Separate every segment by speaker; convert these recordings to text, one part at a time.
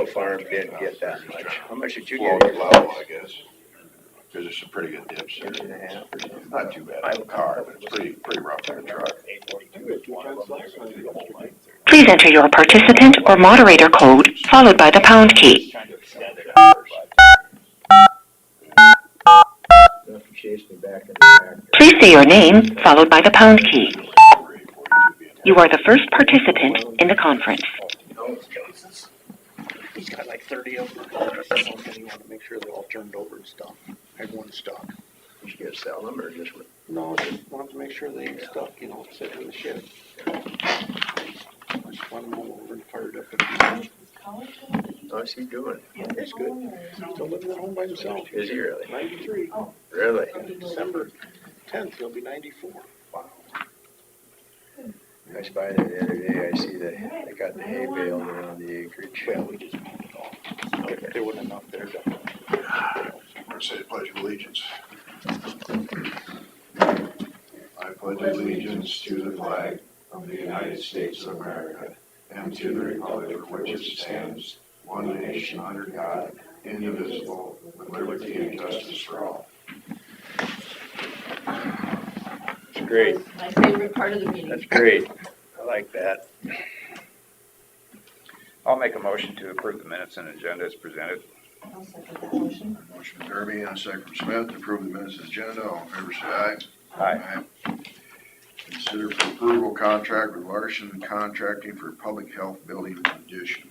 Speaker 1: Farm didn't get that much. How much did you
Speaker 2: Flow
Speaker 1: get?
Speaker 2: level, I guess, because there's some pretty good dips there.
Speaker 1: 8.5 or something.
Speaker 2: Not too bad on the car, but it's pretty rough on the truck.
Speaker 3: Please enter your participant or moderator code, followed by the pound key.
Speaker 1: Chased me back in the back.
Speaker 3: Please say your name, followed by the pound key. You are the first participant in the conference.
Speaker 4: He's got like 30 of them. He said, okay, you want to make sure they're all turned over and stuff. Everyone's stuck.
Speaker 1: You should get sell them or just what?
Speaker 4: No, just wanted to make sure they ain't stuck, you know, sitting in the shed. Just run them all over and fired up.
Speaker 1: How's he doing?
Speaker 4: It's good. Still living at home by himself.
Speaker 1: Is he really?
Speaker 4: 93.
Speaker 1: Really?
Speaker 4: December 10th, he'll be 94. Wow.
Speaker 1: I was by there the other day. I see that they got the hay baled around the acreage.
Speaker 4: Well, we just moved it off. Okay. There wasn't enough there to.
Speaker 2: I'm going to say the Pledge of Allegiance. I pledge allegiance to the flag of the United States of America and to the republic for which it stands, one nation under God, indivisible, with liberty and justice for all.
Speaker 1: That's great.
Speaker 5: My favorite part of the meeting.
Speaker 1: That's great. I like that.
Speaker 6: I'll make a motion to approve the minutes and agenda as presented.
Speaker 5: I'll second that motion.
Speaker 2: Motion from Derby and a second from Smith to approve the minutes of the agenda. All in favor, say aye.
Speaker 6: Aye.
Speaker 2: Consider for approval contract with Larson Contracting for public health building addition.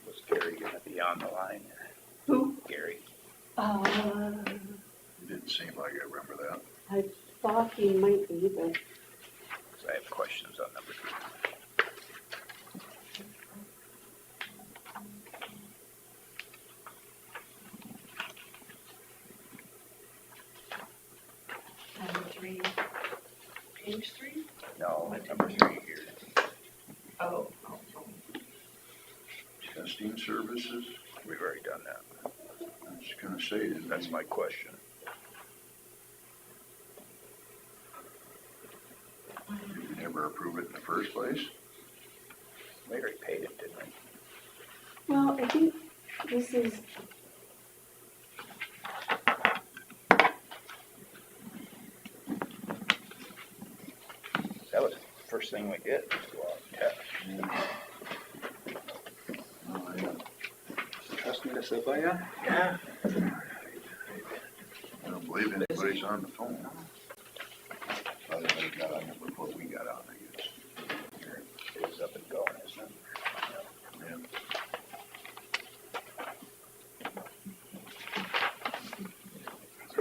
Speaker 6: Was Gary gonna be on the line?
Speaker 5: Who?
Speaker 6: Gary.
Speaker 2: It didn't seem like I remember that.
Speaker 5: I thought he might be, but
Speaker 6: 'Cause I have questions on number 3.
Speaker 5: number 3, page 3?
Speaker 6: No, number 3 here.
Speaker 5: Oh.
Speaker 2: Testing services,
Speaker 6: We've already done that.
Speaker 2: I was gonna say, didn't
Speaker 6: That's my question.
Speaker 2: you never approve it in the first place?
Speaker 6: We already paid it, didn't we?
Speaker 5: Well, I think this is,
Speaker 6: That was the first thing we did, was go out and test.
Speaker 2: Oh, yeah.
Speaker 4: Trust me to sit by you?
Speaker 1: Yeah.
Speaker 2: I don't believe anybody's on the phone. Other than they got on it before we got on, I guess.
Speaker 6: It was up and going, isn't it?
Speaker 2: Yeah.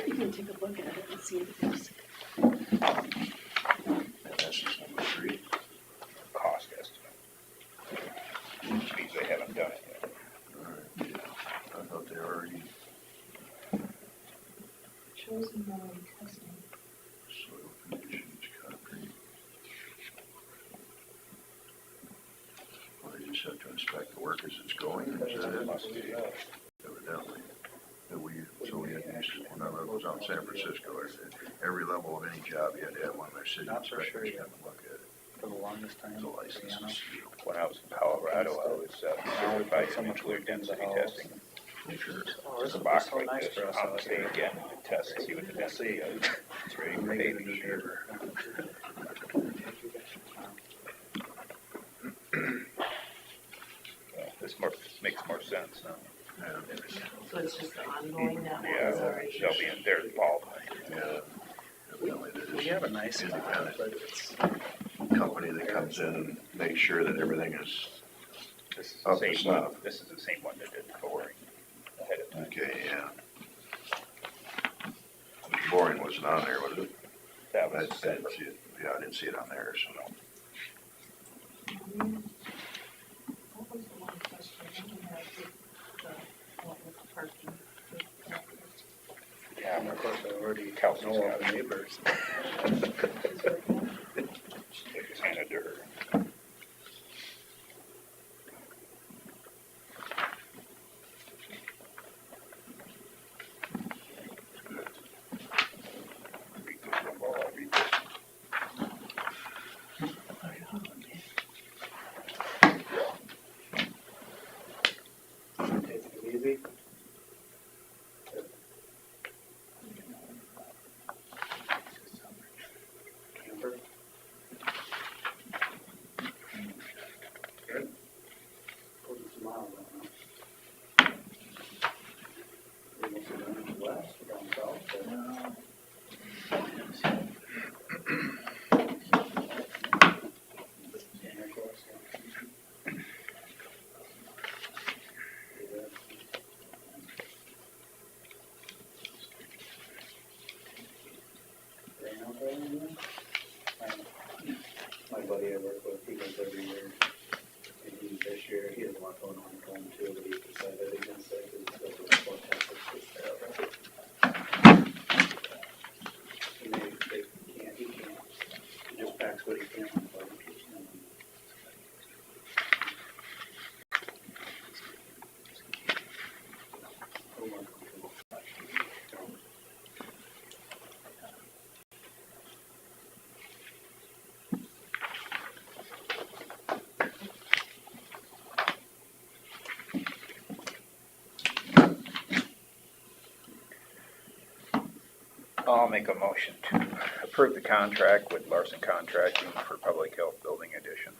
Speaker 5: you can take a look at it and see if it's,
Speaker 2: And that's just number 3.
Speaker 6: Cost estimate. Which means they haven't done it yet.
Speaker 2: All right, yeah. I thought they already
Speaker 5: chosen mode testing.
Speaker 2: soil conditions, concrete. Well, they just have to inspect the work as it's going, is that it?
Speaker 6: Must be.
Speaker 2: Evidently. So we had to, whenever it was on San Francisco, every level of any job, you had to have one of their city
Speaker 4: Not for sure
Speaker 2: inspectors
Speaker 4: yet.
Speaker 2: come and look at it.
Speaker 4: For the longest time.
Speaker 2: The licenses.
Speaker 6: When I was in Colorado, I was certified
Speaker 4: so
Speaker 6: in
Speaker 4: much
Speaker 6: nuclear
Speaker 4: work in the
Speaker 6: density
Speaker 4: house.
Speaker 6: testing.
Speaker 2: Sure.
Speaker 4: Oh, this
Speaker 6: The
Speaker 4: will be
Speaker 6: box
Speaker 4: so
Speaker 6: like
Speaker 4: nice
Speaker 6: this
Speaker 4: for us
Speaker 6: on
Speaker 4: out
Speaker 6: the state
Speaker 4: here.
Speaker 6: again to test and see what the density is. It's ready for
Speaker 4: Make it a
Speaker 6: paving
Speaker 4: good
Speaker 6: this year.
Speaker 4: neighbor.
Speaker 6: This makes more sense now.
Speaker 5: So it's just the ongoing now.
Speaker 6: Yeah,
Speaker 5: It's already-
Speaker 6: they'll be in their involved.
Speaker 2: Yeah. Evidently, there's
Speaker 4: We have a nice house,
Speaker 2: independent
Speaker 4: but it's,
Speaker 2: company that comes in and makes sure that everything is,
Speaker 6: This is
Speaker 2: Up
Speaker 6: the
Speaker 2: to
Speaker 6: same one,
Speaker 2: snuff.
Speaker 6: this is the same one that did the boring ahead of time.
Speaker 2: okay, yeah. Boring wasn't on there, was it?
Speaker 6: That
Speaker 2: I
Speaker 6: was
Speaker 2: didn't
Speaker 6: separate.
Speaker 2: see it, yeah, I didn't see it on there, so no.
Speaker 5: What was the one question? I don't have what was the parking?
Speaker 6: Yeah,
Speaker 4: and of course, I already
Speaker 6: Kelsey's
Speaker 4: know all
Speaker 6: got
Speaker 4: the
Speaker 6: it.
Speaker 4: neighbors.
Speaker 7: I work with, he goes every year. And this year, he has a lot going on at home too, but he decided against it because of the forecast is just terrible. And he can't, he just packs what he can on barbecues.
Speaker 6: I'll make a motion to approve the contract with Larson Contracting for Public Health Building Addition.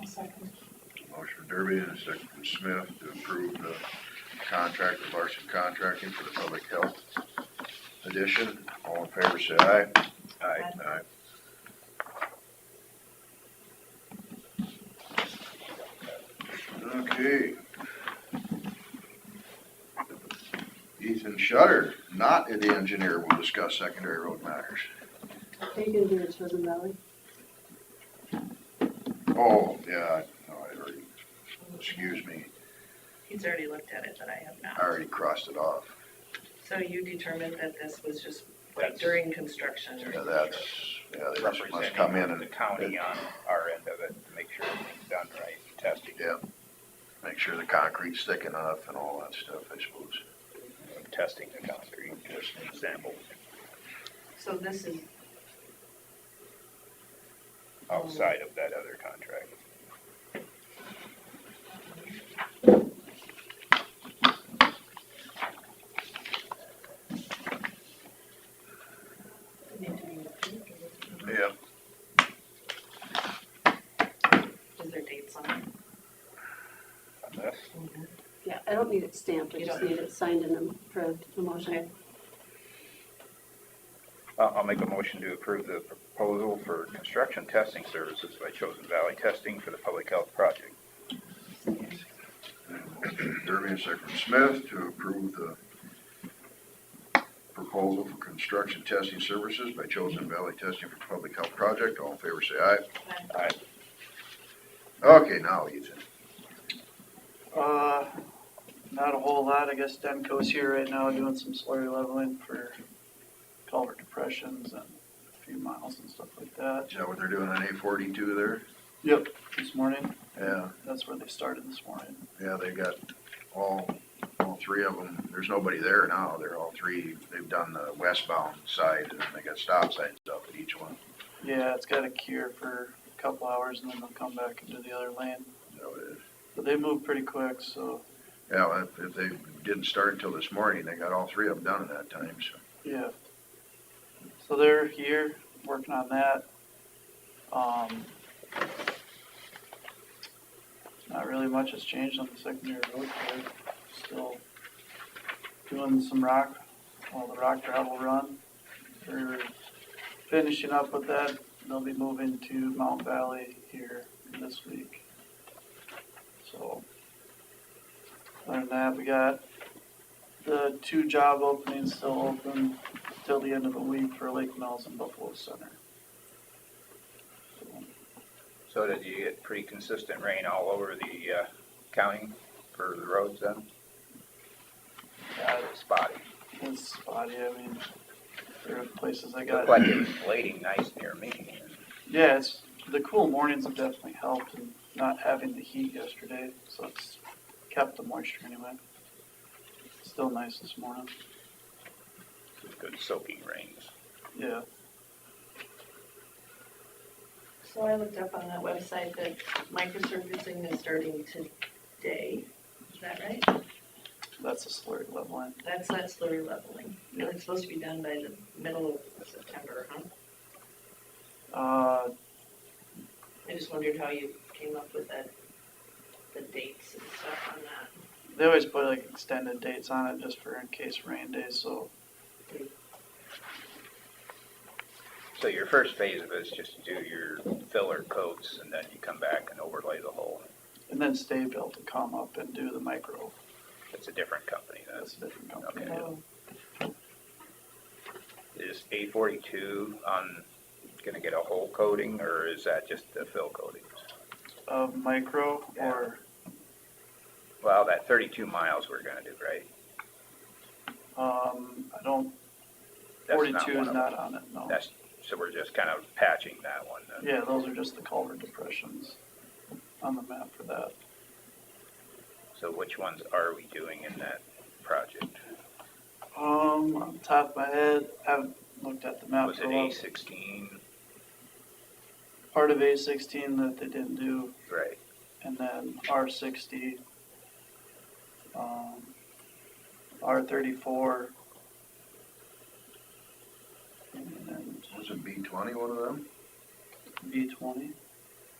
Speaker 5: I'll second.
Speaker 2: Motion from Derby and a second from Smith to approve the contract with Larson Contracting for the public health addition. All in favor, say aye.
Speaker 6: Aye.
Speaker 2: Aye. Okay. Ethan Shutter, not the engineer, will discuss secondary road matters.
Speaker 8: Are you gonna do the Chosen Valley?
Speaker 2: Oh, yeah, no, I already, excuse me,
Speaker 9: He's already looked at it, but I have
Speaker 2: I
Speaker 9: not.
Speaker 2: already crossed it off.
Speaker 9: So you determined that this was just
Speaker 6: That's-
Speaker 9: like during construction or?
Speaker 2: Yeah, that's, yeah, they just must come in
Speaker 6: Representing the county on our end of it to make sure everything's done right, testing.
Speaker 2: Yeah, make sure the concrete's thick enough and all that stuff, I suppose.
Speaker 6: Testing the concrete, just an example,
Speaker 9: So this is,
Speaker 6: outside of that other contract.
Speaker 2: Yeah.
Speaker 9: is there dates on it?
Speaker 6: On this,
Speaker 8: Yeah, I don't need it stamped, I
Speaker 9: You
Speaker 8: just
Speaker 9: don't.
Speaker 8: need it signed and approved, the motion.
Speaker 9: Okay.
Speaker 6: I'll make a motion to approve the proposal for construction testing services by Chosen Valley Testing for the public health project.
Speaker 2: Derby and second from Smith to approve the proposal for construction testing services by Chosen Valley Testing for Public Health Project. All in favor, say aye.
Speaker 6: Aye.
Speaker 2: Okay, now Ethan.
Speaker 4: Not a whole lot, I guess Denko's here right now doing some slurry leveling for culvert depressions and a few miles and stuff like that.
Speaker 2: Is that what they're doing on 842 there?
Speaker 4: Yep, this morning,
Speaker 2: Yeah,
Speaker 4: that's where they started this morning.
Speaker 2: yeah, they got all three of them. There's nobody there now. They're all three, they've done the westbound side and they got stop signs up at each one.
Speaker 4: Yeah, it's got a cure for a couple hours and then they'll come back into the other lane.
Speaker 2: Is that what it is?
Speaker 4: But they move pretty quick, so,
Speaker 2: Yeah, well, if they didn't start until this morning, they got all three of them done at that time, so.
Speaker 4: yeah. So they're here, working on that. Not really much has changed on the secondary road there. Still doing some rock, the rock gravel run. We're finishing up with that. They'll be moving to Mount Valley here this week. So, other than that, we got the 2 job openings still open till the end of the week for Lake Mills and Buffalo Center.
Speaker 6: So did you get pretty consistent rain all over the county for the roads then?
Speaker 4: Yeah,
Speaker 6: Spotty.
Speaker 4: it's spotty. I mean, there are places I
Speaker 6: Looked
Speaker 4: got.
Speaker 6: like it was blading nice near me.
Speaker 4: Yeah, it's the cool mornings have definitely helped, and not having the heat yesterday, so it's kept the moisture anyway. Still nice this morning.
Speaker 6: Good soaking rains.
Speaker 4: Yeah.
Speaker 9: So I looked up on that website that microsurfacing is starting today. Is that right?
Speaker 4: That's a slurry leveling.
Speaker 9: That's that slurry leveling.
Speaker 4: Yeah.
Speaker 9: It's supposed to be done by the middle of September, huh? I just wondered how you came up with that, the dates and stuff on that.
Speaker 4: They always put like extended dates on it just for in case rain days, so
Speaker 6: So your first phase of it is just to do your filler coats and then you come back and overlay the whole.
Speaker 4: and then Staveville to come up and do the micro.
Speaker 6: It's a different company.
Speaker 4: That's a different company.
Speaker 6: Okay.
Speaker 9: Oh,
Speaker 6: Is A42 on gonna get a whole coating, or is that just the fill coatings?
Speaker 4: Micro or,
Speaker 6: Well, that 32 miles we're gonna do, right?
Speaker 4: I don't,
Speaker 6: That's not
Speaker 4: 42
Speaker 6: one
Speaker 4: is
Speaker 6: of
Speaker 4: not
Speaker 6: them.
Speaker 4: on it, no.
Speaker 6: That's, so we're just kind of patching that one then.
Speaker 4: Yeah, those are just the culvert depressions on the map for that.
Speaker 6: So which ones are we doing in that project?
Speaker 4: On the top of my head, I haven't looked at the map
Speaker 6: Was
Speaker 4: for
Speaker 6: it
Speaker 4: a while.
Speaker 6: A16?
Speaker 4: Part of A16 that they didn't do,
Speaker 6: Right.
Speaker 4: and then R60, R34, and
Speaker 2: Was it B20, one of them?
Speaker 4: B20,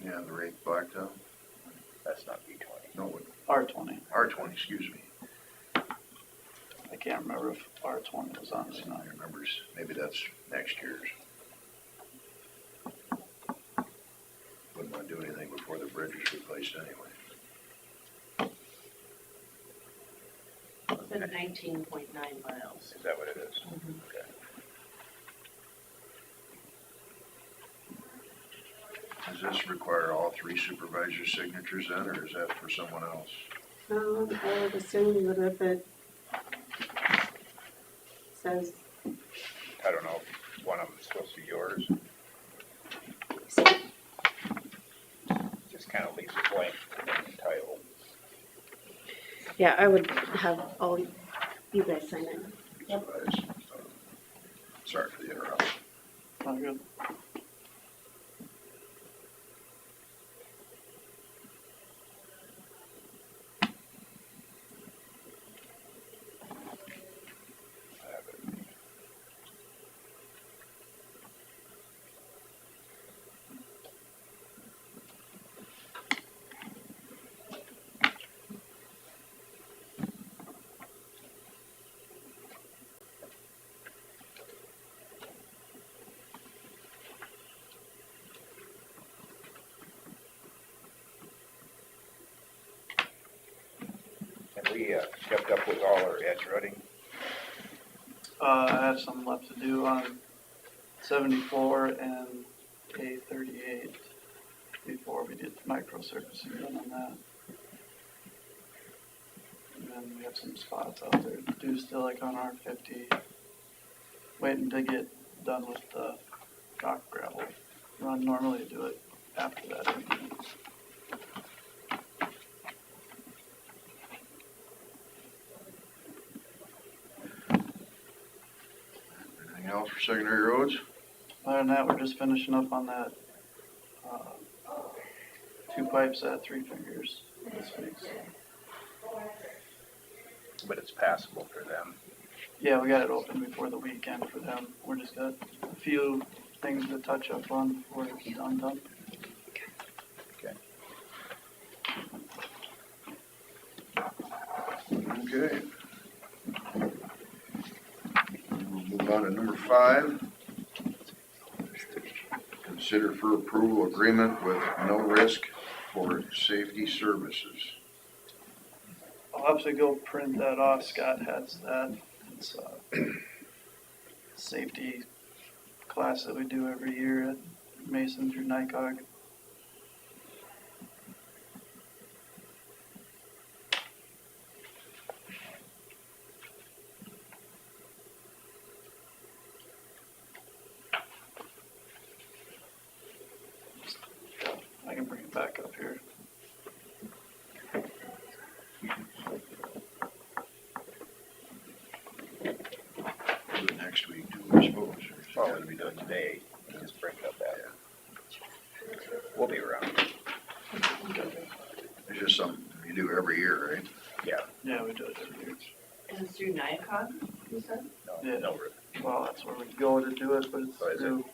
Speaker 2: Yeah, the rake blacktop.
Speaker 6: That's not B20.
Speaker 2: No,
Speaker 4: R20.
Speaker 2: R20, excuse me.
Speaker 4: I can't remember if R20 was on it or not.
Speaker 2: I remember, maybe that's next year's. Wouldn't want to do anything before the bridge is replaced anyway.
Speaker 9: It's been 19.9 miles.
Speaker 6: Is that what it is?
Speaker 9: Mhm.
Speaker 6: Okay.
Speaker 2: Does this require all three supervisors' signatures then, or is that for someone else?
Speaker 8: I would assume that if it says,
Speaker 6: I don't know if one of them is supposed to be yours. Just kind of leaves it blank in the title.
Speaker 8: yeah, I would have all you guys sign it.
Speaker 2: Supervisors. Sorry for the interruption.
Speaker 4: Not good.
Speaker 6: And we kept up with all our edge rutting.
Speaker 4: I have some left to do on 74 and A38 before we get micro surfacing done on that. And then we have some spots out there to do still, like on R50. Waiting to get done with the rock gravel run. Normally do it after that.
Speaker 2: Anything else for secondary roads?
Speaker 4: Other than that, we're just finishing up on that, 2 pipes at 3 Fingers this week. So.
Speaker 6: But it's passable for them.
Speaker 4: Yeah, we got it open before the weekend for them. We're just got a few things to touch up on before it's done.
Speaker 6: Okay.
Speaker 2: Okay. We'll move on to number 5. Consider for approval agreement with No Risk for Safety Services.
Speaker 4: I'll have to go print that off. Scott has that. It's a safety class that we do every year at Mason through NICOG. I can bring it back up here.
Speaker 2: Do it next week, do we suppose? Or is it
Speaker 6: Well,
Speaker 2: gotta
Speaker 6: we
Speaker 2: be
Speaker 6: do
Speaker 2: done
Speaker 6: it today. Just bring it up that. We'll be around.
Speaker 2: It's just something you do every year, right?
Speaker 6: Yeah.
Speaker 4: Yeah, we do it every year.
Speaker 9: And it's through NICOG, you said?
Speaker 6: No,
Speaker 4: Yeah.
Speaker 6: no
Speaker 4: Well, that's where we go to do it, but it's
Speaker 6: Oh, is it?
Speaker 4: through,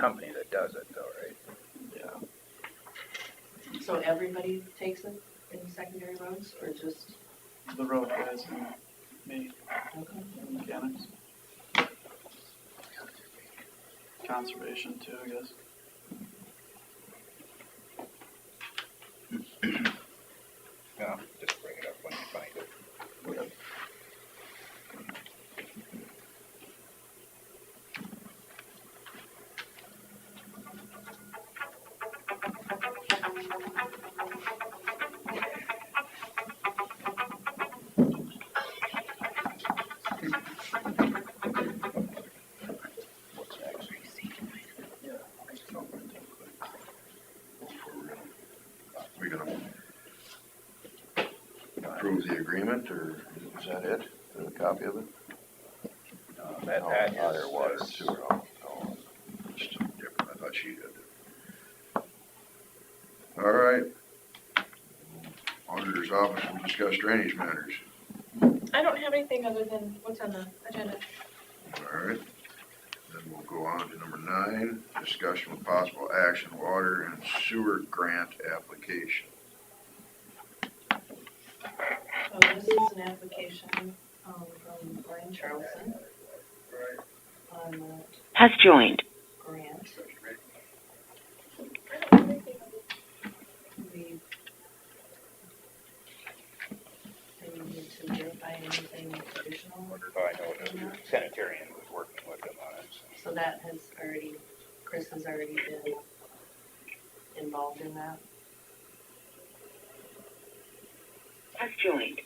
Speaker 6: company that does it though, right?
Speaker 4: yeah.
Speaker 9: So everybody takes it in secondary roads or just?
Speaker 4: The road guys and me, and mechanics. Conservation too, I guess.
Speaker 6: No, just bring it up when you find it.
Speaker 4: Yep.
Speaker 2: gonna approve the agreement, or is that it? A copy of it?
Speaker 6: That
Speaker 2: No,
Speaker 6: is,
Speaker 2: other water and sewer. Oh, it's different. I thought she did it. All right. Auditor's office will discuss drainage matters.
Speaker 9: I don't have anything other than what's on the agenda.
Speaker 2: All right. Then we'll go on to number 9, discussion with possible action, water and sewer grant application.
Speaker 9: So this is an application, from Brian Charlson on the
Speaker 3: Has joined.
Speaker 9: grant. We need to verify anything additional.
Speaker 6: I know the sanitarian was working with them on it.
Speaker 9: So that has already, Chris has already been involved in that.
Speaker 3: Has joined.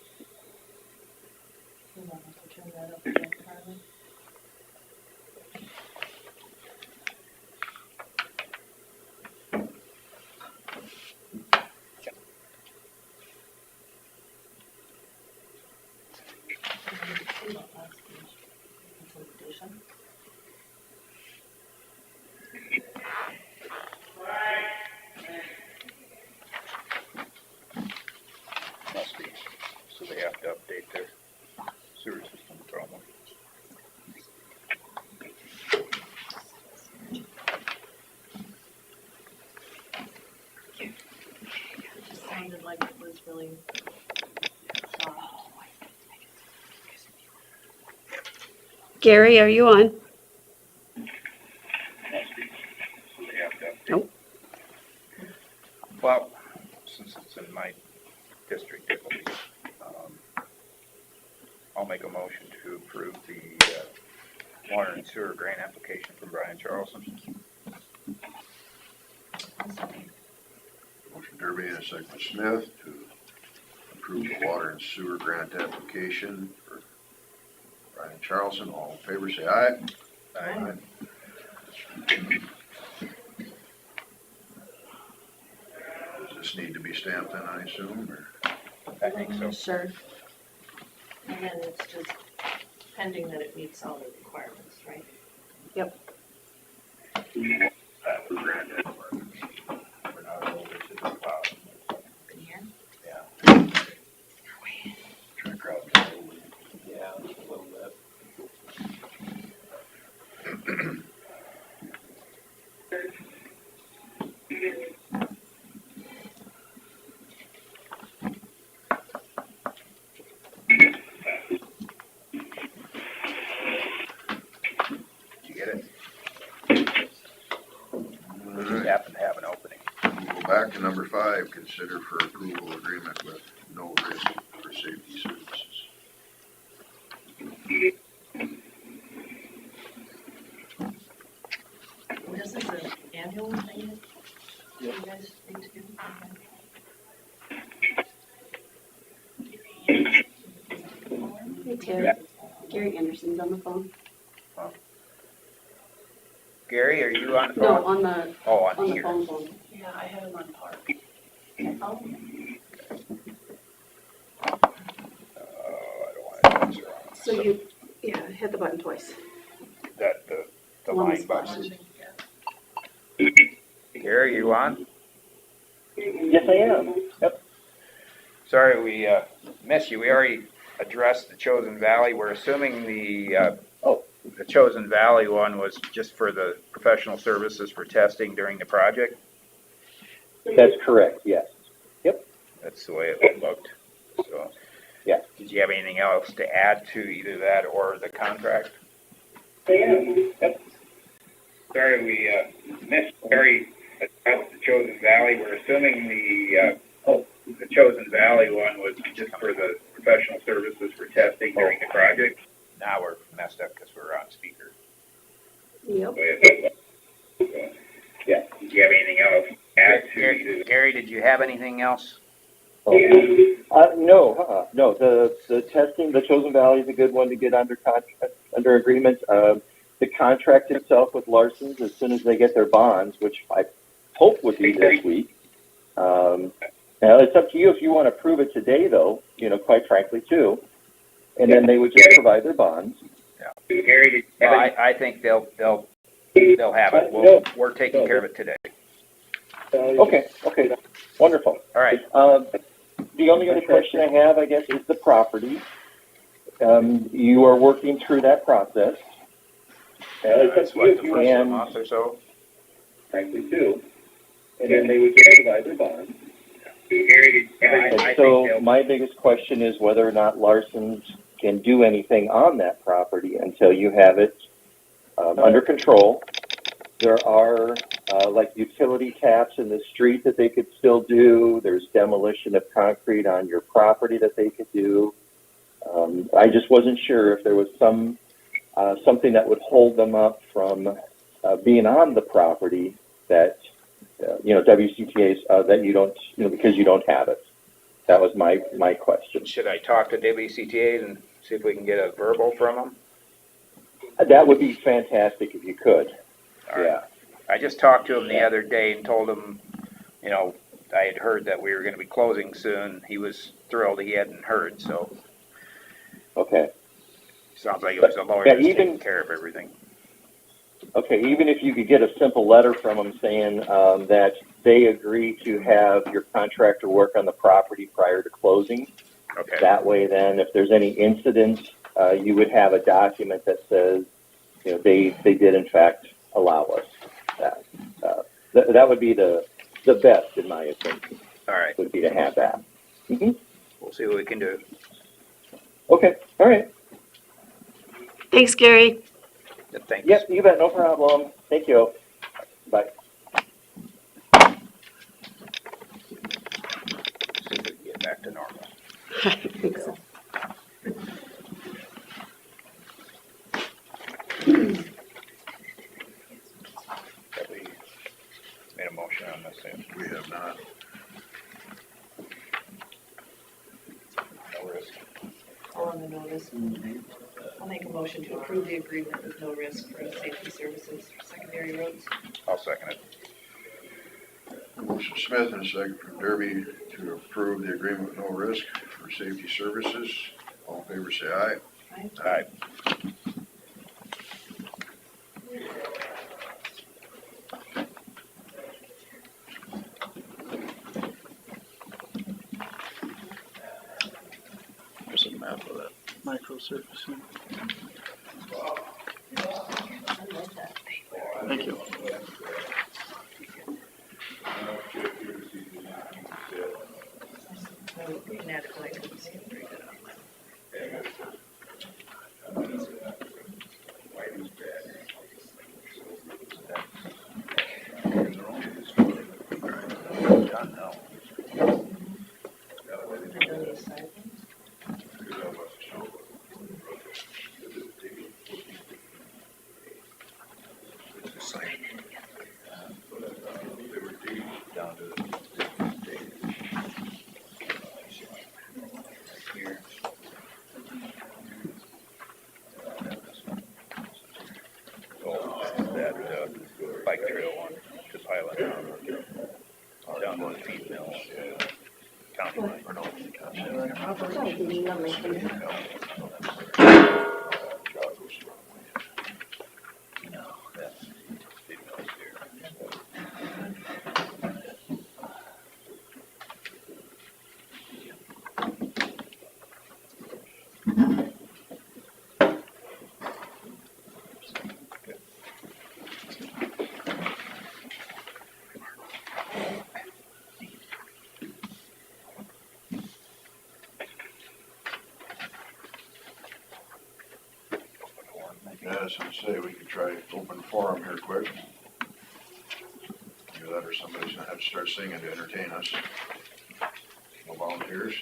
Speaker 9: Hold on, I'll turn that up again, Carmen.
Speaker 6: Must be, so they have to update their sewer system problem.
Speaker 9: It just sounded like it was really soft.
Speaker 8: Gary, are you on?
Speaker 6: Must be, so they have to update.
Speaker 8: Nope.
Speaker 6: Well, since it's in my district, it will be, I'll make a motion to approve the, water and sewer grant application from Brian Charlson.
Speaker 2: Motion Derby and a second by Smith to approve the water and sewer grant application for Brian Charlson. All in favor, say aye.
Speaker 6: Aye.
Speaker 2: Does this need to be stamped then, I assume, or?
Speaker 6: I think so.
Speaker 8: Sure.
Speaker 9: And then it's just pending that it meets all the requirements, right?
Speaker 8: Yep.
Speaker 6: We're not over to the bottom.
Speaker 9: In here?
Speaker 6: Yeah.
Speaker 2: Try to crowd me over.
Speaker 7: Yeah, a little bit.
Speaker 6: Did you get it?
Speaker 2: All
Speaker 6: We just
Speaker 2: right.
Speaker 6: happen to have an opening.
Speaker 2: We'll go back to number 5, consider for approval agreement with no risk for safety services.
Speaker 9: This is an annual thing that you guys need to do?
Speaker 8: Hey, Terry. Gary Anderson's on the phone.
Speaker 6: Gary, are you on the
Speaker 8: No,
Speaker 6: phone?
Speaker 8: on the,
Speaker 6: Oh,
Speaker 8: on
Speaker 6: on
Speaker 8: the
Speaker 6: here.
Speaker 8: phone.
Speaker 9: Yeah, I have him on par.
Speaker 6: I don't want to answer on
Speaker 8: So you, yeah, hit the button twice.
Speaker 6: that, the
Speaker 8: On the
Speaker 6: line
Speaker 8: spot.
Speaker 6: button. Gary, you on?
Speaker 7: Yes, I am. Yep.
Speaker 6: Sorry, we, missed you. We already addressed the Chosen Valley. We're assuming the Chosen Valley one was just for the professional services for testing during the project.
Speaker 7: That's correct, yes.
Speaker 6: That's the way it looked. So,
Speaker 7: Yeah.
Speaker 6: did you have anything else to add to either that or the contract?
Speaker 7: Yep.
Speaker 6: Sorry, we, missed Gary addressed the Chosen Valley. We're assuming the Chosen Valley one was just for the professional services for testing during the project. Now we're messed up because we're on speaker.
Speaker 8: Yep.
Speaker 7: Yeah.
Speaker 6: Did you have anything else to add to? Gary, did you have anything else?
Speaker 7: No, the testing, the Chosen Valley is a good one to get under contract, under agreement. The contract itself with Larson's, as soon as they get their bonds, which I hope would be this week,
Speaker 10: Now, it's up to you if you want to prove it today, though, you know, quite frankly, too. And then they would just provide their bonds.
Speaker 6: Gary, did you
Speaker 11: Well,
Speaker 6: have any-
Speaker 11: I think they'll have it. We're taking care of it today.
Speaker 10: Okay, wonderful.
Speaker 11: All right.
Speaker 10: The only other question I have, I guess, is the property. You are working through that process.
Speaker 11: That's what, the first
Speaker 10: And-
Speaker 11: month or so?
Speaker 10: Frankly, too. And then they would just provide their bonds.
Speaker 6: Gary, did you have any-
Speaker 10: And
Speaker 6: I think
Speaker 10: so
Speaker 6: they'll-
Speaker 10: my biggest question is whether or not Larson's can do anything on that property until you have it under control. There are like utility taps in the street that they could still do. There's demolition of concrete on your property that they could do. I just wasn't sure if there was something that would hold them up from being on the property that you know, WCTA's that you don't, you know, because you don't have it. That was my question.
Speaker 11: Should I talk to WCTA and see if we can get a verbal from them?
Speaker 10: That would be fantastic if you could.
Speaker 11: All right.
Speaker 10: Yeah.
Speaker 11: I just talked to him the other day and told him, you know, I had heard that we were gonna be closing soon. He was thrilled he hadn't heard, so
Speaker 10: Okay.
Speaker 11: sounds like it was a lawyer
Speaker 10: Yeah,
Speaker 11: that's
Speaker 10: even-
Speaker 11: taking care of everything.
Speaker 10: Okay. Even if you could get a simple letter from them saying that they agree to have your contractor work on the property prior to closing.
Speaker 11: Okay.
Speaker 10: That way, then, if there's any incident, you would have a document that says, you know, they did in fact allow us that. That would be the best, in my opinion.
Speaker 11: All right.
Speaker 10: Would be to have that. Mm-hmm.
Speaker 11: We'll see what we can do.
Speaker 10: Okay. All right.
Speaker 8: Thanks, Gary.
Speaker 11: Thanks.
Speaker 10: Yep. You bet. No problem. Thank you. Bye.
Speaker 11: See if we can get back to normal.
Speaker 8: I think so.
Speaker 11: Have we made a motion on this thing?
Speaker 2: We have not.
Speaker 11: No risk.
Speaker 9: On the notice. I'll make a motion to approve the agreement with no risk for safety services for secondary roads.
Speaker 11: I'll second it.
Speaker 2: Motion Smith and a second from Derby to approve the agreement with no risk for safety services. All in favor, say aye.
Speaker 11: All right.
Speaker 4: There's a map of that microsurfacing. Thank you.
Speaker 9: We can add it to like, we can break it up.
Speaker 11: Done now.
Speaker 9: And then these side ones.
Speaker 11: Down to here. Oh, that bike trail one, just Highland down to the feed mill. County line, or no, county line. No, that's feed mills here.
Speaker 2: Yeah, as I say, we could try open forum here quick. Either that or somebody's gonna have to start singing to entertain us. No volunteers?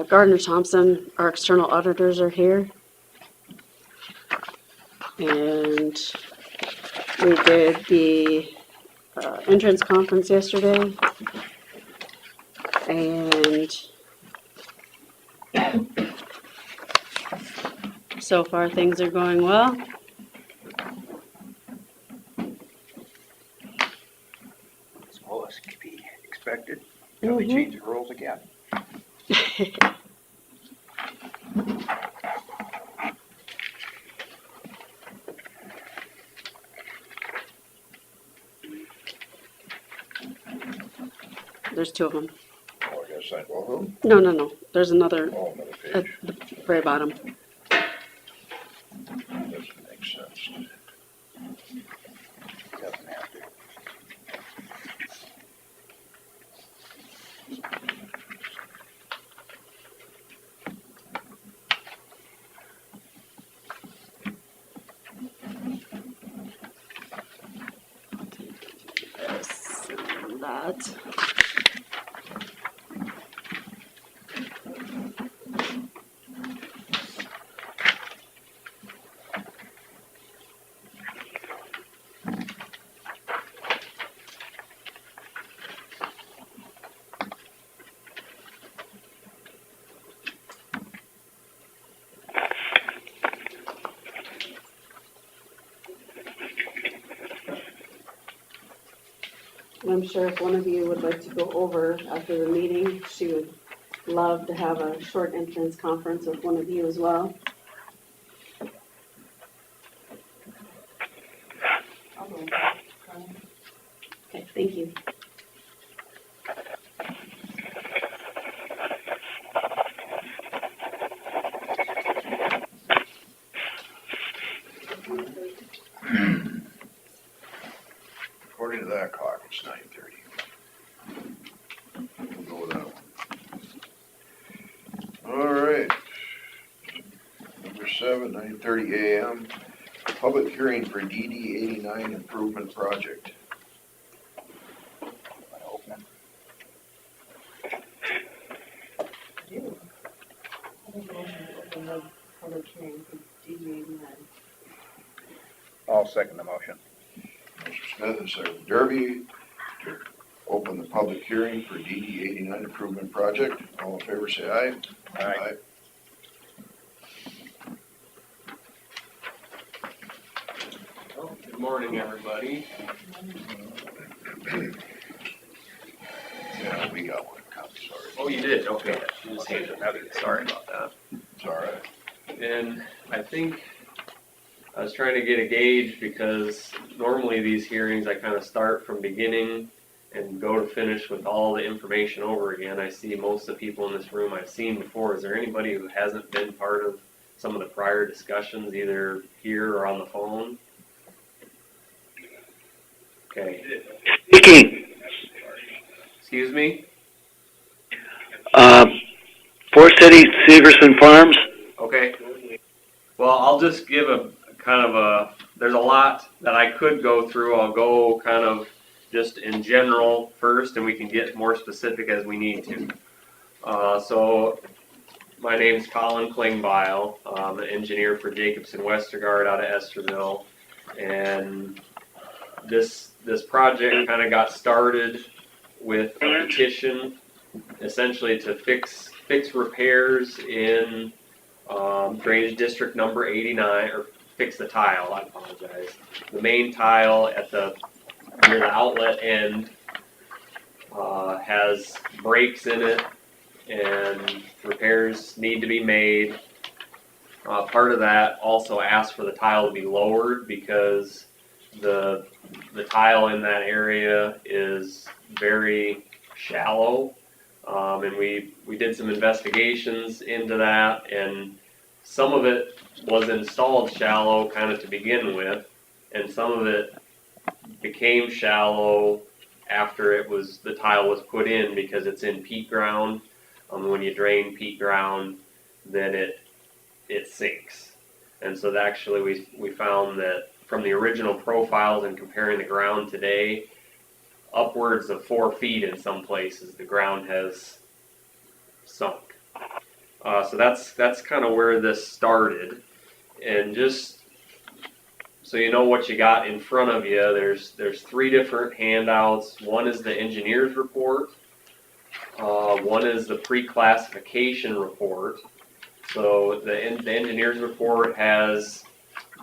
Speaker 8: Gardner Thompson, our external auditors are here. And We did the entrance conference yesterday, and so far things are going well.
Speaker 11: As well as can be expected. Now they change the rules again.
Speaker 8: There's two of them.
Speaker 2: Oh, I gotta sign both of them?
Speaker 8: No. There's another
Speaker 2: Oh, another
Speaker 8: at
Speaker 2: page.
Speaker 8: the very bottom.
Speaker 2: Doesn't make sense.
Speaker 11: Doesn't have to.
Speaker 8: This and that. I'm sure if one of you would like to go over after the meeting, she would love to have a short entrance conference with one of you as well.
Speaker 9: I'll go.
Speaker 8: Okay, thank you.
Speaker 2: According to that clock, it's 9:30. We'll go with that one. All right. Number 7, 9:30 a.m. Public hearing for DD 89 improvement project.
Speaker 11: Open it.
Speaker 9: You. I make a motion to open the public hearing for DD 89.
Speaker 11: I'll second the motion.
Speaker 2: Mr. Smith and Secretary Derby to open the public hearing for DD 89 improvement project. All in favor, say aye.
Speaker 11: Aye.
Speaker 12: Good morning, everybody.
Speaker 2: Yeah, we got one copy, sorry.
Speaker 12: Oh, you did? Okay. You just handed another. Sorry about that.
Speaker 2: It's all right.
Speaker 12: And I think I was trying to get a gauge because normally these hearings I kind of start from beginning and go to finish with all the information over again. I see most of the people in this room I've seen before. Is there anybody who hasn't been part of some of the prior discussions, either here or on the phone? Okay.
Speaker 13: Speaking.
Speaker 12: Excuse me?
Speaker 13: Forest City, Severson Farms.
Speaker 12: Okay. Well, I'll just give a kind of a, there's a lot that I could go through. I'll go kind of just in general first, and we can get more specific as we need to. So my name's Colin Klingbeil. I'm an engineer for Jacobson Westergaard out of Esterville. And this project kind of got started with a petition essentially to fix repairs in drainage district number 89, or fix the tile, I apologize. The main tile at near the outlet end has breaks in it and repairs need to be made. Part of that also asked for the tile to be lowered because the tile in that area is very shallow. And we did some investigations into that, and some of it was installed shallow kind of to begin with, and some of it became shallow after the tile was put in because it's in peat ground. When you drain peat ground, then it sinks. And so actually we found that from the original profiles and comparing the ground today, upwards of 4 feet in some places, the ground has sunk. So that's kind of where this started. And just so you know what you got in front of you, there's three different handouts. One is the engineer's report. One is the pre-classification report. So the engineer's report has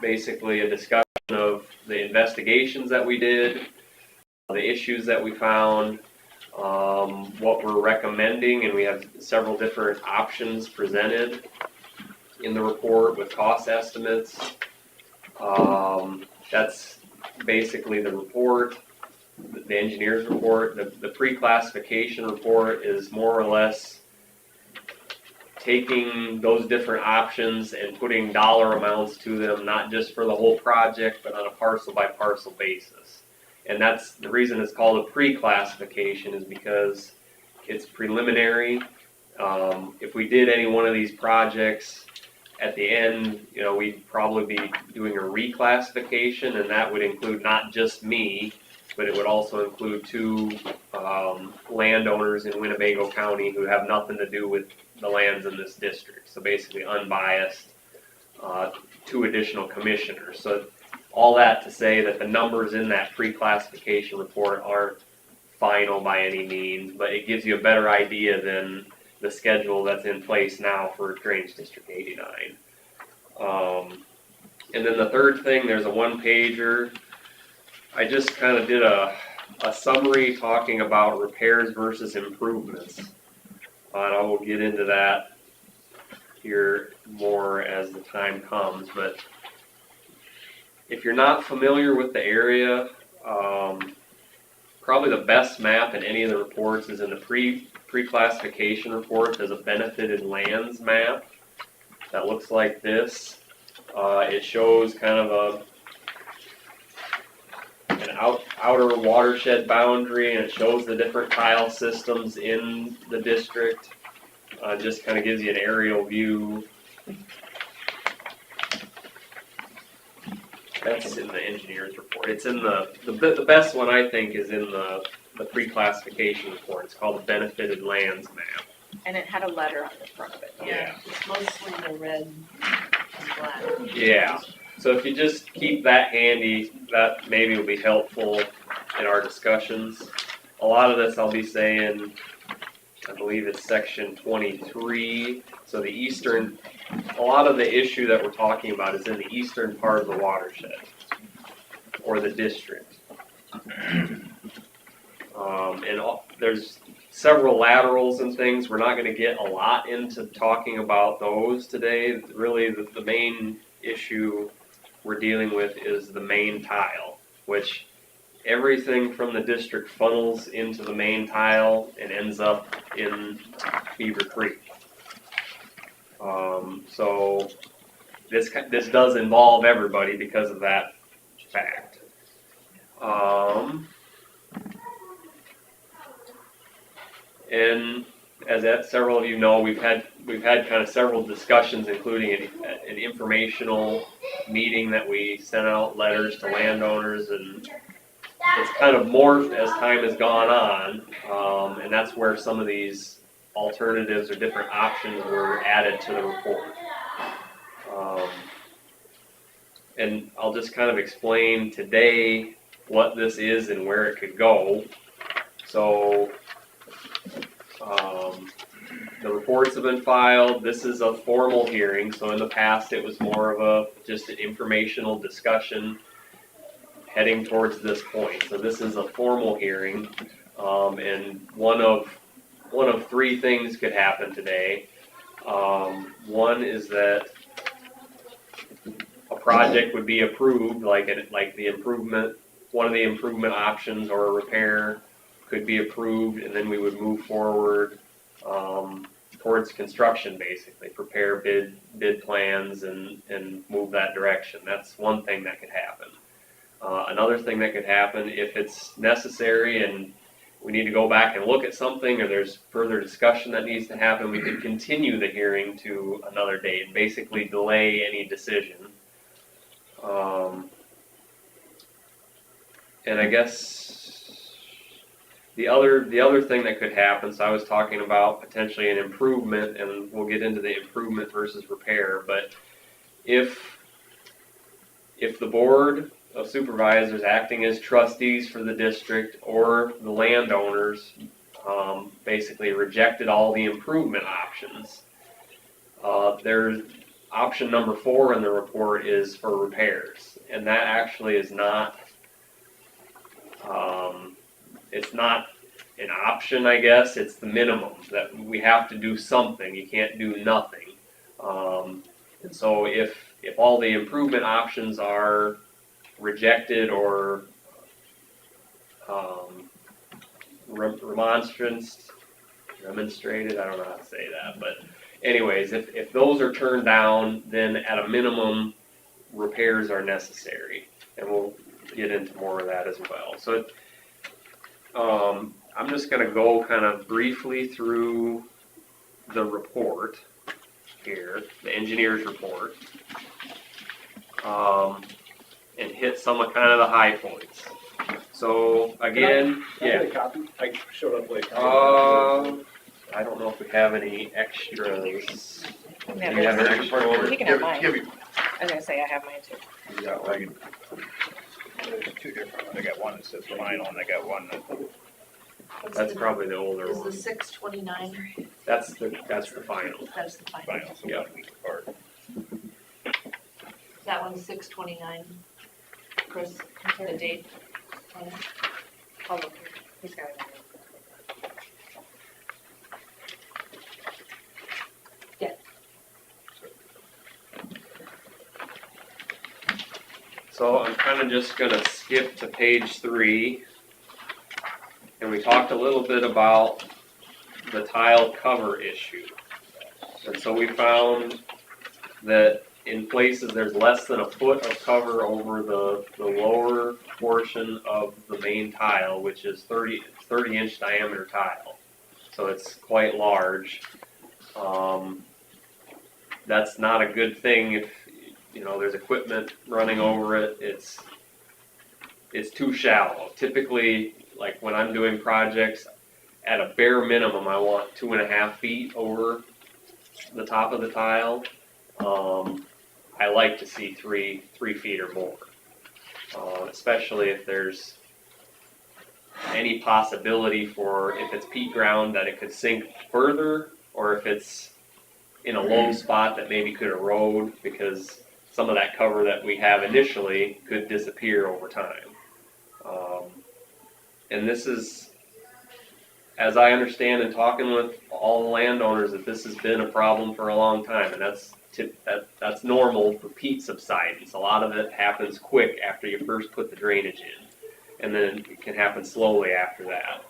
Speaker 12: basically a discussion of the investigations that we did, the issues that we found, what we're recommending, and we have several different options presented in the report with cost estimates. That's basically the report, the engineer's report. The pre-classification report is more or less taking those different options and putting dollar amounts to them, not just for the whole project, but on a parcel by parcel basis. And that's the reason it's called a pre-classification, is because it's preliminary. If we did any one of these projects, at the end, you know, we'd probably be doing a reclassification, and that would include not just me, but it would also include two landowners in Winnebago County who have nothing to do with the lands in this district. So basically unbiased, two additional commissioners. So all that to say that the numbers in that pre-classification report aren't final by any means, but it gives you a better idea than the schedule that's in place now for Drainage District 89. And then the third thing, there's a one-pager. I just kind of did a summary talking about repairs versus improvements. And I will get into that here more as the time comes. But if you're not familiar with the area, probably the best map in any of the reports is in the pre-classification report. There's a benefited lands map that looks like this. It shows kind of an outer watershed boundary, and it shows the different tile systems in the district. Just kind of gives you an aerial view. That's in the engineer's report. It's in the best one, I think, is in the pre-classification report. It's called the benefited lands map.
Speaker 5: And it had a letter on the front of it.
Speaker 12: Yeah.
Speaker 9: It's mostly the red and black.
Speaker 12: Yeah. So if you just keep that handy, that maybe will be helpful in our discussions. A lot of this I'll be saying, I believe it's section 23. So the eastern, a lot of the issue that we're talking about is in the eastern part of the watershed or the district. There's several laterals and things. We're not going to get a lot into talking about those today. Really, the main issue we're dealing with is the main tile, which everything from the district funnels into the main tile and ends up in Beaver Creek. So this does involve everybody because of that fact. And as several of you know, we've had kind of several discussions, including an informational meeting that we sent out letters to landowners, and it's kind of morphed as time has gone on, and that's where some of these alternatives or different options were added to the report. And I'll just kind of explain today what this is and where it could go. So the reports have been filed. This is a formal hearing. So in the past, it was more of just an informational discussion heading towards this point. So this is a formal hearing, and one of three things could happen today. One is that a project would be approved, like the improvement, one of the improvement options or a repair could be approved, and then we would move forward towards construction, basically prepare bid plans and move that direction. That's one thing that could happen. Another thing that could happen, if it's necessary and we need to go back and look at something, or there's further discussion that needs to happen, we could continue the hearing to another date and basically delay any decision. And I guess the other thing that could happen, so I was talking about potentially an improvement, and we'll get into the improvement versus repair, but if if the board of supervisors acting as trustees for the district or the landowners basically rejected all the improvement options, there's option number 4 in the report is for repairs, and that actually is not, it's not an option, I guess. It's the minimum that we have to do something. You can't do nothing. And so if all the improvement options are rejected or remonstrated, I don't know how to say that, but anyways, if those are turned down, then at a minimum, repairs are necessary, and we'll get into more of that as well. So I'm just going to go kind of briefly through the report here, the engineer's report, and hit some of kind of the high points. So again,
Speaker 7: Can I get a copy? I showed up late.
Speaker 12: I don't know if we have any extras. Do you have an extra?
Speaker 5: You can have mine. I was gonna say, I have mine too.
Speaker 11: Yeah, well, there's 2 different ones. I got one that says final, and I got one that.
Speaker 12: That's probably the older
Speaker 9: Is
Speaker 12: one.
Speaker 9: the 629,
Speaker 12: That's the final.
Speaker 9: that's the final.
Speaker 11: Final, so 1 week apart.
Speaker 9: That one's 629. Chris, the date on it?
Speaker 5: I'll look. He's got it.
Speaker 12: So I'm kind of just going to skip to page 3. And we talked a little bit about the tile cover issue. And so we found that in places there's less than a foot of cover over the lower portion of the main tile, which is 30-inch diameter tile. So it's quite large. That's not a good thing if there's equipment running over it. It's too shallow. Typically, like when I'm doing projects, at a bare minimum, I want 2.5 feet over the top of the tile. I like to see 3 feet or more, especially if there's any possibility for, if it's peat ground, that it could sink further, or if it's in a low spot that maybe could erode, because some of that cover that we have initially could disappear over time. And this is, as I understand and talking with all the landowners, that this has been a problem for a long time, and that's normal for peat subsidence. A lot of it happens quick after you first put the drainage in, and then it can happen slowly after that.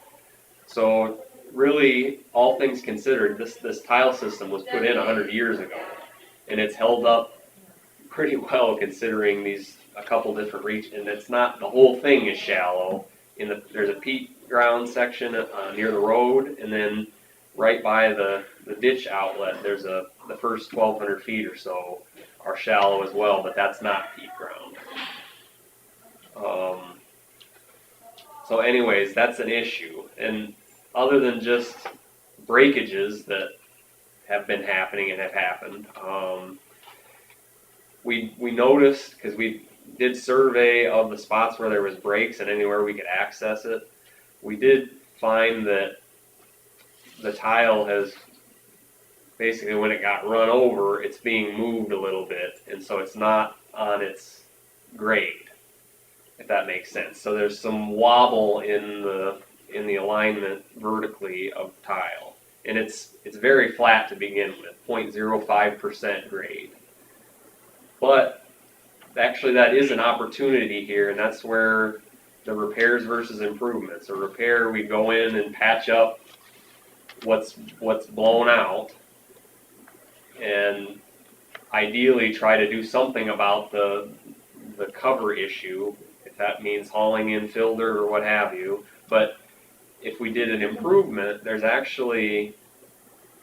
Speaker 12: So really, all things considered, this tile system was put in 100 years ago, and it's held up pretty well considering a couple different regions. And it's not, the whole thing is shallow. There's a peat ground section near the road, and then right by the ditch outlet, there's the first 1,200 feet or so are shallow as well, but that's not peat ground. So anyways, that's an issue. And other than just breakages that have been happening and have happened, we noticed, because we did survey of the spots where there was breaks and anywhere we could access it, we did find that the tile has basically, when it got run over, it's being moved a little bit, and so it's not on its grade, if that makes sense. So there's some wobble in the alignment vertically of tile, and it's very flat to begin with, 0.05% grade. But actually, that is an opportunity here, and that's where the repairs versus improvements. A repair, we go in and patch up what's blown out, and ideally try to do something about the cover issue, if that means hauling in filter or what have you. But if we did an improvement, there's actually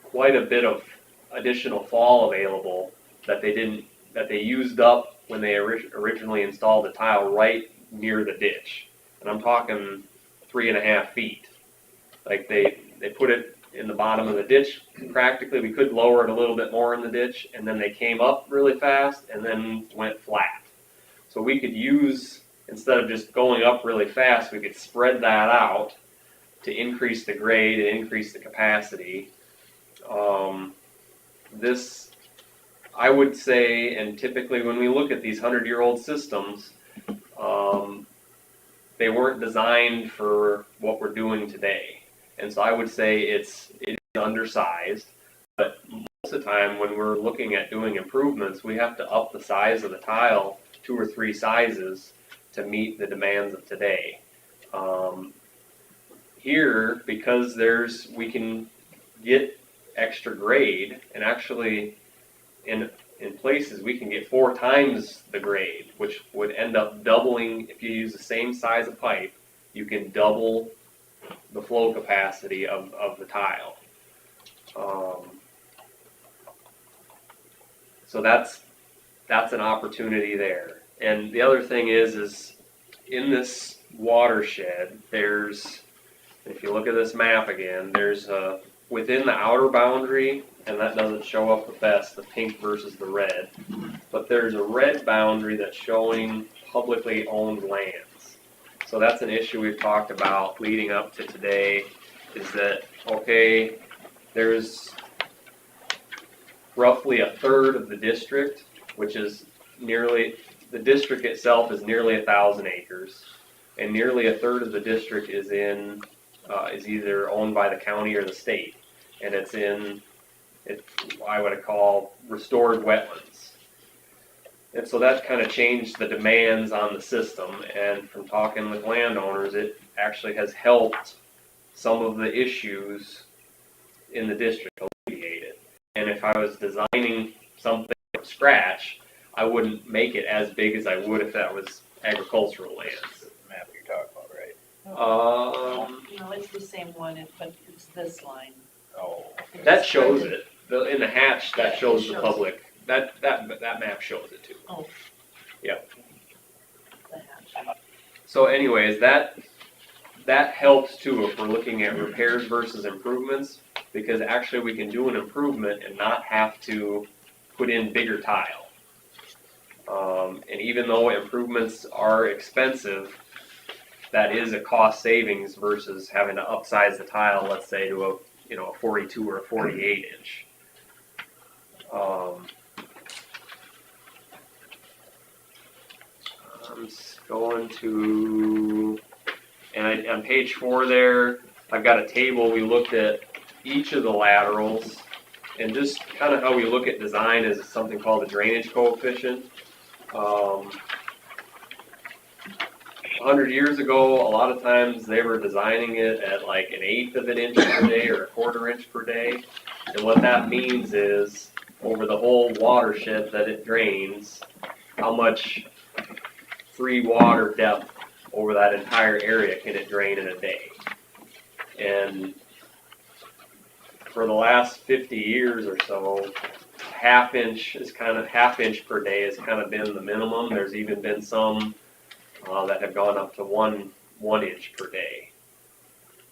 Speaker 12: quite a bit of additional fall available that they used up when they originally installed the tile right near the ditch. And I'm talking 3.5 feet. Like they put it in the bottom of the ditch practically. We could lower it a little bit more in the ditch, and then they came up really fast and then went flat. So we could use, instead of just going up really fast, we could spread that out to increase the grade and increase the capacity. This, I would say, and typically when we look at these 100-year-old systems, they weren't designed for what we're doing today. And so I would say it is undersized, but most of the time when we're looking at doing improvements, we have to up the size of the tile 2 or 3 sizes to meet the demands of today. Here, because we can get extra grade, and actually in places we can get 4 times the grade, which would end up doubling. If you use the same size of pipe, you can double the flow capacity of the tile. So that's an opportunity there. And the other thing is in this watershed, there's, if you look at this map again, there's within the outer boundary, and that doesn't show up the best, the pink versus the red, but there's a red boundary that's showing publicly owned lands. So that's an issue we've talked about leading up to today, is that, okay, there's roughly 1/3 of the district, which is nearly, the district itself is nearly 1,000 acres, and nearly 1/3 of the district is either owned by the county or the state, and it's in, I would call restored wetlands. And so that kind of changed the demands on the system, and from talking with landowners, it actually has helped some of the issues in the district alleviated. And if I was designing something from scratch, I wouldn't make it as big as I would if that was agricultural lands.
Speaker 11: The map you're talking about, right?
Speaker 9: No, it's the same one, but it's this line.
Speaker 11: Oh.
Speaker 12: That shows it. In the hatch, that shows the
Speaker 9: shows
Speaker 12: public. That map shows it too.
Speaker 9: Oh.
Speaker 12: Yep.
Speaker 9: The hatch.
Speaker 12: So anyways, that helps too if we're looking at repairs versus improvements, because actually we can do an improvement and not have to put in bigger tile. And even though improvements are expensive, that is a cost savings versus having to upsize the tile, let's say to a 42 or a 48 inch. I'm going to, and on page 4 there, I've got a table. We looked at each of the laterals, and just kind of how we look at design is something called the drainage coefficient. 100 years ago, a lot of times they were designing it at like 1/8 of an inch per day or 1/4 inch per day. And what that means is over the whole watershed that it drains, how much free water depth over that entire area can it drain in a day. And for the last 50 years or so, half inch per day has kind of been the minimum. There's even been some that have gone up to one inch per day.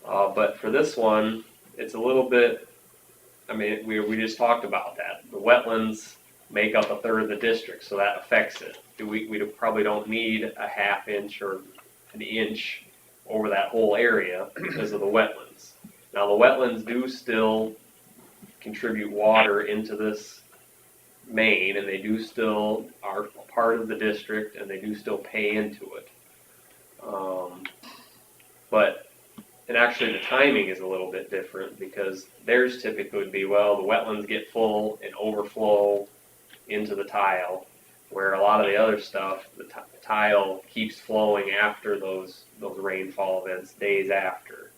Speaker 12: But for this one, it's a little bit, I mean, we just talked about that. The wetlands make up 1/3 of the district, so that affects it. We probably don't need a 1/2 inch or an inch over that whole area because of the wetlands. Now the wetlands do still contribute water into this main, and they do still are part of the district, and they do still pay into it. And actually the timing is a little bit different, because theirs typically would be, well, the wetlands get full and overflow into the tile, where a lot of the other stuff, the tile keeps flowing after those rainfall events, days after.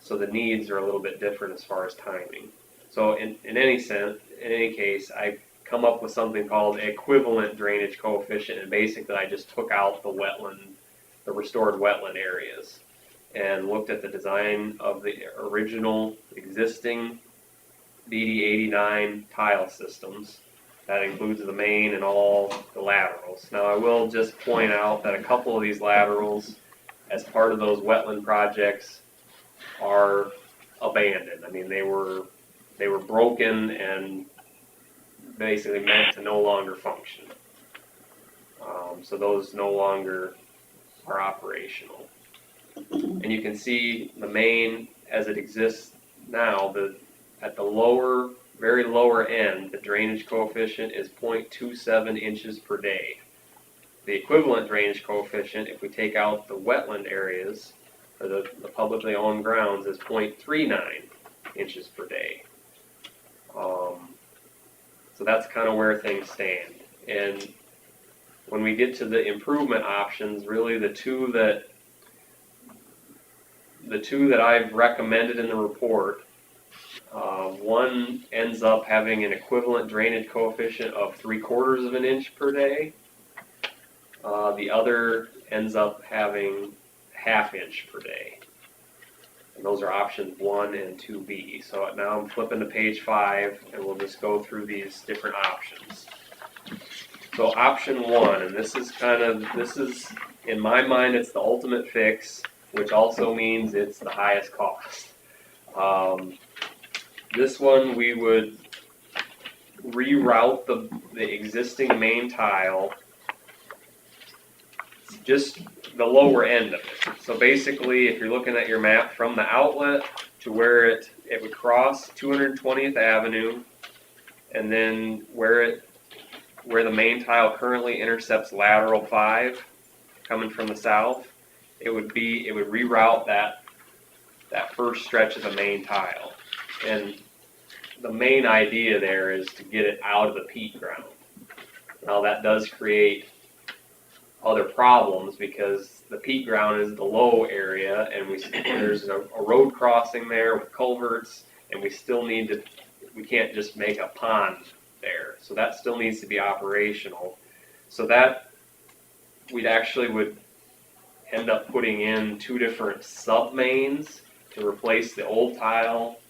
Speaker 12: So the needs are a little bit different as far as timing. So in any case, I come up with something called equivalent drainage coefficient, and basically I just took out the restored wetland areas and looked at the design of the original existing DD89 tile systems. That includes the main and all the laterals. Now I will just point out that a couple of these laterals, as part of those wetland projects, are abandoned. I mean, they were broken and basically meant to no longer function. So those no longer are operational. And you can see the main as it exists now, at the lower, very lower end, the drainage coefficient is 0.27 inches per day. The equivalent drainage coefficient, if we take out the wetland areas, or the publicly owned grounds, is 0.39 inches per day. So that's kind of where things stand. And when we get to the improvement options, really the two that I've recommended in the report, one ends up having an equivalent drainage coefficient of 3/4 of an inch per day. The other ends up having 1/2 inch per day. And those are options 1 and 2B. So now I'm flipping to page 5, and we'll just go through these different options. So option 1, and this is, in my mind, it's the ultimate fix, which also means it's the highest cost. This one, we would reroute the existing main tile, just the lower end of it. So basically, if you're looking at your map, from the outlet to where it would cross 220th Avenue, and then where the main tile currently intercepts lateral 5, coming from the south, it would reroute that first stretch of the main tile. And the main idea there is to get it out of the peat ground. Now that does create other problems because the peat ground is the low area, and there's a road crossing there with culverts, and we can't just make a pond there. So that still needs to be operational. So that would end up putting in 2 different sub-mains to replace the old tile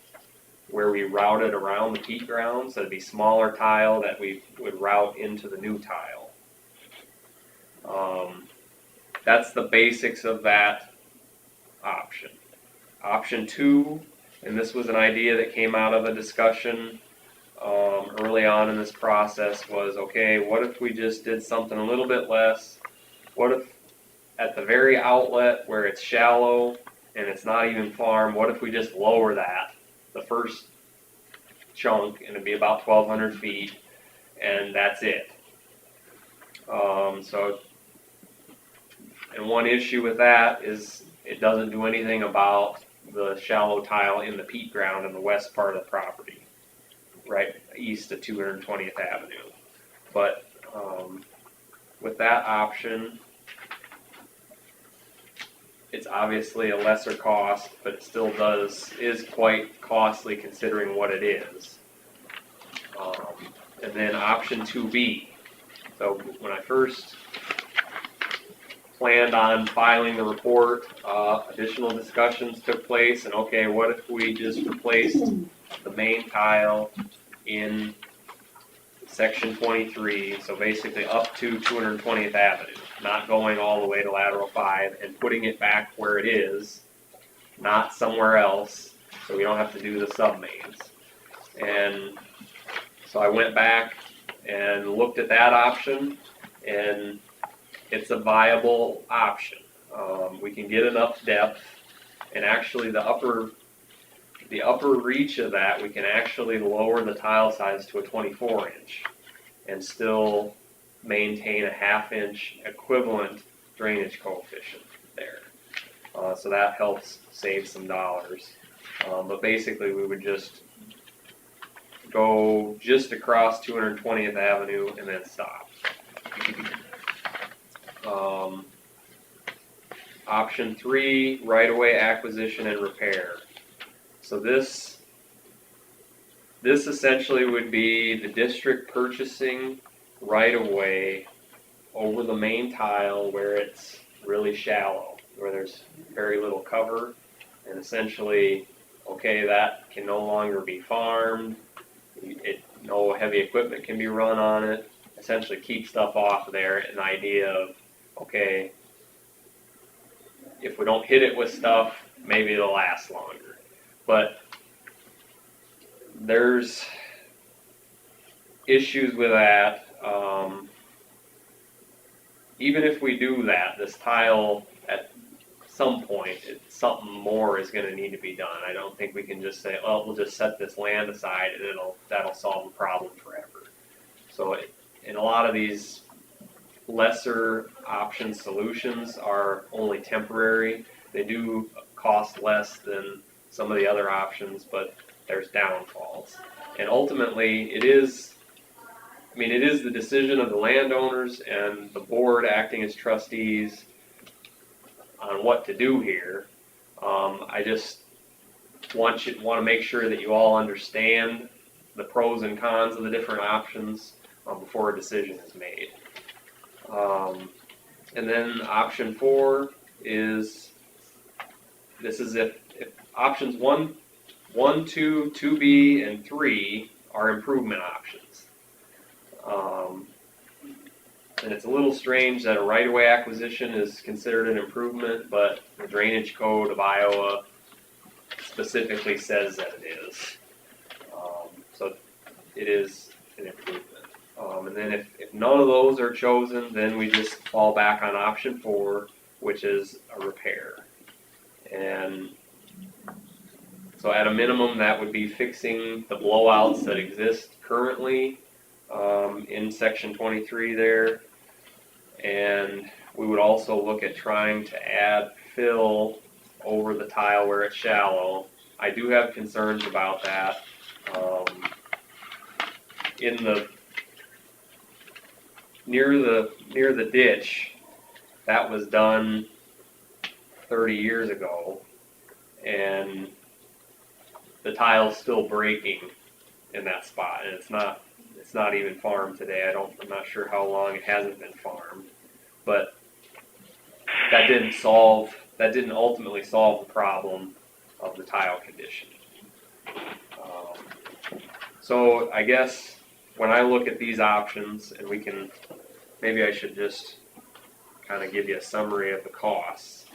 Speaker 12: where we routed around the peat ground. So it'd be smaller tile that we would route into the new tile. That's the basics of that option. Option 2, and this was an idea that came out of a discussion early on in this process, was, okay, what if we just did something a little bit less? What if at the very outlet where it's shallow and it's not even farm, what if we just lower that, the first chunk, and it'd be about 1,200 feet, and that's it. And one issue with that is it doesn't do anything about the shallow tile in the peat ground in the west part of the property, right east of 220th Avenue. But with that option, it's obviously a lesser cost, but it still is quite costly considering what it is. And then option 2B. So when I first planned on filing the report, additional discussions took place, and okay, what if we just replaced the main tile in section 23, so basically up to 220th Avenue, not going all the way to lateral 5, and putting it back where it is, not somewhere else, so we don't have to do the sub-mains. And so I went back and looked at that option, and it's a viable option. We can get enough depth, and actually the upper reach of that, we can actually lower the tile size to a 24 inch and still maintain a 1/2 inch equivalent drainage coefficient there. So that helps save some dollars. But basically we would just go just across 220th Avenue and then stop. Option 3, right-of-way acquisition and repair. So this essentially would be the district purchasing right-of-way over the main tile where it's really shallow, where there's very little cover, and essentially, okay, that can no longer be farmed, no heavy equipment can be run on it, essentially keep stuff off there, an idea of, okay, if we don't hit it with stuff, maybe it'll last longer. But there's issues with that. even if we do that, this tile at some point, something more is gonna need to be done. I don't think we can just say, oh, we'll just set this land aside and that'll solve the problem forever. So in a lot of these lesser option solutions are only temporary. They do cost less than some of the other options, but there's downfalls. And ultimately, it is the decision of the landowners and the board acting as trustees on what to do here. I just want to make sure that you all understand the pros and cons of the different options before a decision is made. And then option 4 is, this is if options 1, 2, 2B, and 3 are improvement options. And it's a little strange that a right-of-way acquisition is considered an improvement, but the Drainage Code of Iowa specifically says that it is. So it is an improvement. And then if none of those are chosen, then we just fall back on option 4, which is a repair. And so at a minimum, that would be fixing the blowouts that exist currently in section 23 there. And we would also look at trying to add fill over the tile where it's shallow. I do have concerns about that. Near the ditch, that was done 30 years ago, and the tile's still breaking in that spot, and it's not even farmed today. I'm not sure how long it hasn't been farmed, but that didn't ultimately solve the problem of the tile condition. So I guess when I look at these options, and maybe I should just kind of give you a summary of the costs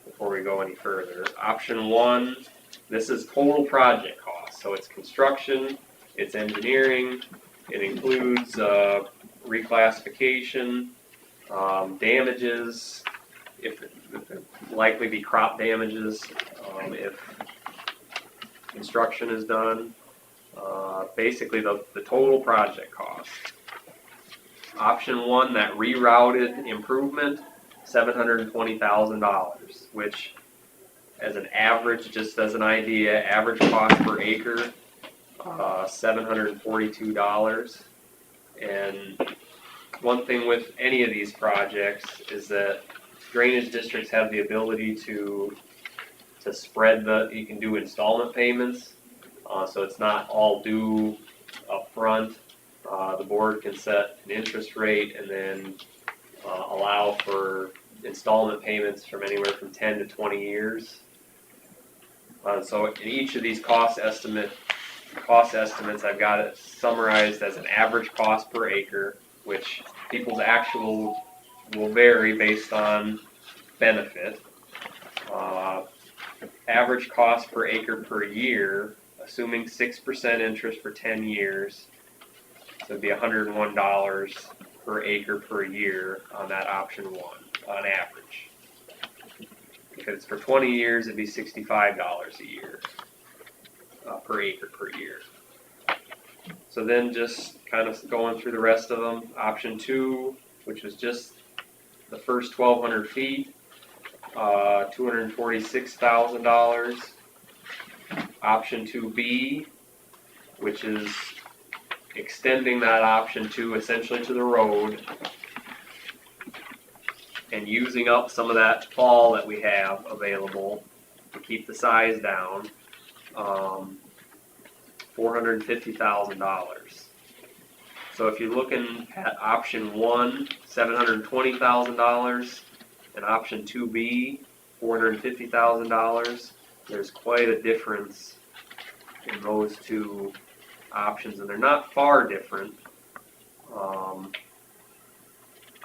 Speaker 12: before we go any further. Option 1, this is total project cost. So it's construction, it's engineering, it includes reclassification, damages, if it likely be crop damages, if construction is done. Basically the total project cost. Option 1, that rerouted improvement, $720,000, which as an average, just as an idea, average cost per acre, $742. And one thing with any of these projects is that drainage districts have the ability to spread you can do installment payments, so it's not all due up front. The board can set an interest rate and then allow for installment payments from anywhere from 10 to 20 years. So in each of these cost estimates, I've got it summarized as an average cost per acre, which people's actual will vary based on benefit. Average cost per acre per year, assuming 6% interest for 10 years, so it'd be $101 per acre per year on that option 1, on average. If it's for 20 years, it'd be $65 a year per acre per year. So then just kind of going through the rest of them, option 2, which was just the first 1,200 feet, $246,000. Option 2B, which is extending that option 2 essentially to the road and using up some of that fall that we have available to keep the size down, $450,000. So if you're looking at option 1, $720,000, and option 2B, $450,000, there's quite a difference in those two options, and they're not far different.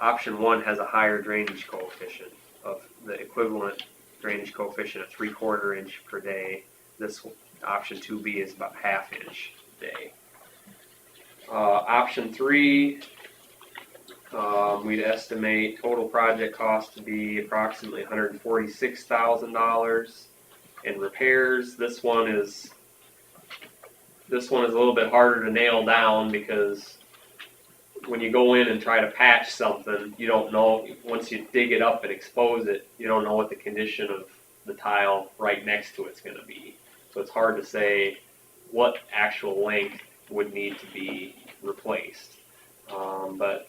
Speaker 12: Option 1 has a higher drainage coefficient of the equivalent drainage coefficient of 3/4 inch per day. This option 2B is about 1/2 inch a day. Option 3 We'd estimate total project cost to be approximately $146,000. In repairs, this one is a little bit harder to nail down because when you go in and try to patch something, you don't know, once you dig it up and expose it, you don't know what the condition of the tile right next to it's gonna be. So it's hard to say what actual length would need to be replaced. But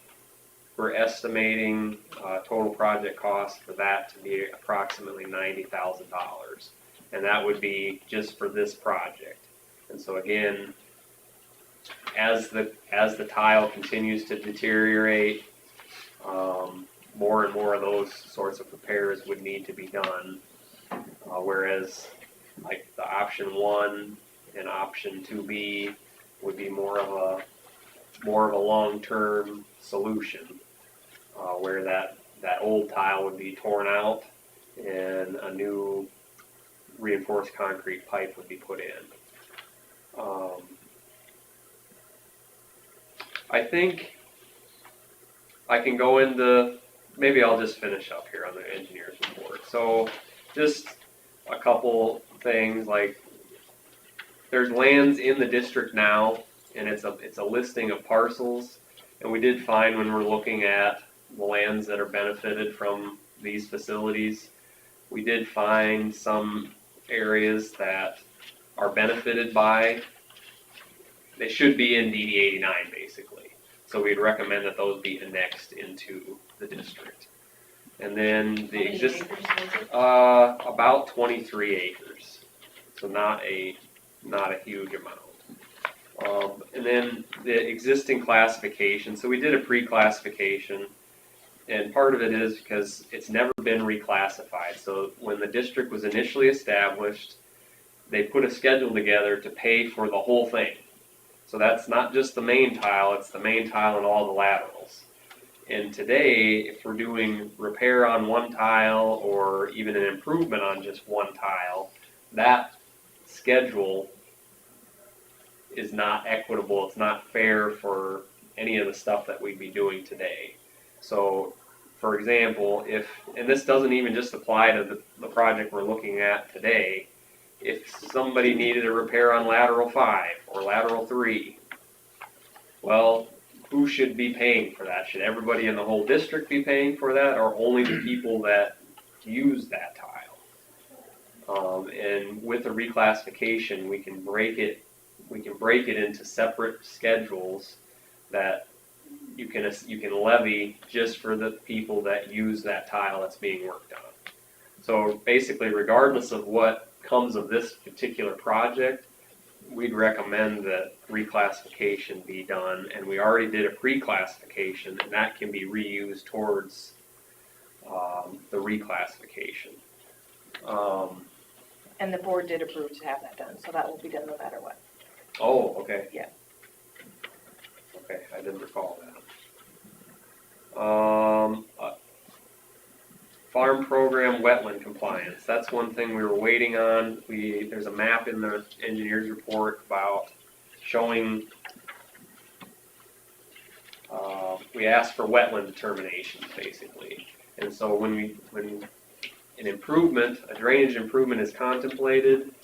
Speaker 12: we're estimating total project cost for that to be approximately $90,000. And that would be just for this project. And so again, as the tile continues to deteriorate, more and more of those sorts of repairs would need to be done. Whereas like the option 1 and option 2B would be more of a long-term solution, where that old tile would be torn out and a new reinforced concrete pipe would be put in. I think I can go into, maybe I'll just finish up here on the engineer's report. So just a couple things, like there's lands in the district now, and it's a listing of parcels. And we did find when we're looking at the lands that are benefited from these facilities, we did find some areas that are benefited by, they should be in DD 89 basically. So we'd recommend that those be annexed into the district. And then the existing, about 23 acres. So not a huge amount. And then the existing classification, so we did a pre-classification, and part of it is because it's never been reclassified. So when the district was initially established, they put a schedule together to pay for the whole thing. So that's not just the main tile, it's the main tile and all the laterals. And today, if we're doing repair on one tile or even an improvement on just one tile, that schedule is not equitable, it's not fair for any of the stuff that we'd be doing today. So, for example, and this doesn't even just apply to the project we're looking at today, if somebody needed a repair on lateral 5 or lateral 3, well, who should be paying for that? Should everybody in the whole district be paying for that, or only the people that use that tile? And with a reclassification, we can break it into separate schedules that you can levy just for the people that use that tile that's being worked on. So basically, regardless of what comes of this particular project, we'd recommend that reclassification be done, and we already did a pre-classification, and that can be reused towards the reclassification.
Speaker 14: And the board did approve to have that done, so that will be done no matter what.
Speaker 12: Oh, okay.
Speaker 14: Yeah.
Speaker 12: Okay, I didn't recall that. Farm program wetland compliance. That's one thing we were waiting on. There's a map in the engineer's report about showing, we asked for wetland determinations basically. And so when a drainage improvement is contemplated,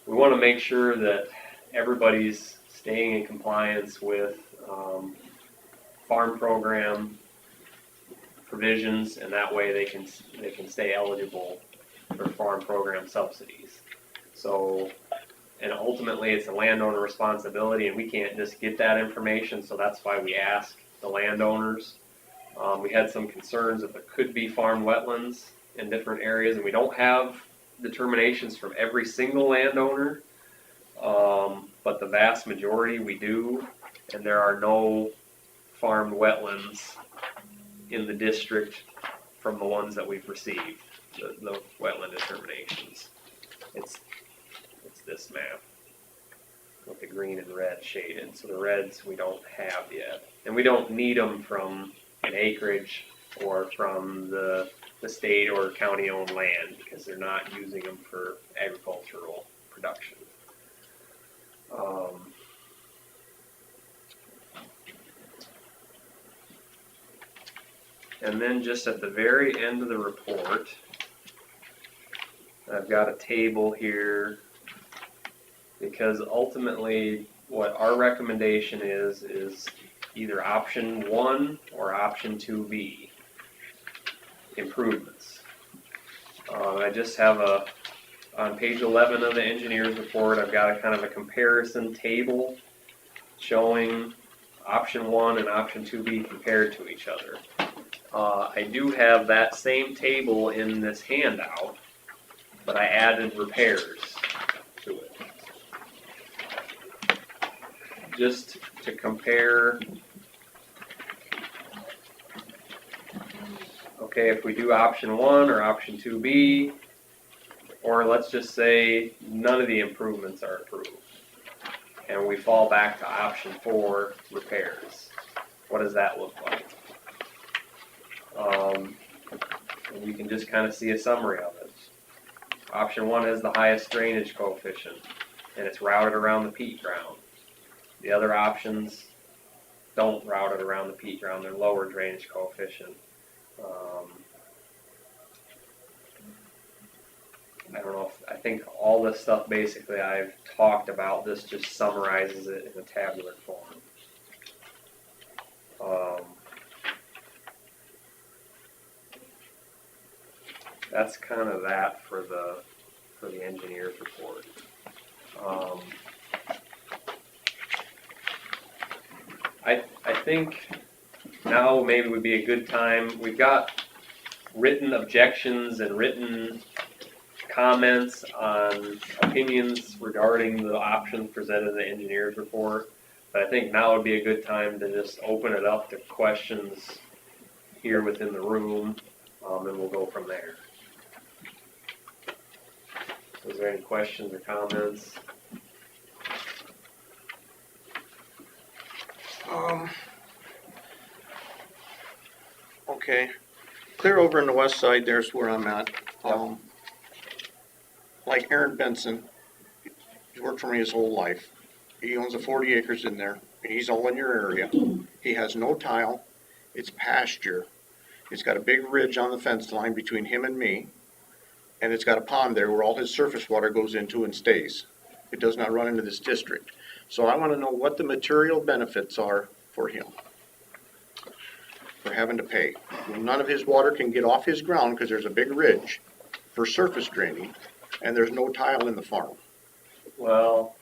Speaker 12: we want to make sure that everybody's staying in compliance with farm program provisions, and that way they can stay eligible for farm program subsidies. So, and ultimately it's a landowner responsibility, and we can't just get that information, so that's why we ask the landowners. We had some concerns that there could be farm wetlands in different areas, and we don't have determinations from every single landowner, but the vast majority we do, and there are no farmed wetlands in the district from the ones that we've received, the wetland determinations. It's this map with the green and red shaded. So the reds we don't have yet, and we don't need them from an acreage or from the state or county owned land because they're not using them for agricultural production. And then just at the very end of the report, I've got a table here because ultimately what our recommendation is either option 1 or option 2B, improvements. I just have on page 11 of the engineer's report, I've got a kind of a comparison table showing option 1 and option 2B compared to each other. I do have that same table in this handout, but I added repairs to it. Just to compare, okay, if we do option 1 or option 2B, or let's just say none of the improvements are approved, and we fall back to option 4, repairs. What does that look like? And you can just kind of see a summary of it. Option 1 has the highest drainage coefficient, and it's routed around the peat ground. The other options don't route it around the peat ground, they're lower drainage coefficient. I don't know I think all this stuff basically I've talked about, this just summarizes it in a tabular form. That's kind of that for the engineer's report. I think now maybe would be a good time. We've got written objections and written comments on opinions regarding the options presented in the engineer's report. But I think now would be a good time to just open it up to questions here within the room, and we'll go from there. So is there any questions or comments?
Speaker 15: Okay, clear over on the west side, there's where I'm at. Like Aaron Benson, he's worked for me his whole life. He owns 40 acres in there, and he's all in your area. He has no tile, it's pasture. It's got a big ridge on the fence line between him and me, and it's got a pond there where all his surface water goes into and stays. It does not run into this district. So I want to know what the material benefits are for him, for having to pay. None of his water can get off his ground because there's a big ridge for surface draining, and there's no tile in the farm.
Speaker 12: Well,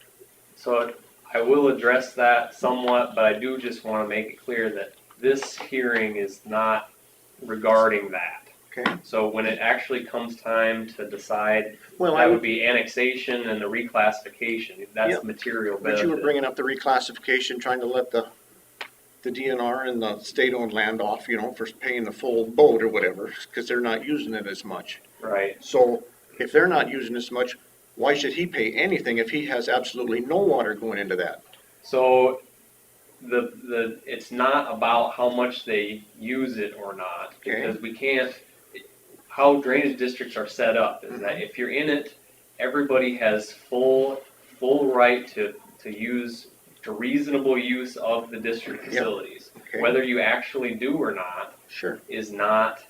Speaker 12: so I will address that somewhat, but I do just want to make it clear that this hearing is not regarding that.
Speaker 15: Okay.
Speaker 12: So when it actually comes time to decide,
Speaker 15: Well,
Speaker 12: that would be annexation and the reclassification. That's
Speaker 15: Yep.
Speaker 12: material
Speaker 15: But
Speaker 12: benefit.
Speaker 15: you were bringing up the reclassification, trying to let the DNR and the state-owned land off, for paying the full boat or whatever, because they're not using it as much.
Speaker 12: Right.
Speaker 15: So if they're not using as much, why should he pay anything if he has absolutely no water going into that?
Speaker 12: So it's not about how much they use it or not, because we can't. How drainage districts are set up is that if you're in it, everybody has full right to reasonable use of the district facilities.
Speaker 15: Yep. Okay.
Speaker 12: Whether you actually do or not,
Speaker 15: Sure,
Speaker 12: is not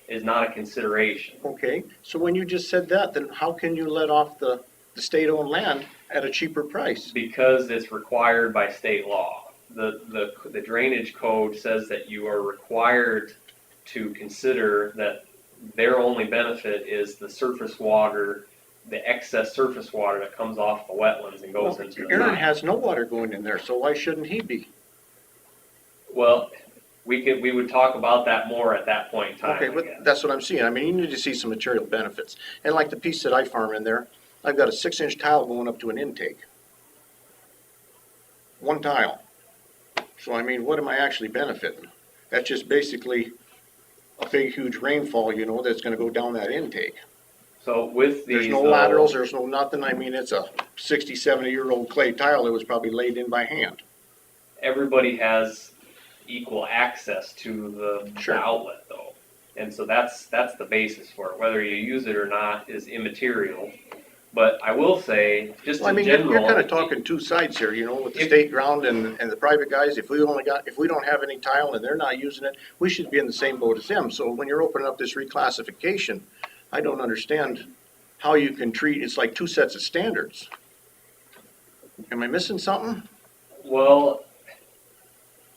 Speaker 12: a consideration.
Speaker 15: okay. So when you just said that, then how can you let off the state-owned land at a cheaper price?
Speaker 12: Because it's required by state law. The drainage code says that you are required to consider that their only benefit is the surface water, the excess surface water that comes off the wetlands and goes into the
Speaker 15: Aaron
Speaker 12: Nile.
Speaker 15: has no water going in there, so why shouldn't he be?
Speaker 12: Well, we would talk about that more at that point in time.
Speaker 15: Okay,
Speaker 12: I
Speaker 15: but
Speaker 12: guess.
Speaker 15: that's what I'm seeing. I mean, you need to see some material benefits. And like the piece that I farm in there, I've got a 6-inch tile going up to an intake. One tile. So I mean, what am I actually benefiting? That's just basically a big, huge rainfall, that's gonna go down that intake.
Speaker 12: So with these,
Speaker 15: There's no laterals, there's no nothing. I mean, it's a 60, 70-year-old clay tile that was probably laid in by hand.
Speaker 12: everybody has equal access to the outlet, though, and so that's the basis for it. Whether you use it or not is immaterial. But I will say, just
Speaker 15: Well, I
Speaker 12: in
Speaker 15: mean, you're
Speaker 12: general.
Speaker 15: kind of talking two sides here, you know, with the
Speaker 12: If-
Speaker 15: state ground and the private guys. If we don't have any tile and they're not using it, we should be in the same boat as them. So when you're opening up this reclassification, I don't understand how you can treat, it's like two sets of standards. Am I missing something?
Speaker 12: Well,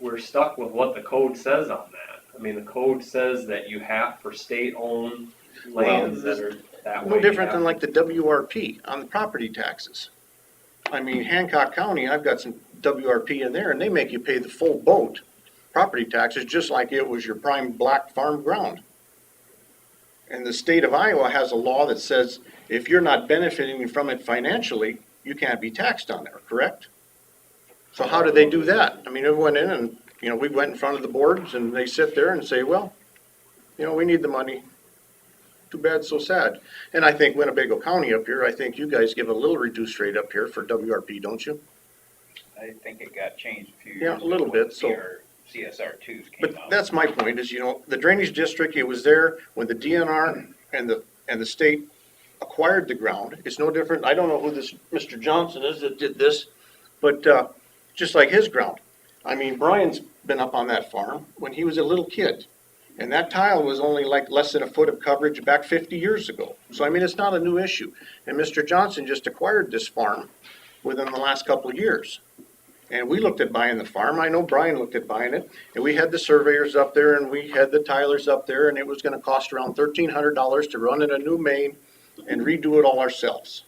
Speaker 12: we're stuck with what the code says on that. I mean, the code says that you have, for state-owned lands that are that way.
Speaker 15: No
Speaker 12: you
Speaker 15: different
Speaker 12: have
Speaker 15: than like the WRP on the property taxes. I mean, Hancock County, I've got some WRP in there and they make you pay the full boat property taxes just like it was your prime black farm ground. And the state of Iowa has a law that says if you're not benefiting from it financially, you can't be taxed on there, correct? So how do they do that? I mean, it went in and, you know, we went in front of the boards and they sit there and say, well, you know, we need the money. Too bad, so sad. And I think Winnebago County up here, I think you guys give a little reduced rate up here for WRP, don't you?
Speaker 11: I think it got changed a few years
Speaker 15: Yeah,
Speaker 11: ago.
Speaker 15: a little bit, so.
Speaker 11: CSR twos came
Speaker 15: But
Speaker 11: out.
Speaker 15: that's my point is, you know, the drainage district, it was there when the DNR and the state acquired the ground. It's no different. I don't know who this Mr. Johnson is that did this, but, just like his ground. I mean, Brian's been up on that farm when he was a little kid. And that tile was only like less than a foot of coverage back 50 years ago. So, I mean, it's not a new issue. And Mr. Johnson just acquired this farm within the last couple of years. And we looked at buying the farm. I know Brian looked at buying it. And we had the surveyors up there and we had the tilers up there and it was gonna cost around $1,300 to run in a new main and redo it all ourselves.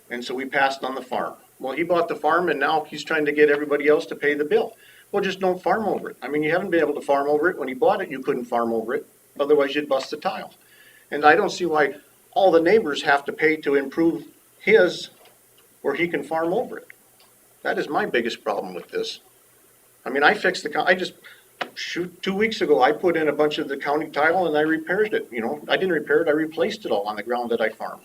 Speaker 15: And so we passed on the farm. Well, he bought the farm and now he's trying to get everybody else to pay the bill. Well, just don't farm over it. I mean, you haven't been able to farm over it. When he bought it, you couldn't farm over it. Otherwise, you'd bust the tile. And I don't see why all the neighbors have to pay to improve his where he can farm over it. That is my biggest problem with this. I mean, I fixed I just, 2 weeks ago, I put in a bunch of the county tile and I repaired it, you know. I didn't repair it, I replaced it all on the ground that I farmed.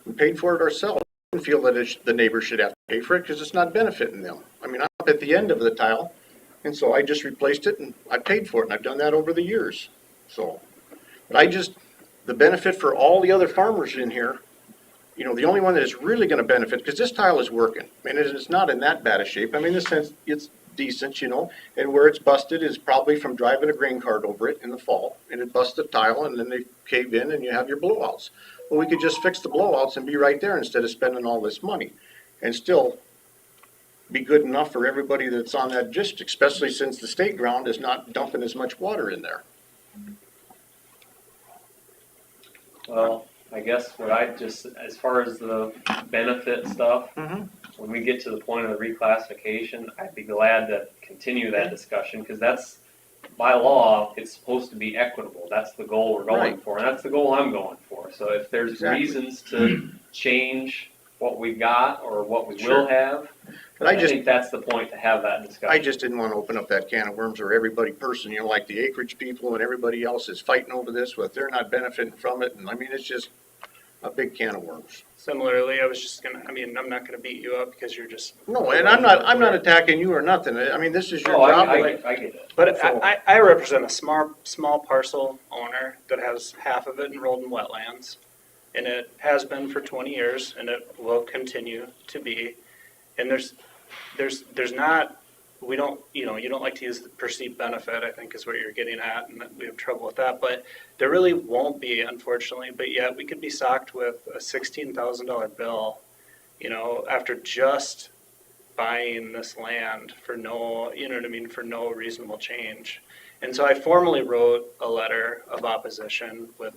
Speaker 15: We paid for it ourselves. I didn't feel that the neighbors should have to pay for it because it's not benefiting them. I mean, I'm up at the end of the tile, and so I just replaced it and I paid for it, and I've done that over the years. So, but the benefit for all the other farmers in here, you know, the only one that is really gonna benefit, because this tile is working. I mean, it's not in that bad a shape. I mean, in the sense, it's decent, you know, and where it's busted is probably from driving a grain cart over it in the fall, and it busts the tile, and then they cave in, and you have your blowouts. Well, we could just fix the blowouts and be right there instead of spending all this money, and still be good enough for everybody that's on that district, especially since the state ground is not dumping as much water in there.
Speaker 12: Well, I guess what I just, as far as the benefit stuff, when we get to the point of the reclassification, I'd be glad to continue that discussion, because that's, by law, it's supposed to be equitable. That's the goal we're going
Speaker 15: Right.
Speaker 12: for, and that's the goal I'm going for. So if there's
Speaker 15: Exactly.
Speaker 12: reasons to change what we've got or what we
Speaker 15: Sure.
Speaker 12: will have,
Speaker 15: But
Speaker 12: I think that's the point to have that discussion.
Speaker 15: I just didn't want to open up that can of worms where everybody person, you know, like the acreage people and everybody else is fighting over this, but they're not benefiting from it. And I mean, it's just a big can of worms.
Speaker 7: Similarly, I was just gonna, I mean, I'm not gonna beat you up because you're just.
Speaker 15: No, and I'm not attacking you or nothing. I mean, this is your
Speaker 12: Oh,
Speaker 15: job.
Speaker 12: I get it.
Speaker 7: But
Speaker 15: So-
Speaker 7: I represent a small parcel owner that has half of it enrolled in wetlands. And it has been for 20 years and it will continue to be. And there's not, we don't, you know, you don't like to use the perceived benefit, I think is what you're getting at, and we have trouble with that. But there really won't be, unfortunately, but yet we could be socked with a $16,000 bill, you know, after just buying this land for no, you know what I mean, for no reasonable change. And so I formally wrote a letter of opposition with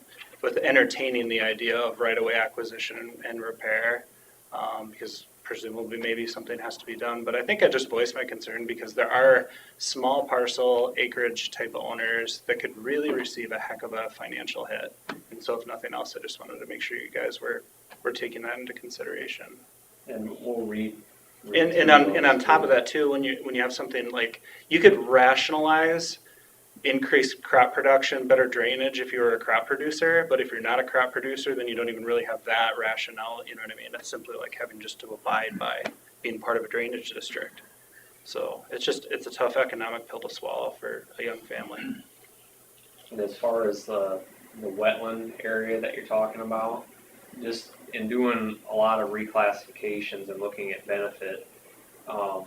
Speaker 7: entertaining the idea of right-of-way acquisition and repair, because presumably maybe something has to be done. But I think I just voiced my concern because there are small parcel acreage type of owners that could really receive a heck of a financial hit. And so if nothing else, I just wanted to make sure you guys were taking that into consideration.
Speaker 12: And we'll read.
Speaker 7: And on top of that too, when you have something like, you could rationalize increased crop production, better drainage if you were a crop producer, but if you're not a crop producer, then you don't even really have that rationale, you know what I mean? It's simply like having just to abide by being part of a drainage district. So it's a tough economic pill to swallow for a young family.
Speaker 12: And as far as the wetland area that you're talking about, just in doing a lot of reclassifications and looking at benefit,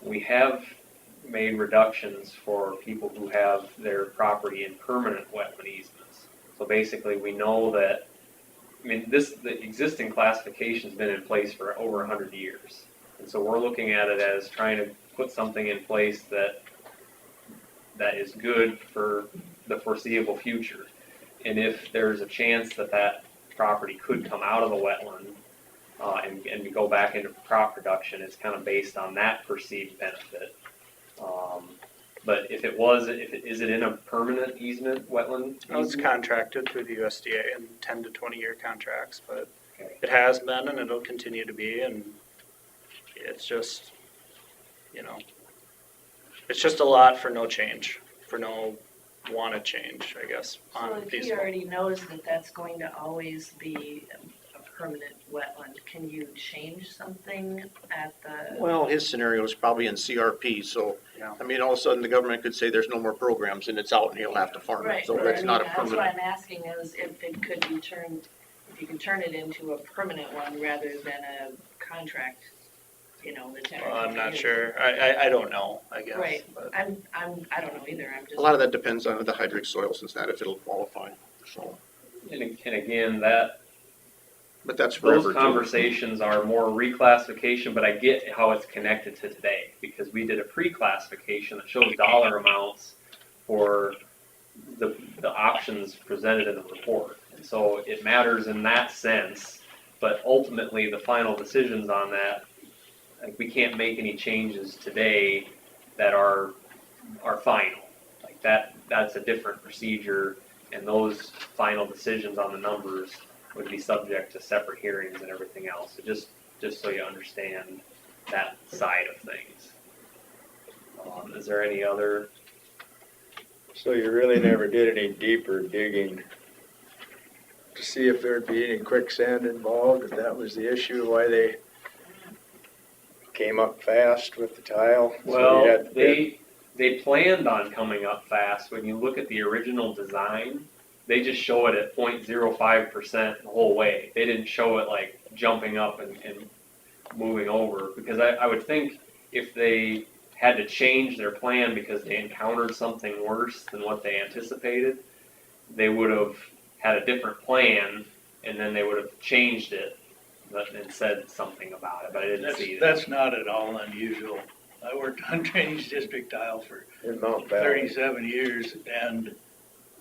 Speaker 12: we have made reductions for people who have their property in permanent wetland easements. So basically, we know that, I mean, the existing classification's been in place for over 100 years. And so we're looking at it as trying to put something in place that is good for the foreseeable future. And if there's a chance that that property could come out of the wetland and go back into crop production, it's kind of based on that perceived benefit. But if is it in a permanent easement, wetland?
Speaker 7: Oh, it's contracted through the USDA in 10 to 20-year contracts, but it has been and it'll continue to be, and it's just, it's just a lot for no change, for no wanted change, I guess.
Speaker 9: So if he already knows that that's going to always be a permanent wetland, can you change something at the?
Speaker 15: Well, his scenario is probably in CRP, so,
Speaker 7: Yeah.
Speaker 15: I mean, all of a sudden, the government could say there's no more programs, and it's out, and he'll have to farm it,
Speaker 9: Right,
Speaker 15: so
Speaker 9: but
Speaker 15: that's
Speaker 9: I mean,
Speaker 15: not a
Speaker 9: that's what
Speaker 15: permanent.
Speaker 9: I'm asking is if it could be turned, if you can turn it into a permanent one rather than a contract, the 10 or 20
Speaker 7: I'm not
Speaker 9: years.
Speaker 7: sure. I don't know, I guess.
Speaker 9: Right,
Speaker 7: but-
Speaker 9: I don't know either, I'm just.
Speaker 15: A lot of that depends on the hydric soil, since that, if it'll qualify, so,
Speaker 12: And again,
Speaker 15: but that's forever
Speaker 12: those
Speaker 15: too.
Speaker 12: conversations are more reclassification, but I get how it's connected to today, because we did a pre-classification that shows dollar amounts for the options presented in the report. And so it matters in that sense, but ultimately the final decisions on that, like, we can't make any changes today that are final. Like that's a different procedure, and those final decisions on the numbers would be subject to separate hearings and everything else. So just so you understand that side of things. Is there any other?
Speaker 1: So you really never did any deeper digging to see if there'd be any quicksand involved, if that was the issue, why they came up fast with the tile? So you
Speaker 12: Well,
Speaker 1: had to
Speaker 12: they planned on coming up fast. When you look at the original design, they just show it at 0.05% the whole way. They didn't show it like jumping up and moving over, because I would think if they had to change their plan because they encountered something worse than what they anticipated, they would have had a different plan, and then they would have changed it and said something about it, but I didn't see that.
Speaker 16: That's not at all unusual. I worked on drainage district tile for
Speaker 1: in Mount Valley.
Speaker 16: 37 years, and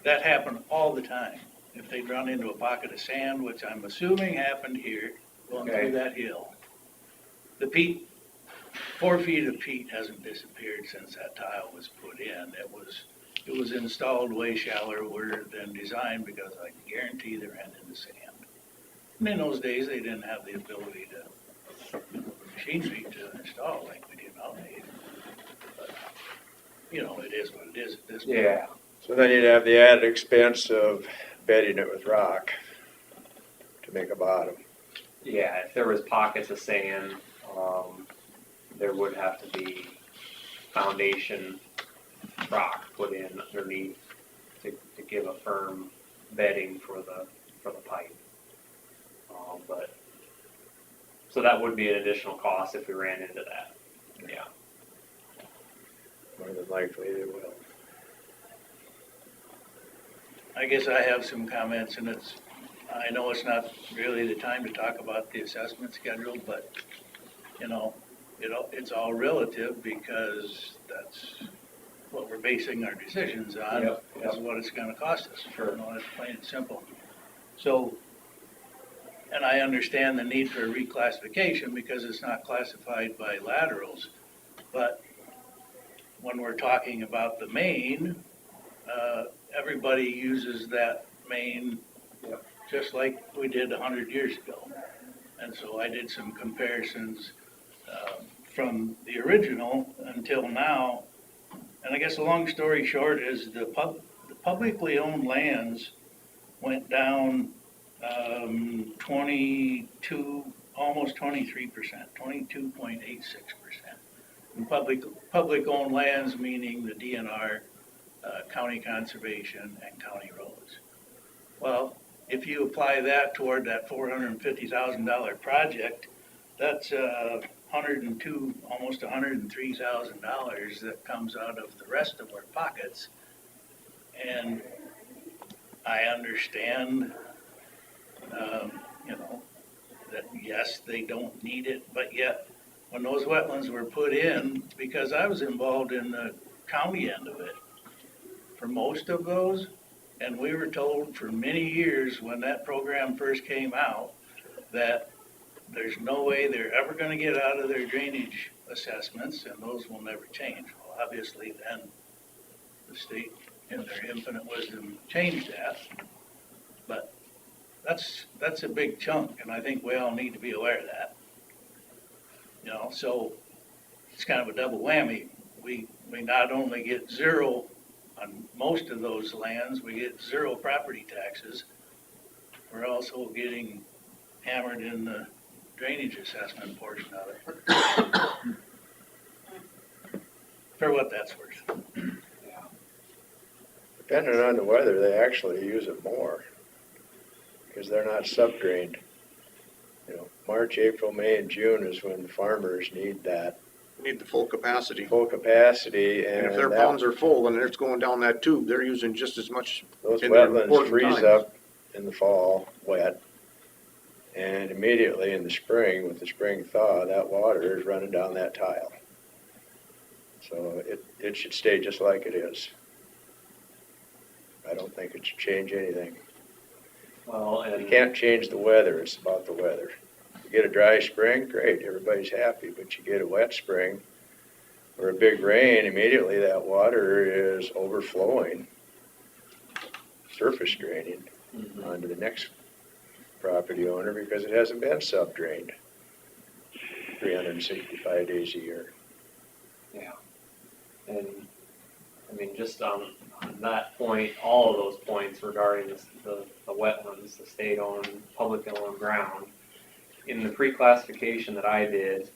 Speaker 16: that happened all the time. If they'd run into a pocket of sand, which I'm assuming happened here, going
Speaker 12: Okay.
Speaker 16: through that hill, the peat, 4 feet of peat hasn't disappeared since that tile was put in. It was installed way shallower than designed, because I can guarantee they ran into sand. And in those days, they didn't have the ability to, machinery to install like we do nowadays. But, it is what it is at this point.
Speaker 12: Yeah.
Speaker 1: So then you'd have the added expense of bedding it with rock to make a bottom.
Speaker 12: Yeah, if there was pockets of sand, there would have to be foundation rock put in underneath to give a firm bedding for the pipe. So that would be an additional cost if we ran into that. Yeah.
Speaker 1: More than likely they will.
Speaker 16: I guess I have some comments, and I know it's not really the time to talk about the assessment schedule, but, it's all relative, because that's what we're basing our decisions on,
Speaker 12: Yep.
Speaker 16: is what it's gonna cost us.
Speaker 12: Sure.
Speaker 16: It's plain and simple. So, and I understand the need for reclassification because it's not classified by laterals, but when we're talking about the main, everybody uses that main just like we did 100 years ago. And so I did some comparisons from the original until now. And I guess the long story short is the publicly owned lands went down 22, almost 23%, 22.86%. And public owned lands, meaning the DNR, county conservation, and county roads. Well, if you apply that toward that $450,000 project, that's almost $103,000 that comes out of the rest of our pockets. And I understand, that yes, they don't need it, but yet when those wetlands were put in, because I was involved in the county end of it for most of those, and we were told for many years when that program first came out that there's no way they're ever gonna get out of their drainage assessments, and those will never change. Well, obviously then the state in their infinite wisdom changed that, but that's a big chunk, and I think we all need to be aware of that. So it's kind of a double whammy. We not only get zero on most of those lands, we get zero property taxes. We're also getting hammered in the drainage assessment portion of it. For what that's worth.
Speaker 1: Depending on the weather, they actually use it more, because they're not sub-drained. March, April, May, and June is when the farmers need that.
Speaker 15: Need the full capacity.
Speaker 1: Full capacity,
Speaker 15: And
Speaker 1: and
Speaker 15: if their ponds are full and it's going down that tube, they're using just as much.
Speaker 1: those
Speaker 15: in their
Speaker 1: wetlands
Speaker 15: important
Speaker 1: freeze
Speaker 15: times.
Speaker 1: up in the fall, wet. And immediately in the spring, with the spring thaw, that water is running down that tile. So it should stay just like it is. I don't think it should change anything.
Speaker 12: Well,
Speaker 1: You
Speaker 12: and
Speaker 1: can't change the weather, it's about the weather. You get a dry spring, great, everybody's happy, but you get a wet spring or a big rain, immediately that water is overflowing, surface draining onto the next property owner because it hasn't been sub-drained 365 days a year.
Speaker 12: yeah, and I mean, just on that point, all of those points regarding the wetlands, the state-owned, public-owned ground, in the pre-classification that I did,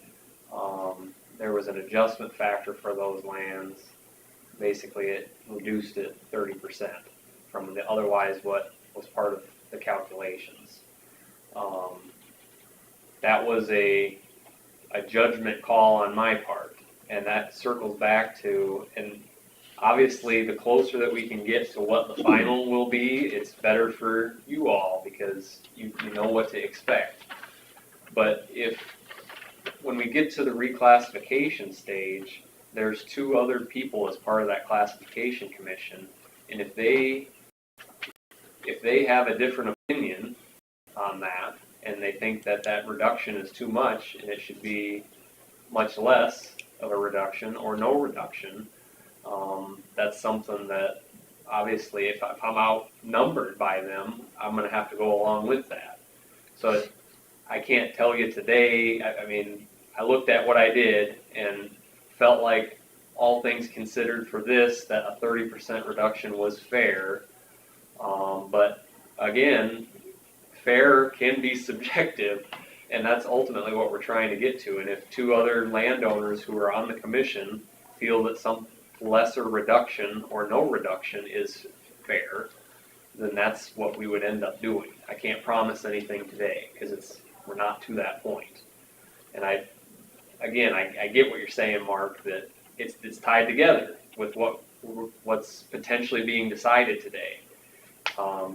Speaker 12: there was an adjustment factor for those lands. Basically, it reduced it 30% from the otherwise what was part of the calculations. That was a judgment call on my part, and that circles back to, and obviously the closer that we can get to what the final will be, it's better for you all because you know what to expect. But when we get to the reclassification stage, there's two other people as part of that classification commission, and if they have a different opinion on that, and they think that that reduction is too much and it should be much less of a reduction or no reduction, that's something that obviously if I'm outnumbered by them, I'm going to have to go along with that. So I can't tell you today. I mean, I looked at what I did and felt like all things considered for this, that a 30% reduction was fair. But again, fair can be subjective, and that's ultimately what we're trying to get to. And if two other landowners who are on the commission feel that some lesser reduction or no reduction is fair, then that's what we would end up doing. I can't promise anything today because we're not to that point. And I get what you're saying, Mark, that it's tied together with what's potentially being decided today.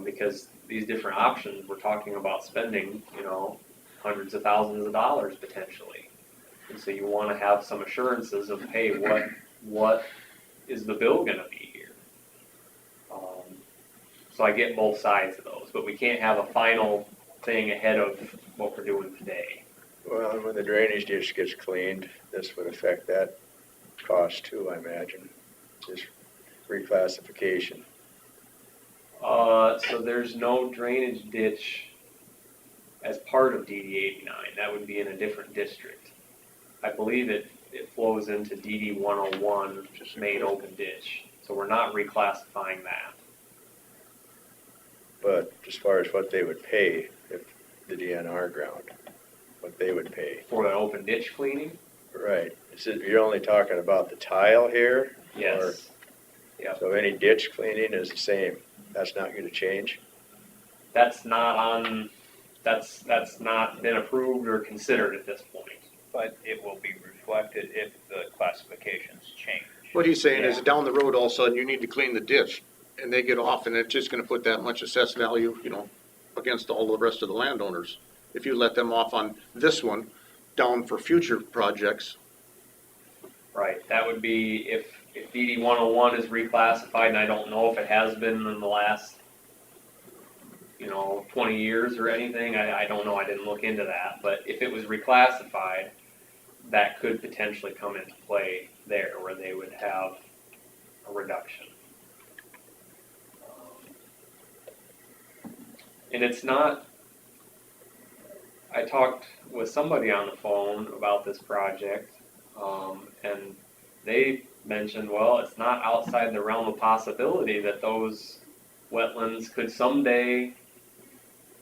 Speaker 12: Because these different options, we're talking about spending, hundreds of thousands of dollars potentially. And so you want to have some assurances of, hey, what is the bill going to be here? So I get both sides of those, but we can't have a final thing ahead of what we're doing today.
Speaker 1: Well, and when the drainage ditch gets cleaned, this would affect that cost too, I imagine, this reclassification.
Speaker 12: So there's no drainage ditch as part of DD 89. That would be in a different district. I believe it flows into DD 101, just main open ditch. So we're not reclassifying that.
Speaker 1: But as far as what they would pay if the DNR ground, what they would pay.
Speaker 12: For an open ditch cleaning?
Speaker 1: Right. You're only talking about the tile here?
Speaker 12: Yes.
Speaker 1: Yeah. So any ditch cleaning is the same. That's not going to change?
Speaker 12: that's not been approved or considered at this point.
Speaker 11: But it will be reflected if the classifications change.
Speaker 15: What he's saying is
Speaker 12: Yeah.
Speaker 15: down the road, all of a sudden, you need to clean the ditch, and they get off, and it's just gonna put that much assessed value, against all the rest of the landowners. If you let them off on this one, down for future projects.
Speaker 12: Right, that would be if DD 101 is reclassified, and I don't know if it has been in the last, 20 years or anything, I don't know, I didn't look into that, but if it was reclassified, that could potentially come into play there, where they would have a reduction. And it's not, I talked with somebody on the phone about this project, and they mentioned, well, it's not outside the realm of possibility that those wetlands could someday,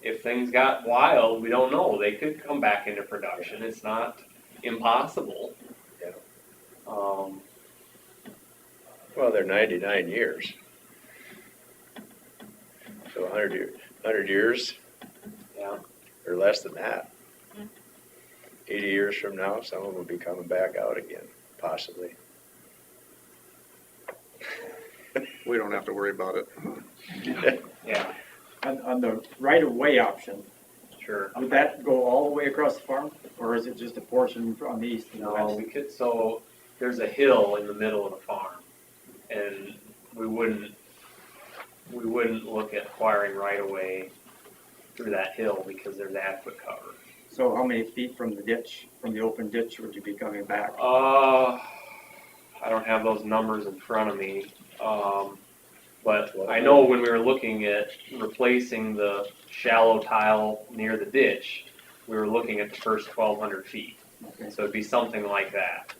Speaker 12: if things got wild, we don't know, they could come back into production. It's not impossible.
Speaker 1: Yeah.
Speaker 12: Um,
Speaker 1: Well, they're 99 years. So 100 years
Speaker 12: yeah,
Speaker 1: or less than that. 80 years from now, some of them will be coming back out again, possibly.
Speaker 15: We don't have to worry about it.
Speaker 12: yeah,
Speaker 17: On the right-of-way option,
Speaker 12: sure.
Speaker 17: would that go all the way across the farm, or is it just a portion from the east to the
Speaker 12: No,
Speaker 17: west?
Speaker 12: we could, so there's a hill in the middle of the farm, and we wouldn't look at acquiring right away through that hill because there's adequate cover.
Speaker 17: So how many feet from the ditch, from the open ditch, would you be coming back?
Speaker 12: I don't have those numbers in front of me, but I know when we were looking at replacing the shallow tile near the ditch, we were looking at the first 1,200 feet.
Speaker 17: Okay.
Speaker 12: So it'd be something like that.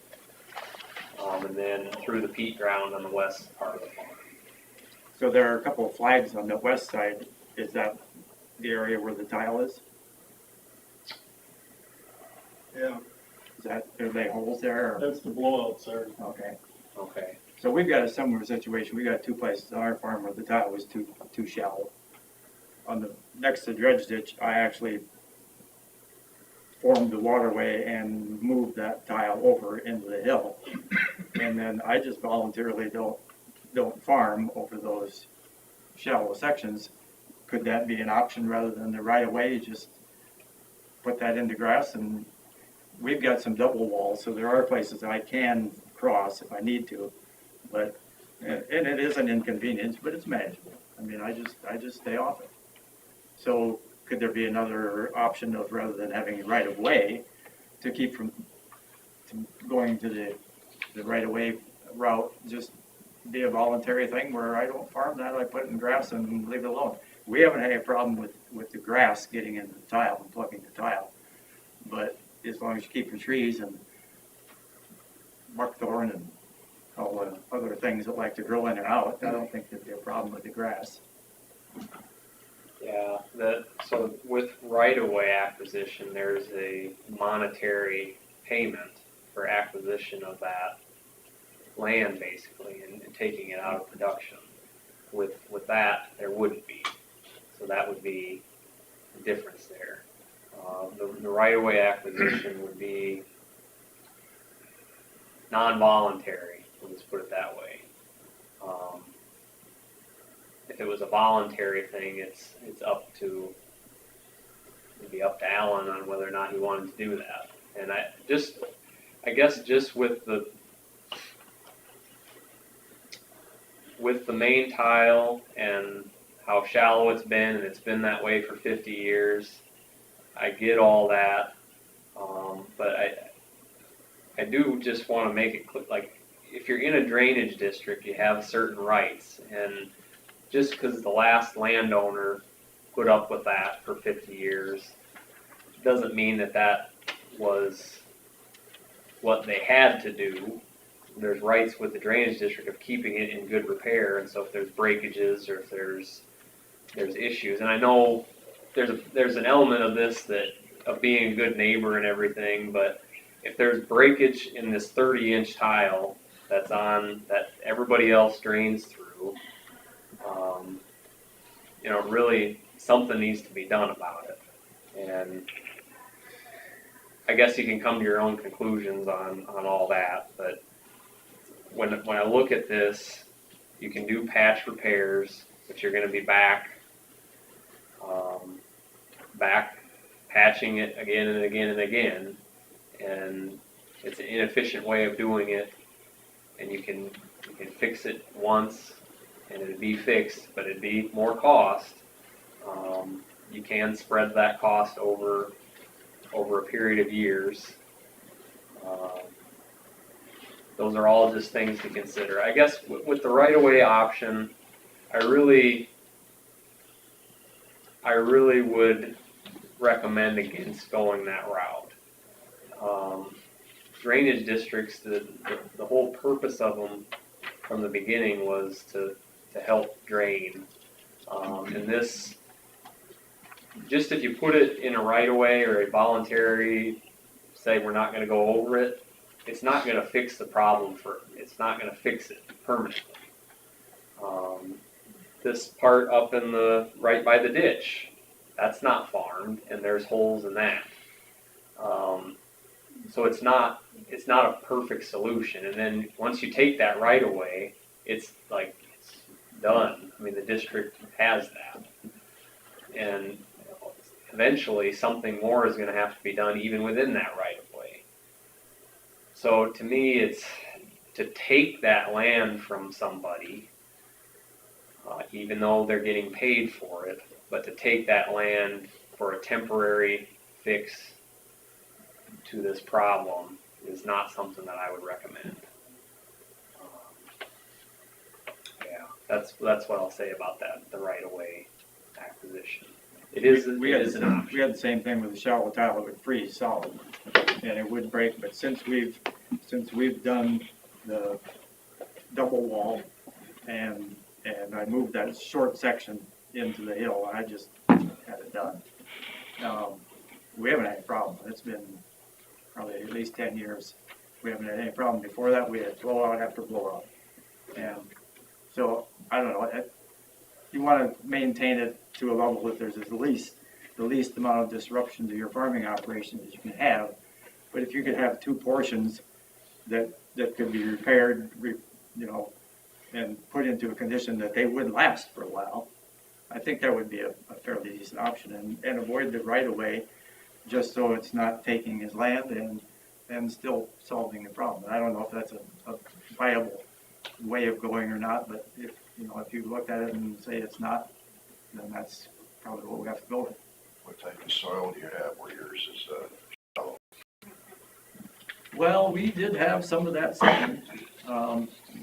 Speaker 12: And then through the peat ground on the west part of the farm.
Speaker 17: So there are a couple of flags on the west side. Is that the area where the tile is?
Speaker 4: Yeah,
Speaker 17: Are they holes there? Or?
Speaker 4: that's the blowouts there.
Speaker 17: Okay.
Speaker 12: Okay.
Speaker 17: So we've got a similar situation. We got two places on our farm where the tile was too shallow. On the next to dredge ditch, I actually formed the waterway and moved that tile over into the hill. And then I just voluntarily don't farm over those shallow sections. Could that be an option rather than the right of way? Just put that into grass, and we've got some double walls, so there are places I can cross if I need to. But, and it is an inconvenience, but it's manageable. I mean, I just stay off it. So could there be another option of, rather than having right of way, to keep from going to the right of way route, just be a voluntary thing where I don't farm that, I put it in grass and leave it alone. We haven't had a problem with the grass getting into the tile and plugging the tile. But as long as you keep the trees and buckthorn and all the other things that like to grow in and out, I don't think there'd be a problem with the grass.
Speaker 12: Yeah, so with right-of-way acquisition, there's a monetary payment for acquisition of that land, basically, and taking it out of production. With that, there wouldn't be. So that would be the difference there. The right-of-way acquisition would be non-voluntary, let's put it that way. If it was a voluntary thing, it'd be up to Alan on whether or not he wanted to do that. And I guess just with the main tile and how shallow it's been, and it's been that way for 50 years, I get all that. But I do just want to make it clear, like, if you're in a drainage district, you have certain rights, and just because the last landowner put up with that for 50 years doesn't mean that was what they had to do. There's rights with the drainage district of keeping it in good repair, and so if there's breakages or if there's issues, and I know there's an element of this of being a good neighbor and everything, but if there's breakage in this 30-inch tile that everybody else drains through, you know, really something needs to be done about it. And I guess you can come to your own conclusions on all that, but when I look at this, you can do patch repairs, but you're gonna be back patching it again and again and again, and it's an inefficient way of doing it, and you can fix it once, and it'd be fixed, but it'd be more cost. You can spread that cost over a period of years. Those are all just things to consider. I guess with the right-of-way option, I really would recommend against going that route. Drainage districts, the whole purpose of them from the beginning was to help drain. And this, just if you put it in a right-of-way or a voluntary, say we're not gonna go over it, it's not gonna fix the problem it's not gonna fix it permanently. This part up in right by the ditch, that's not farmed, and there's holes in that. So it's not a perfect solution. And then once you take that right away, it's done. I mean, the district has that, and eventually something more is going to have to be done even within that right of way. So to me, it's to take that land from somebody, even though they're getting paid for it, but to take that land for a temporary fix to this problem is not something that I would recommend. Yeah, that's what I'll say about that, the right-of-way acquisition. It is an option.
Speaker 17: We had the same thing with the shallow tile, it would freeze solid, and it would break, but since we've done the double wall, and I moved that short section into the hill, I just had it done. We haven't had a problem. It's been probably at least 10 years. We haven't had any problem. Before that, we had blowout after blowout. And so, I don't know, you want to maintain it to a level that there's the least amount of disruption to your farming operation that you can have. But if you could have two portions that could be repaired, and put into a condition that they would last for a while, I think that would be a fairly decent option, and avoid the right-of-way, just so it's not taking his land and still solving the problem. I don't know if that's a viable way of going or not, but if you look at it and say it's not, then that's probably what we have to go with.
Speaker 2: What type of soil do you have where yours is shallow?
Speaker 17: Well, we did have some of that sand,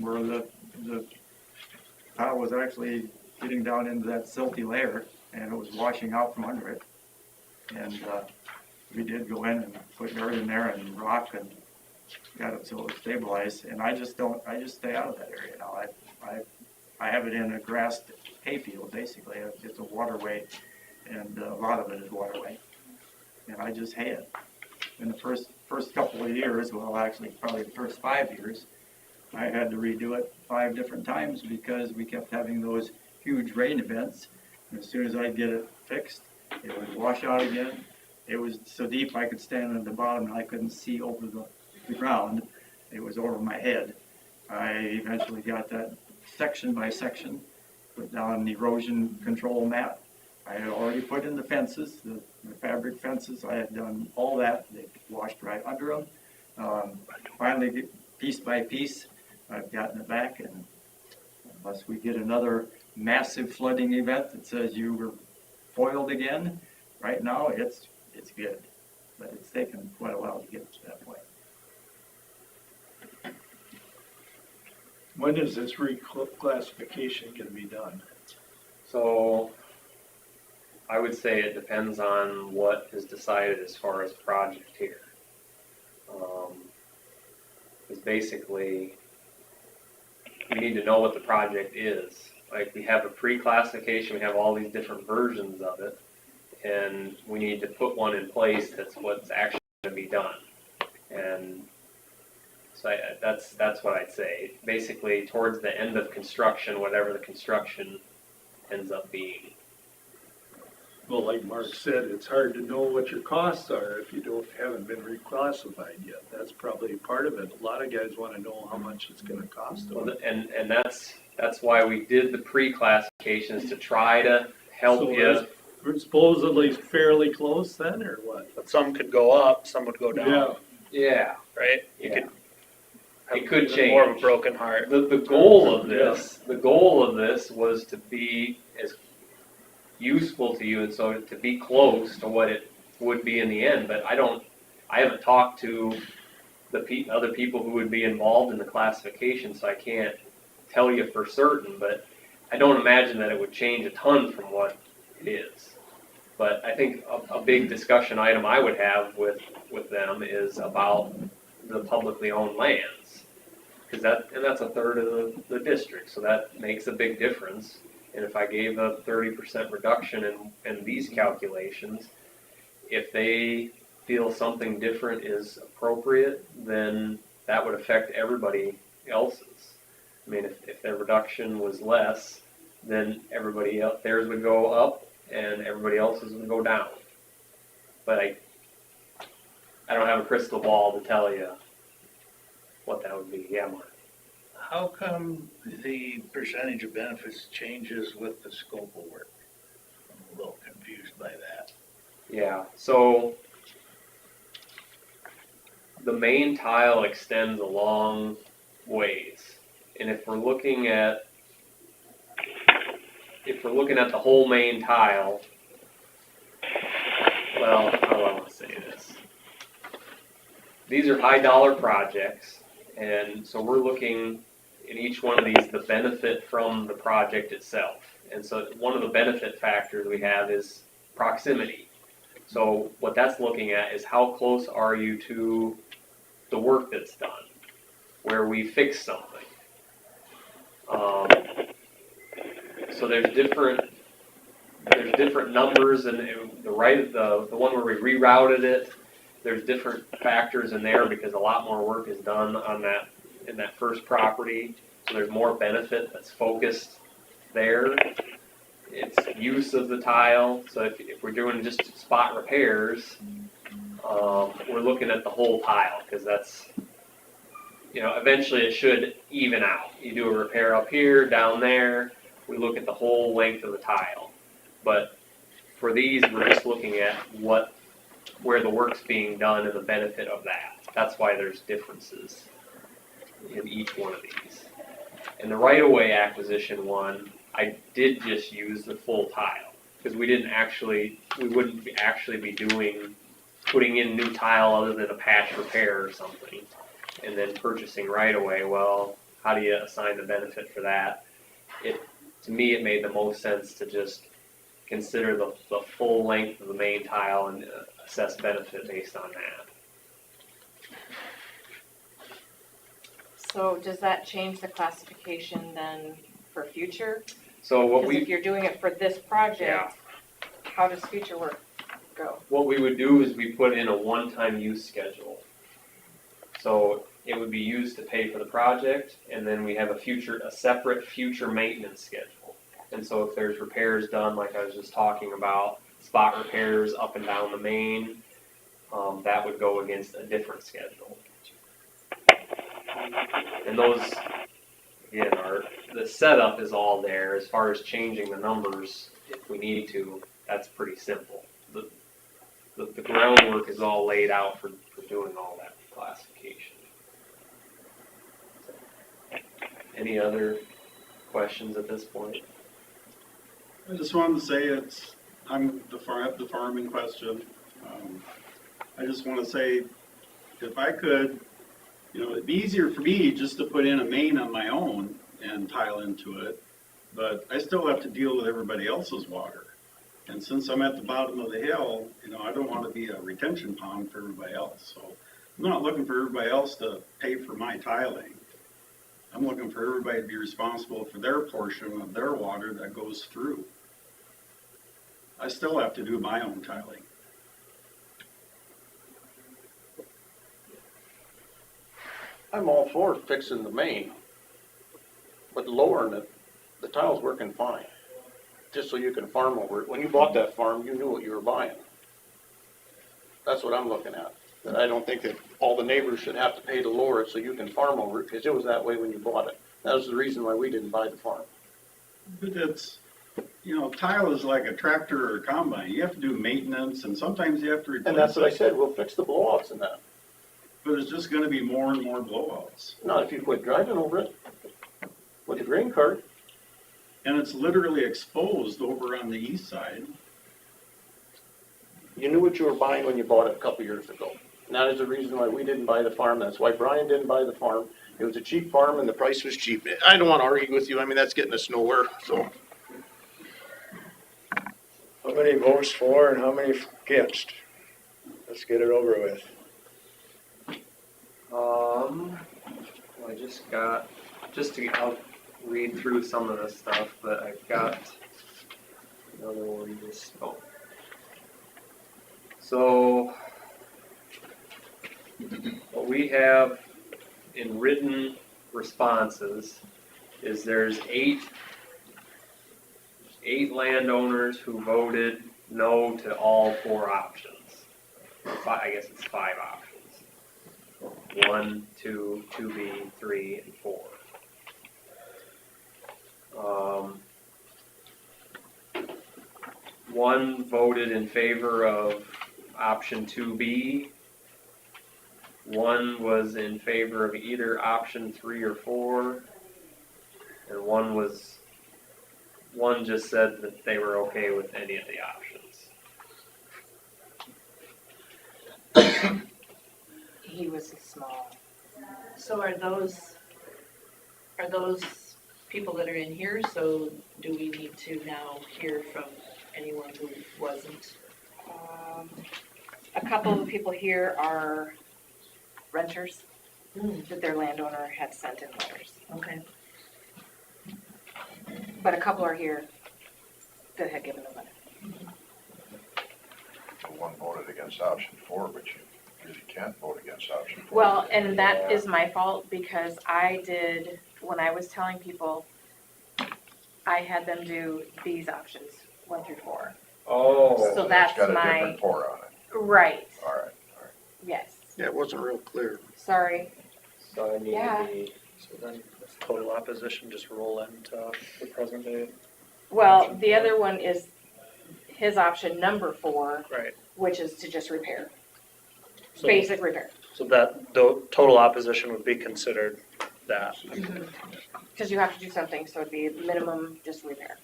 Speaker 17: where the tile was actually getting down into that silty layer, and it was washing out from under it. And we did go in and put dirt in there and rock and got it so it was stabilized. And I just stay out of that area now. I have it in a grassed hayfield, basically. It's a waterway, and a lot of it is waterway. And I just hay it. In the first couple of years, well, actually probably the first 5 years, I had to redo it 5 different times because we kept having those huge rain events. And as soon as I'd get it fixed, it would wash out again. It was so deep I could stand at the bottom and I couldn't see over the ground. It was over my head. I eventually got that section by section, put down an erosion control mat. I had already put in the fences, the fabric fences. I had done all that. They washed right under them. Finally, piece by piece, I've gotten it back, and unless we get another massive flooding event that says you were foiled again, right now it's good. But it's taken quite a while to get to that point.
Speaker 1: When is this reclassification going to be done?
Speaker 12: So I would say it depends on what is decided as far as project here. Because basically, we need to know what the project is. Like, we have a pre-classification, we have all these different versions of it, and we need to put one in place that's what's actually going to be done. And so that's what I'd say. Basically, towards the end of construction, whatever the construction ends up being.
Speaker 18: Well, like Mark said, it's hard to know what your costs are if you haven't been reclassified yet. That's probably part of it. A lot of guys wanna know how much it's gonna cost them.
Speaker 12: Well, and that's why we did the pre-classifications, to try to help
Speaker 18: So
Speaker 12: you.
Speaker 18: we're supposedly fairly close then, or what?
Speaker 7: But some could go up, some would go down,
Speaker 18: Yeah,
Speaker 12: Yeah,
Speaker 7: right? You
Speaker 12: yeah.
Speaker 7: could have
Speaker 12: It could
Speaker 7: even more of a
Speaker 12: change.
Speaker 7: broken heart.
Speaker 12: The goal of this was to be as useful to you, and so to be close to what it would be in the end. But I haven't talked to the other people who would be involved in the classification, so I can't tell you for certain. But I don't imagine that it would change a ton from what it is. But I think a big discussion item I would have with them is about the publicly owned lands, because that's a third of the district, so that makes a big difference. And if I gave a 30% reduction in these calculations, if they feel something different is appropriate, then that would affect everybody else's. I mean, if their reduction was less, then everybody else, theirs would go up and everybody else's would go down. But I don't have a crystal ball to tell you what that would be. Yeah, Mark.
Speaker 16: How come the percentage of benefits changes with the scope of work? I'm a little confused by that.
Speaker 12: Yeah, so the main tile extends a long ways. And if we're looking at the whole main tile, well, how do I want to say this? These are high dollar projects, and so we're looking in each one of these the benefit from the project itself. And so one of the benefit factors we have is proximity. So what that's looking at is how close are you to the work that's done, where we fix something. So there's different numbers, and the one where we rerouted it, there's different factors in there because a lot more work is done on in that first property. So there's more benefit that's focused there. It's use of the tile. So if we're doing just spot repairs, we're looking at the whole tile, because that's, eventually it should even out. You do a repair up here, down there, we look at the whole length of the tile. But for these, we're just looking at where the work's being done and the benefit of that. That's why there's differences in each one of these. In the right-of-way acquisition one, I did just use the full tile, because we wouldn't actually be putting in new tile other than a patch repair or something, and then purchasing right-of-way. Well, how do you assign the benefit for that? To me, it made the most sense to just consider the full length of the main tile and assess benefit based on that.
Speaker 14: So does that change the classification then for future?
Speaker 12: So
Speaker 14: Because if you're doing it for this project, how does future work go?
Speaker 12: What we would do is we put in a one-time use schedule. So it would be used to pay for the project, and then we have a separate future maintenance schedule. And so if there's repairs done, like I was just talking about, spot repairs up and down the main, that would go against a different schedule. And those, again, the setup is all there. As far as changing the numbers, if we need to, that's pretty simple. The groundwork is all laid out for doing all that classification. Any other questions at this point?
Speaker 19: I just wanted to say I'm the farming question. I just want to say, if I could, it'd be easier for me just to put in a main on my own and tile into it, but I still have to deal with everybody else's water. And since I'm at the bottom of the hill, I don't want to be a retention pond for everybody else. So I'm not looking for everybody else to pay for my tiling. I'm looking for everybody to be responsible for their portion of their water that goes through. I still have to do my own tiling.
Speaker 15: I'm all for fixing the main, but lowering it, the tile's working fine. just so you can farm over it. When you bought that farm, you knew what you were buying. That's what I'm looking at. That I don't think that all the neighbors should have to pay to lower it so you can farm over it, because it was that way when you bought it. That was the reason why we didn't buy the farm.
Speaker 19: But it's, tile is like a tractor or a combine. You have to do maintenance and sometimes you have to replace
Speaker 15: And that's what I
Speaker 19: it.
Speaker 15: said, we'll fix the blowouts in that.
Speaker 19: But it's just gonna be more and more blowouts.
Speaker 15: Not if you quit driving over it with the grain cart.
Speaker 19: And it's literally exposed over on the east side.
Speaker 15: You knew what you were buying when you bought it a couple years ago. And that is the reason why we didn't buy the farm. That's why Brian didn't buy the farm. It was a cheap farm and the price was cheap. I don't want to argue with you. I mean, that's getting us nowhere, so.
Speaker 1: How many votes for and how many against? Let's get it over with.
Speaker 12: I just got, I'll read through some of this stuff, but I've got another one just, So, what we have in written responses is there's eight landowners who voted no to all four options. I guess it's 5 options. 1, 2, 2B, 3, and 4. One voted in favor of option 2B. One was in favor of either option 3 or 4. And one just said that they were okay with any of the options.
Speaker 14: He was small.
Speaker 9: So are those people that are in here, so do we need to now hear from anyone who wasn't?
Speaker 14: A couple of the people here are renters that their landowner had sent in letters.
Speaker 9: Okay.
Speaker 14: But a couple are here that had given a letter.
Speaker 2: One voted against option 4, but you really can't vote against option 4.
Speaker 14: Well, and that is my fault because when I was telling people, I had them do these options, 1 through 4.
Speaker 12: Oh.
Speaker 14: So that's
Speaker 2: It's got a
Speaker 14: my,
Speaker 2: different 4 on it.
Speaker 14: right,
Speaker 2: All right.
Speaker 14: yes,
Speaker 15: Yeah, it wasn't real clear.
Speaker 14: sorry.
Speaker 12: So I need
Speaker 14: Yeah.
Speaker 12: to be,
Speaker 7: So then, with total opposition, just roll into the present day.
Speaker 14: Well,
Speaker 7: Option
Speaker 14: the
Speaker 7: 4.
Speaker 14: other one is his option number 4,
Speaker 7: Right.
Speaker 14: which is to just repair,
Speaker 7: So,
Speaker 14: basic repair.
Speaker 7: So that, the total opposition would be considered that.
Speaker 14: Because you have to do something, so it'd be minimum just repair.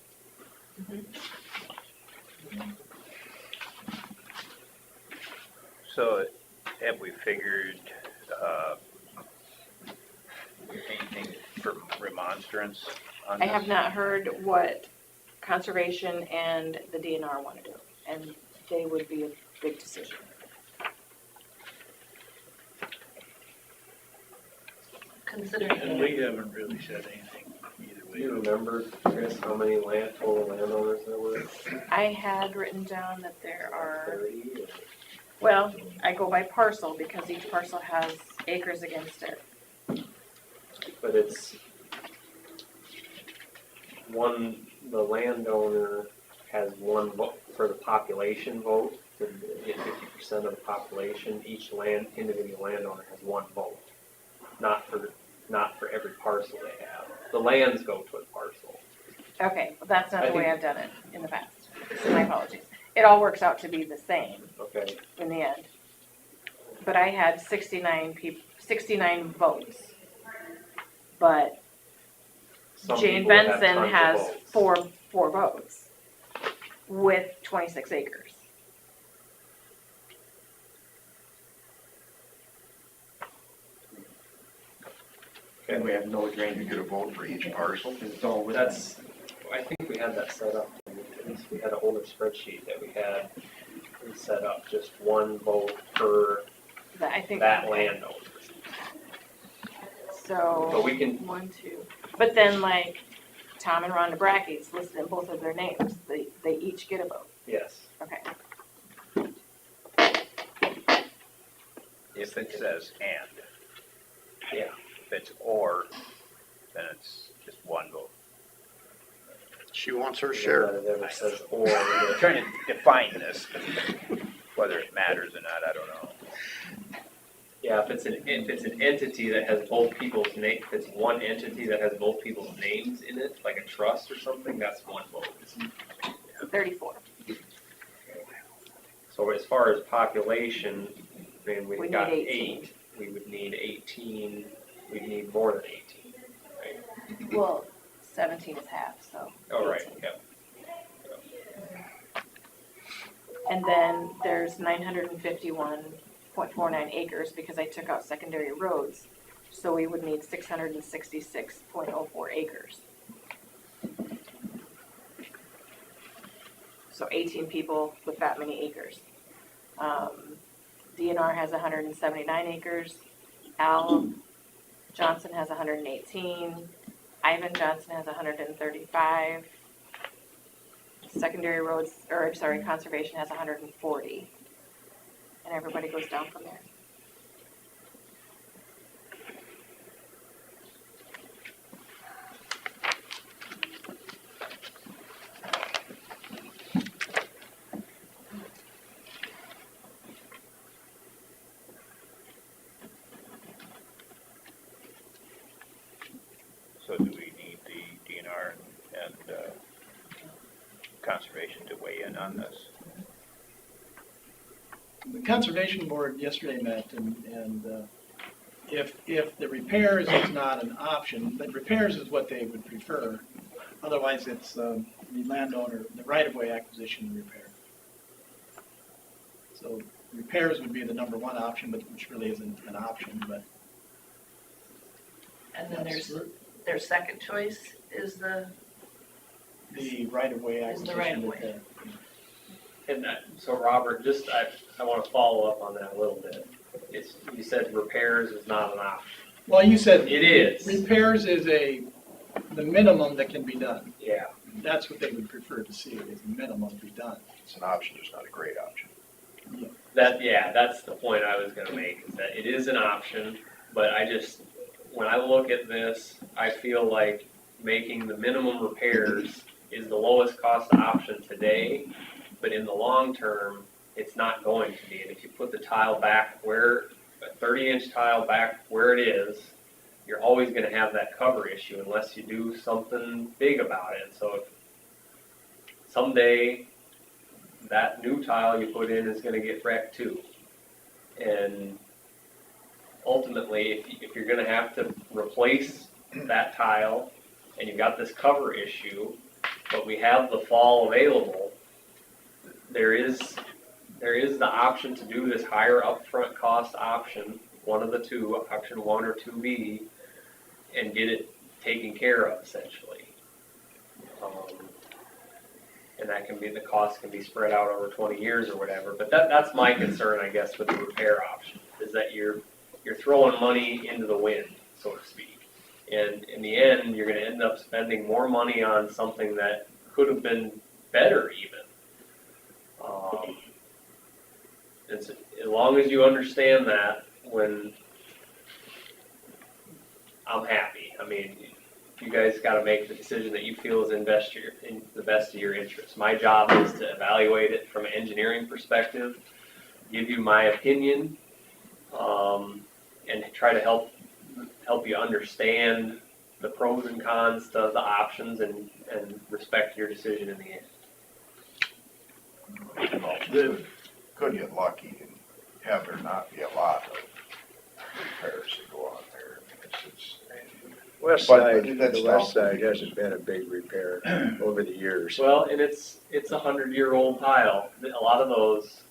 Speaker 11: So have we figured, anything for remonstrance on
Speaker 14: I
Speaker 11: this?
Speaker 14: have not heard what conservation and the DNR want to do, and they would be a big decision.
Speaker 9: Considering.
Speaker 16: And we haven't really said anything either
Speaker 12: do
Speaker 16: way.
Speaker 12: you remember, Chris, how many total landowners there were?
Speaker 14: I had written down that there are,
Speaker 12: 30? Or?
Speaker 14: well, I go by parcel because each parcel has acres against it.
Speaker 12: But it's the landowner has one vote for the population vote, to get 50% of the population. Each individual landowner has one vote, not for every parcel they have. The lands go to a parcel.
Speaker 14: Okay, well, that's not
Speaker 12: I
Speaker 14: the way
Speaker 12: think-
Speaker 14: I've done it in the past. So my apologies. It all works out to be the same
Speaker 12: Okay.
Speaker 14: in the end. But I had 69 votes. But
Speaker 12: Some
Speaker 14: Jane
Speaker 12: people have
Speaker 14: Benson
Speaker 12: tons of
Speaker 14: has
Speaker 12: votes.
Speaker 14: four votes with 26 acres.
Speaker 17: And we have no
Speaker 2: You
Speaker 17: drainage.
Speaker 2: get a vote for each parcel.
Speaker 17: It's all with
Speaker 12: That's, I think we had that set up. We had an older spreadsheet that we had set up, just one vote per
Speaker 14: I think
Speaker 12: that landowner.
Speaker 14: So
Speaker 12: But we can,
Speaker 14: 1, 2. But then like Tom and Rhonda Bracke's listed in both of their names. They each get a vote.
Speaker 12: yes.
Speaker 14: Okay.
Speaker 11: If it says and.
Speaker 12: Yeah.
Speaker 11: If it's or, then it's just one vote.
Speaker 15: She wants her share.
Speaker 12: That it ever says or.
Speaker 11: I'm trying to define this, whether it matters or not, I don't know.
Speaker 12: Yeah, if it's an entity that has both people's name, if it's one entity that has both people's names in it, like a trust or something, that's one vote.
Speaker 14: 34.
Speaker 12: So as far as population, then
Speaker 14: We
Speaker 12: we've
Speaker 14: need
Speaker 12: got
Speaker 14: 18.
Speaker 12: 8. We would need 18. We'd need more than 18. Right?
Speaker 14: Well, 17 is half, so.
Speaker 12: Oh, right.
Speaker 14: 18.
Speaker 12: Yep.
Speaker 14: And then there's 951.49 acres because I took out secondary roads. So we would need 666.04 acres. So 18 people with that many acres. DNR has 179 acres. Al Johnson has 118. Ivan Johnson has 135. Secondary roads, or I'm sorry, conservation has 140. And everybody goes down from there.
Speaker 11: So do we need the DNR and conservation to weigh in on this?
Speaker 20: The Conservation Board yesterday met and if the repairs is not an option, but repairs is what they would prefer. Otherwise, it's the landowner, the right-of-way acquisition and repair. So repairs would be the number one option, but which really isn't an option, but.
Speaker 9: And then their second choice is the
Speaker 20: right-of-way
Speaker 9: Is the
Speaker 20: acquisition and
Speaker 9: right-of-way.
Speaker 20: repair.
Speaker 12: And so Robert, just I want to follow up on that a little bit. You said repairs is not an option.
Speaker 20: Well, you said.
Speaker 12: It is.
Speaker 20: Repairs is the minimum that can be done.
Speaker 12: Yeah.
Speaker 20: That's what they would prefer to see, is the minimum be done.
Speaker 11: It's an option, it's not a great option.
Speaker 12: That's the point I was going to make, is that it is an option, but when I look at this, I feel like making the minimum repairs is the lowest cost option today, but in the long term, it's not going to be. And if you put the tile back a 30-inch tile back where it is, you're always going to have that cover issue unless you do something big about it. So if someday that new tile you put in is going to get wrecked too. And ultimately, if you're going to have to replace that tile and you've got this cover issue, but we have the fall available, there is the option to do this higher upfront cost option, one of the two, option 1 or 2B, and get it taken care of essentially. And that can be, the cost can be spread out over 20 years or whatever. But that's my concern, I guess, with the repair option, is that you're throwing money into the wind, so to speak. And in the end, you're going to end up spending more money on something that could have been better even. As long as you understand that, when I'm happy. I mean, you guys got to make the decision that you feel is in the best of your interest. My job is to evaluate it from an engineering perspective, give you my opinion, and try to help you understand the pros and cons to the options and respect your decision in the end.
Speaker 2: Could get lucky and have there not be a lot of repairs that go on there.
Speaker 1: The west side hasn't been a big repair over the years.
Speaker 12: Well, and it's a 100-year-old tile. A lot of those,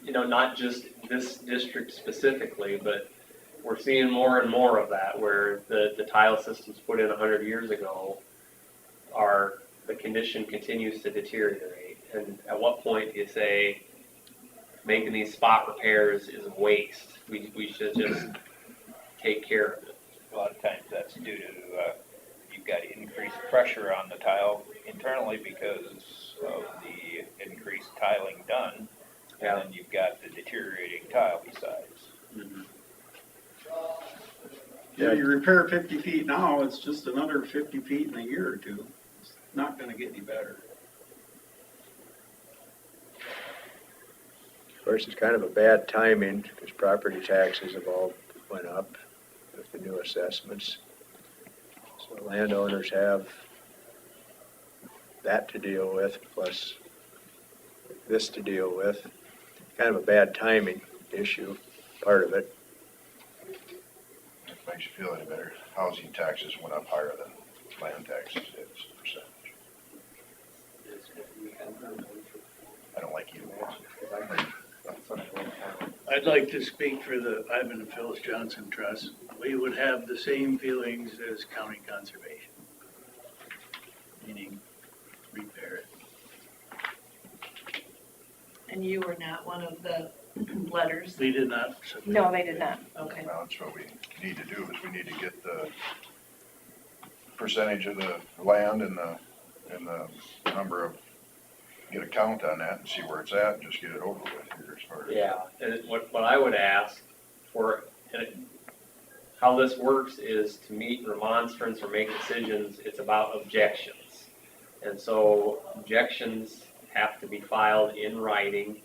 Speaker 12: not just this district specifically, but we're seeing more and more of that, where the tile systems put in 100 years ago the condition continues to deteriorate. And at what point do you say making these spot repairs is a waste? We should just take care of it.
Speaker 11: A lot of times that's due to, you've got increased pressure on the tile internally because of the increased tiling done. And then you've got the deteriorating tile besides.
Speaker 12: Mm-hmm.
Speaker 19: you repair 50 feet now, it's just another 50 feet in a year or two. It's not gonna get any better.
Speaker 1: Of course, it's kind of a bad timing because property taxes have all went up with the new assessments. So landowners have that to deal with, plus this to deal with. Kind of a bad timing issue, part of it.
Speaker 2: If it makes you feel any better, housing taxes went up higher than land taxes, it's a percentage. I don't like either one.
Speaker 16: I'd like to speak for the Ivan and Phyllis Johnson Trust. We would have the same feelings as county conservation. Meaning repair it.
Speaker 9: And you were not one of the letters?
Speaker 16: We did not.
Speaker 14: No, they did not.
Speaker 9: Okay.
Speaker 2: Well, that's what we need to do, is we need to get the percentage of the land and the number of, get a count on that and see where it's at and just get it over with here as far as.
Speaker 12: Yeah, and what I would ask for, how this works is to meet remonstrance or make decisions, it's about objections. And so objections have to be filed in writing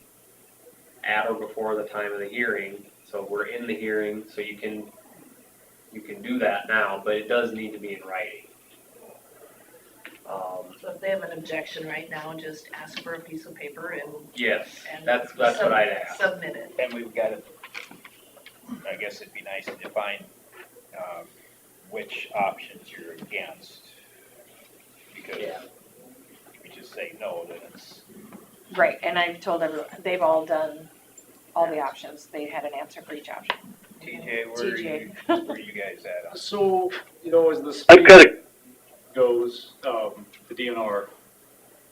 Speaker 12: at or before the time of the hearing. So we're in the hearing, so you can do that now, but it does need to be in writing.
Speaker 9: So if they have an objection right now, just ask for a piece of paper and.
Speaker 12: Yes,
Speaker 9: and
Speaker 12: that's what I'd ask.
Speaker 9: Submit it.
Speaker 11: And we've got to, I guess it'd be nice to define which options you're against. Because if we just say no, then it's.
Speaker 14: Right, and I've told everyone, they've all done all the options. They had an answer for each option.
Speaker 11: TJ, where are you guys at on?
Speaker 21: So, as the
Speaker 13: I've got
Speaker 21: state goes, the DNR,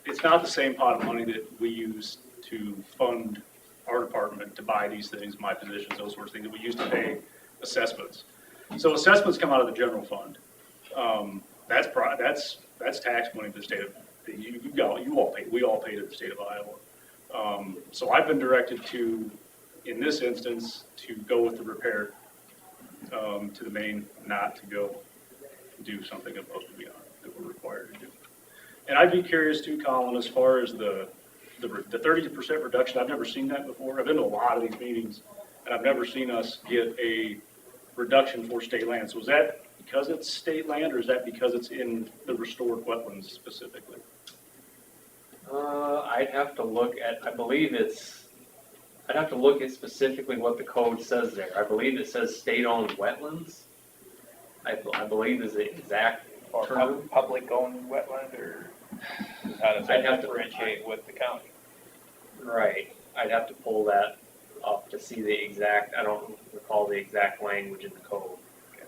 Speaker 21: it's not the same pot of money that we use to fund our department to buy these things, my positions, those sorts of things, that we use to pay assessments. So assessments come out of the general fund. That's tax money to the state of, you all pay, we all pay to the state of Iowa. So I've been directed to, in this instance, to go with the repair to the main, not to go do something above and beyond that we're required to do. And I'd be curious too, Colin, as far as the 30% reduction, I've never seen that before. I've been to a lot of these meetings, and I've never seen us get a reduction for state land. So is that because it's state land, or is that because it's in the restored wetlands specifically?
Speaker 12: I'd have to look at, I'd have to look at specifically what the code says there. I believe it says state-owned wetlands. I believe is the exact
Speaker 11: Or
Speaker 12: term.
Speaker 11: public-owned wetland, or how does that differentiate with the county?
Speaker 12: Right, I'd have to pull that up to see the exact, I don't recall the exact language in the code.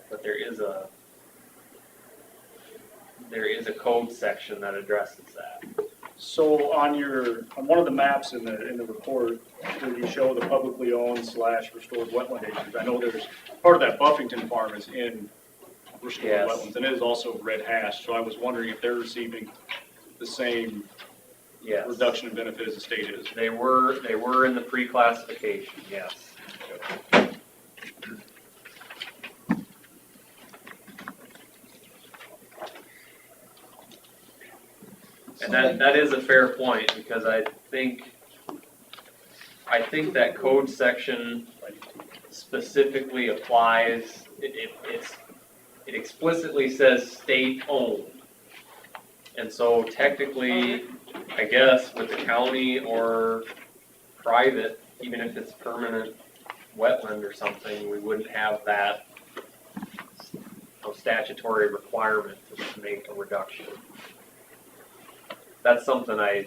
Speaker 12: But there is a code section that addresses that.
Speaker 21: So on one of the maps in the report, where you show the publicly owned / restored wetland acres, I know there's, part of that Buffington farm is in restored
Speaker 12: Yes.
Speaker 21: wetlands, and it is also red hash, so I was wondering if they're receiving the same
Speaker 12: Yes.
Speaker 21: reduction in benefit as the state is.
Speaker 12: They were in the pre-classification, yes. And that is a fair point, because I think that code section specifically applies, it explicitly says state-owned. And so technically, I guess with the county or private, even if it's permanent wetland or something, we wouldn't have that statutory requirement to make a reduction. That's something I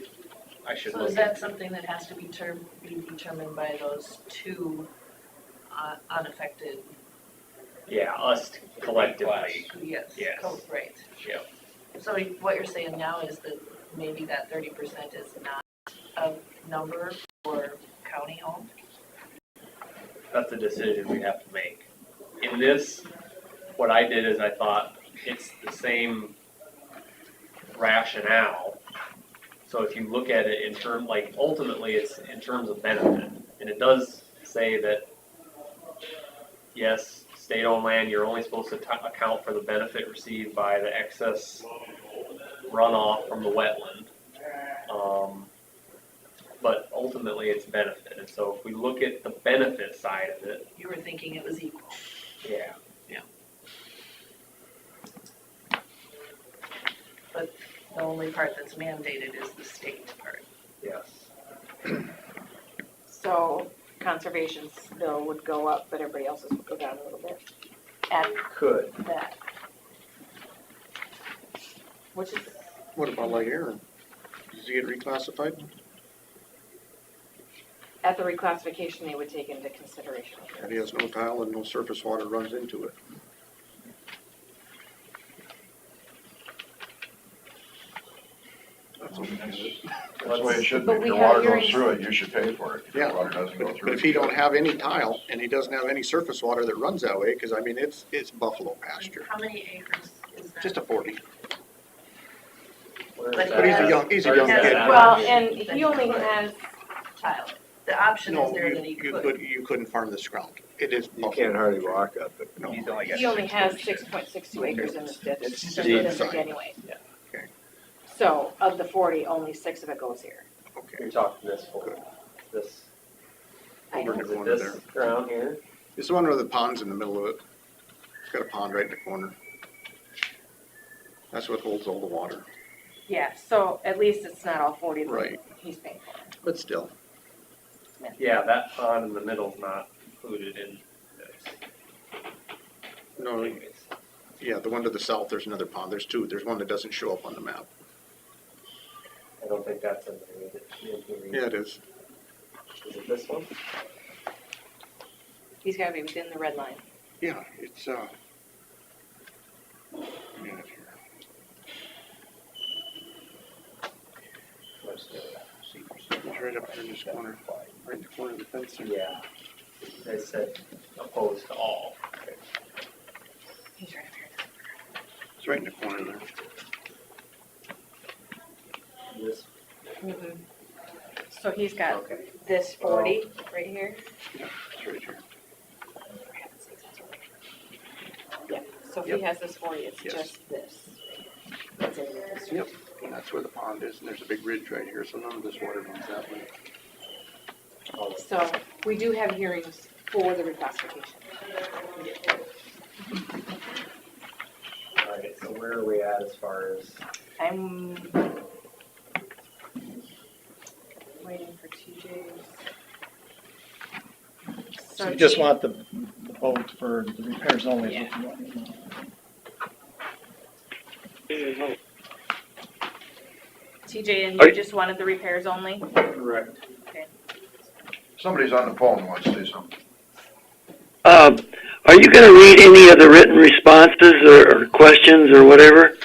Speaker 12: should
Speaker 9: So
Speaker 12: look
Speaker 9: is that
Speaker 12: into.
Speaker 9: something that has to be determined by those two unaffected?
Speaker 12: Yeah, us collectively.
Speaker 9: Yes,
Speaker 12: Yes.
Speaker 9: code, right.
Speaker 12: Yep.
Speaker 9: So what you're saying now is that maybe that 30% is not a number for county owned?
Speaker 12: That's a decision we have to make. In this, what I did is I thought it's the same rationale. So if you look at it in terms, like ultimately it's in terms of benefit. And it does say that, yes, state-owned land, you're only supposed to account for the benefit received by the excess runoff from the wetland. But ultimately, it's benefit, and so if we look at the benefit side of it,
Speaker 9: You were thinking it was equal.
Speaker 12: yeah.
Speaker 9: But the only part that's mandated is the state part.
Speaker 12: Yes.
Speaker 14: So conservation's bill would go up, but everybody else's would go down a little bit at
Speaker 12: Could.
Speaker 14: that. Which is,
Speaker 15: What about like Aaron? Does he get reclassified?
Speaker 14: at the reclassification, they would take into consideration.
Speaker 15: And he has no tile and no surface water runs into it.
Speaker 2: That's the way it should be.
Speaker 14: But
Speaker 2: If
Speaker 14: we
Speaker 2: your
Speaker 14: have
Speaker 2: water goes
Speaker 14: hearings-
Speaker 2: through it, you should pay for it. If your
Speaker 15: Yeah,
Speaker 2: water doesn't go through
Speaker 15: but
Speaker 2: it.
Speaker 15: if he
Speaker 2: you
Speaker 15: don't
Speaker 2: shouldn't.
Speaker 15: have any tile and he doesn't have any surface water that runs that way, cause I mean, it's buffalo pasture,
Speaker 9: How many acres is that?
Speaker 15: just a 40.
Speaker 12: Where's
Speaker 9: But
Speaker 15: But he's a
Speaker 12: that?
Speaker 15: young, he's a
Speaker 12: Where's
Speaker 15: young
Speaker 12: that
Speaker 15: kid.
Speaker 12: at?
Speaker 14: Well, and he only has,
Speaker 9: Tile. The option is
Speaker 15: No,
Speaker 9: there that he could.
Speaker 15: you couldn't farm this ground. It is
Speaker 1: You
Speaker 15: buffalo.
Speaker 1: can't hardly walk up it.
Speaker 15: No.
Speaker 11: He's only got
Speaker 14: he only has
Speaker 11: 6%.
Speaker 14: 6.62 acres in this
Speaker 15: It's
Speaker 14: district,
Speaker 15: deep
Speaker 14: district
Speaker 15: side.
Speaker 14: anyway.
Speaker 12: Yeah.
Speaker 15: Okay.
Speaker 14: So of the 40, only 6 of it goes here.
Speaker 15: Okay.
Speaker 12: You're talking this whole, this,
Speaker 14: I know.
Speaker 15: Over
Speaker 12: is
Speaker 15: the
Speaker 12: it
Speaker 15: corner
Speaker 12: this
Speaker 15: there.
Speaker 12: ground here?
Speaker 15: It's the one where the pond's in the middle of it. It's got a pond right in the corner. That's what holds all the water.
Speaker 14: Yeah, so at least it's not all 40 that
Speaker 15: Right.
Speaker 14: he's paying for.
Speaker 15: But still,
Speaker 12: Yeah, that pond in the middle's not included in this.
Speaker 15: no,
Speaker 12: Anyways.
Speaker 15: yeah, the one to the south, there's another pond. There's two. There's one that doesn't show up on the map.
Speaker 12: I don't think that's in there, is it?
Speaker 15: Yeah, it is.
Speaker 12: Is it this one?
Speaker 14: He's gotta be within the red line.
Speaker 15: Yeah, it's, yeah, it's here.
Speaker 12: Where's the-
Speaker 15: It's right up here in this corner, right in the corner of the fence there.
Speaker 12: Yeah, they said opposed to all.
Speaker 14: He's right up here.
Speaker 15: It's right in the corner there.
Speaker 12: This,
Speaker 14: Mhm. So he's got
Speaker 12: okay.
Speaker 14: this 40 right here.
Speaker 15: Yeah, it's right here.
Speaker 14: Yeah, so if
Speaker 15: Yep.
Speaker 14: he has this 40, it's
Speaker 15: Yes.
Speaker 14: just this. That's in the district.
Speaker 15: Yep, and that's where the pond is, and there's a big ridge right here, so none of this water runs that way.
Speaker 14: So we do have hearings for the reclassification.
Speaker 12: Alright, so where are we at as far as,
Speaker 14: I'm waiting for TJ's.
Speaker 20: So you just want the vote for the repairs only? is what you want.
Speaker 14: TJ, and you just wanted the repairs only?
Speaker 12: correct?
Speaker 14: Okay.
Speaker 2: Somebody's on the phone who wants to say something.
Speaker 13: Are you gonna read any of the written responses or questions or whatever?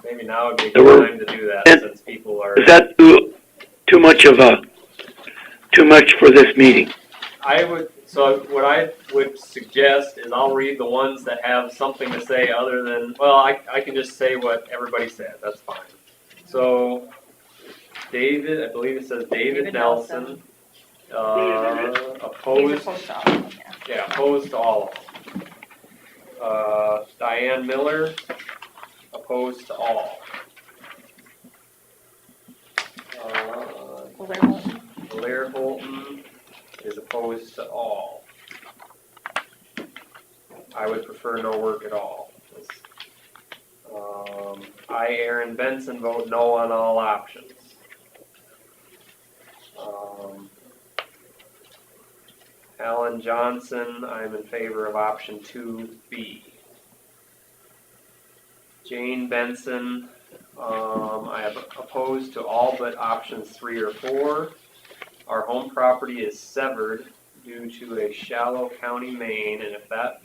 Speaker 12: Maybe now would be a
Speaker 13: There were-
Speaker 12: good time to do that,
Speaker 13: and-
Speaker 12: since people are.
Speaker 13: Is that too much for this meeting?
Speaker 12: So what I would suggest is I'll read the ones that have something to say other than, well, I can just say what everybody said, that's fine. So, David, I believe it says David Nelson,
Speaker 14: He's
Speaker 12: opposed,
Speaker 14: opposed to all of them, yeah.
Speaker 12: yeah, opposed to all of them. Diane Miller, opposed to all. Blair Holton is opposed to all. I would prefer no work at all. I, Aaron Benson, vote no on all options. Alan Johnson, I'm in favor of option 2B. Jane Benson, I am opposed to all but options 3 or 4. Our home property is severed due to a shallow county main, and if that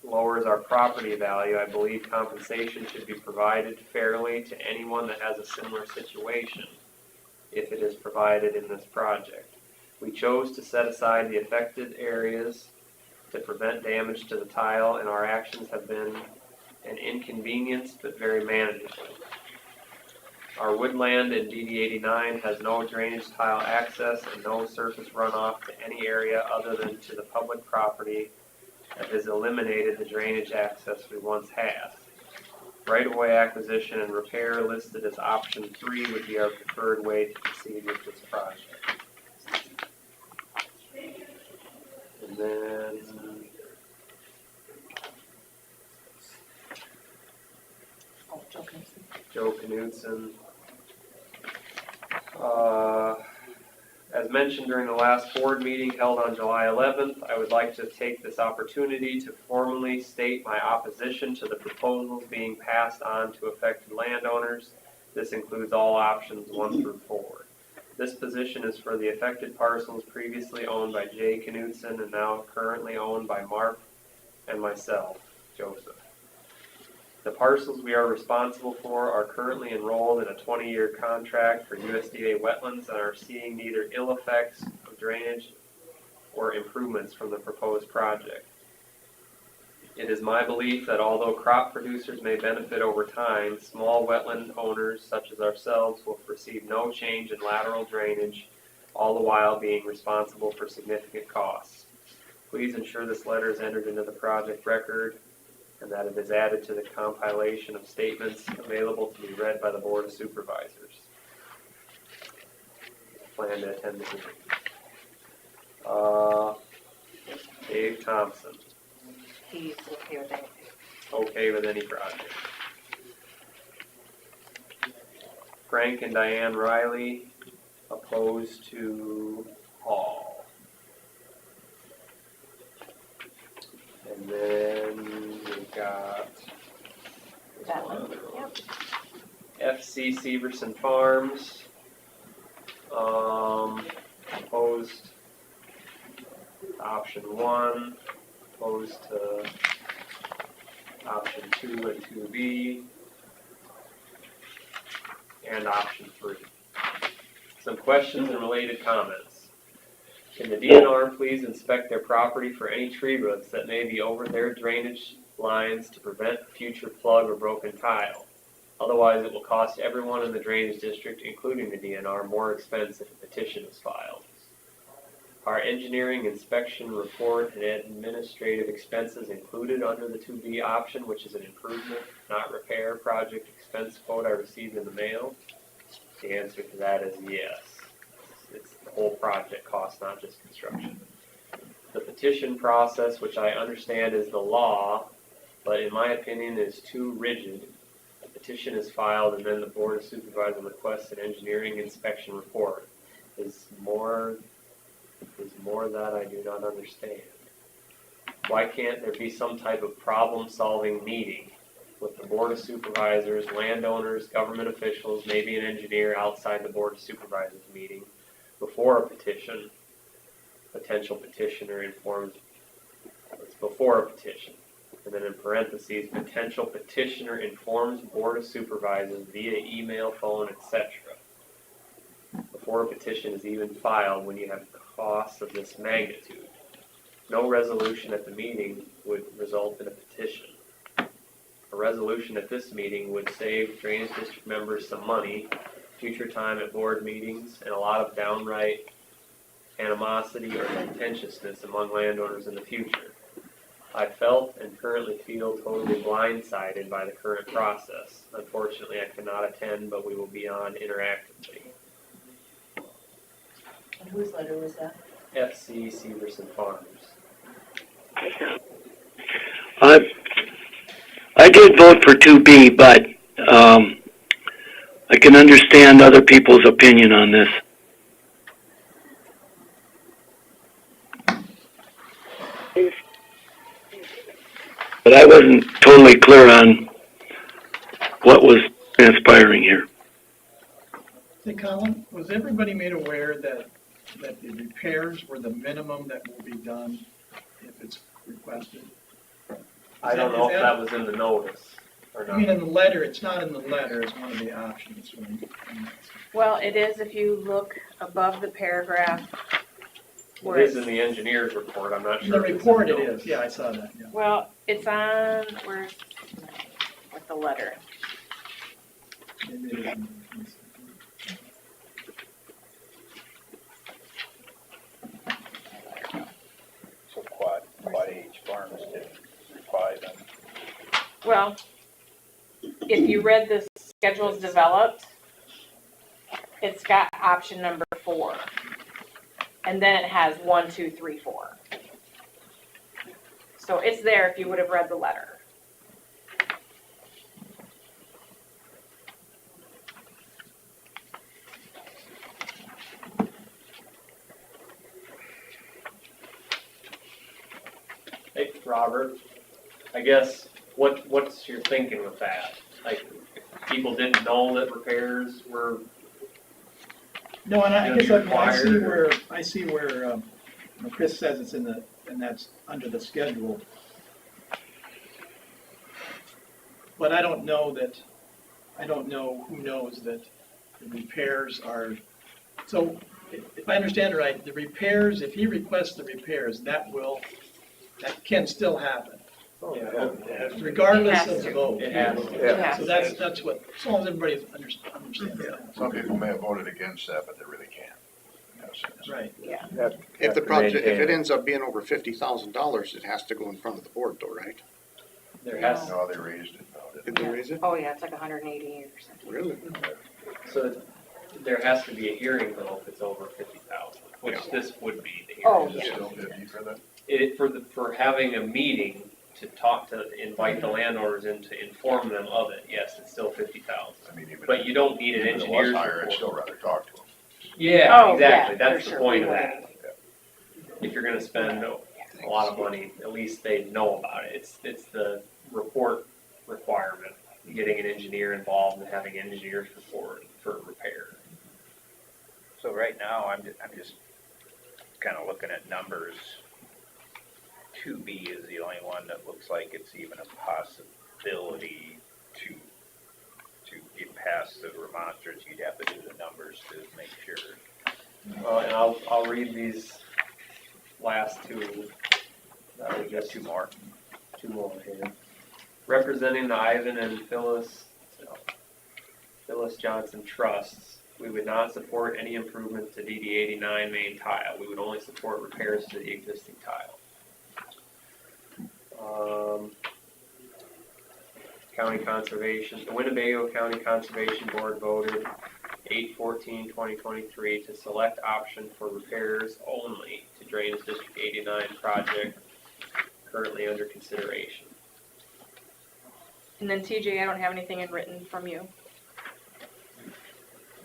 Speaker 12: lowers our property value, I believe compensation should be provided fairly to anyone that has a similar situation, if it is provided in this project. We chose to set aside the affected areas to prevent damage to the tile, and our actions have been an inconvenience but very manageable. Our woodland in DD 89 has no drainage tile access and no surface runoff to any area other than to the public property that has eliminated the drainage access we once had. Right-of-way acquisition and repair listed as option 3 would be our preferred way to proceed with this project. And then
Speaker 9: Oh, Joe Knudsen.
Speaker 12: Joe Knudsen. As mentioned during the last board meeting held on July 11th, I would like to take this opportunity to formally state my opposition to the proposals being passed on to affected landowners. This includes all options 1 through 4. This position is for the affected parcels previously owned by Jay Knudsen and now currently owned by Mark and myself, Joseph. The parcels we are responsible for are currently enrolled in a 20-year contract for USDA wetlands and are seeing neither ill effects of drainage or improvements from the proposed project. It is my belief that although crop producers may benefit over time, small wetland owners such as ourselves will receive no change in lateral drainage, all the while being responsible for significant costs. Please ensure this letter is entered into the project record and that it is added to the compilation of statements available to be read by the Board of Supervisors. Plan to attend the meeting. Dave Thompson.
Speaker 9: He's okay with anything.
Speaker 12: Okay with any project. Frank and Diane Riley, opposed to all. And then we've got
Speaker 9: That one, yep.
Speaker 12: FC Severson Farms, opposed to option 1, opposed to option 2 and 2B, and option 3. Some questions and related comments. Can the DNR please inspect their property for any tree roots that may be over their drainage lines to prevent future plug or broken tile? Otherwise, it will cost everyone in the drainage district, including the DNR, more expense if a petition is filed. Are engineering inspection report and administrative expenses included under the 2B option, which is an improvement, not repair, project expense quote I received in the mail? The answer to that is yes. It's the whole project cost, not just construction. The petition process, which I understand is the law, but in my opinion is too rigid. A petition is filed and then the Board of Supervisors requests an engineering inspection report. Is more that I do not understand. Why can't there be some type of problem-solving meeting with the Board of Supervisors, landowners, government officials, maybe an engineer outside the Board of Supervisors meeting before a petition? Potential petitioner informs, it's before a petition. And then in parentheses, potential petitioner informs Board of Supervisors via email, phone, etc. Before a petition is even filed when you have costs of this magnitude. No resolution at the meeting would result in a petition. A resolution at this meeting would save drainage district members some money, future time at board meetings, and a lot of downright animosity or contentiousness among landowners in the future. I felt and currently feel totally blindsided by the current process. Unfortunately, I cannot attend, but we will be on interactively.
Speaker 9: And whose letter was that?
Speaker 12: FC Severson Farms.
Speaker 13: I did vote for 2B, but I can understand other people's opinion on this. But I wasn't totally clear on what was transpiring here.
Speaker 20: Hey, Colin, was everybody made aware that the repairs were the minimum that will be done if it's requested?
Speaker 12: I don't know if that was in the notice or not.
Speaker 20: I mean, in the letter, it's not in the letter, it's one of the options.
Speaker 14: Well, it is if you look above the paragraph.
Speaker 12: It is in the engineer's report, I'm not
Speaker 20: In
Speaker 12: sure.
Speaker 20: the report it is, yeah, I saw that, yeah.
Speaker 14: Well, it's on, where's, with the letter.
Speaker 20: Maybe it is in the-
Speaker 11: So quad H farms
Speaker 14: Well, if you read the schedules developed, it's got option number 4. And then it has 1, 2, 3, 4. So it's there if you would have read the letter.
Speaker 12: Hey, Robert, I guess, what's your thinking with that? Like, if people didn't know that repairs were,
Speaker 20: No, and I
Speaker 12: Gonna be
Speaker 20: guess I
Speaker 12: required,
Speaker 20: see where, Chris says it's in the, and that's under the schedule. But I don't know who knows that the repairs are, so if I understand it right, the repairs, if he requests the repairs, that can still happen. Regardless of the vote.
Speaker 12: It has to.
Speaker 1: Yeah.
Speaker 20: So that's what, as long as everybody understands that.
Speaker 2: Some people may have voted against that, but they really can't. in that sense.
Speaker 20: Right.
Speaker 14: Yeah.
Speaker 15: If the
Speaker 1: to
Speaker 15: project, if
Speaker 1: maintain
Speaker 15: it
Speaker 1: it.
Speaker 15: ends up being over $50,000, it has to go in front of the board though, right?
Speaker 12: there has,
Speaker 2: No, they raised it, no,
Speaker 15: Did they raise it?
Speaker 14: Oh, yeah, it's like 180 or something.
Speaker 15: Really?
Speaker 12: so there has to be a hearing though if it's over 50,000, which this would be the hearing.
Speaker 14: Oh,
Speaker 2: Is it
Speaker 14: yeah.
Speaker 2: still 50 for that?
Speaker 12: For having a meeting to invite the landowners in to inform them of it, yes, it's still 50,000.
Speaker 2: I mean, even.
Speaker 12: But you don't need an
Speaker 2: even if it was
Speaker 12: engineer's
Speaker 2: higher, I'd
Speaker 12: report.
Speaker 2: still rather talk to them.
Speaker 12: Yeah,
Speaker 14: Oh,
Speaker 12: exactly,
Speaker 14: yeah,
Speaker 12: that's
Speaker 14: for
Speaker 12: the
Speaker 14: sure.
Speaker 12: point
Speaker 14: We
Speaker 12: of
Speaker 14: wouldn't.
Speaker 12: that. If you're gonna spend a lot of money, at least they know about it. It's the report requirement, getting an engineer involved and having engineers report for repair.
Speaker 11: So right now, I'm just kind of looking at numbers. 2B is the only one that looks like it's even a possibility to get past the remonstrance. You'd have to do the numbers to make sure.
Speaker 12: And I'll read these last two.
Speaker 11: We got two more.
Speaker 12: Two more here. Representing the Ivan and Phyllis Johnson trusts, we would not support any improvements to DD 89 main tile. We would only support repairs to the existing tile. County Conservation, the Winnebago County Conservation Board voted 8/14/2023 to select option for repairs only to Drainage District 89 project currently under consideration.
Speaker 14: And then TJ, I don't have anything in written from you.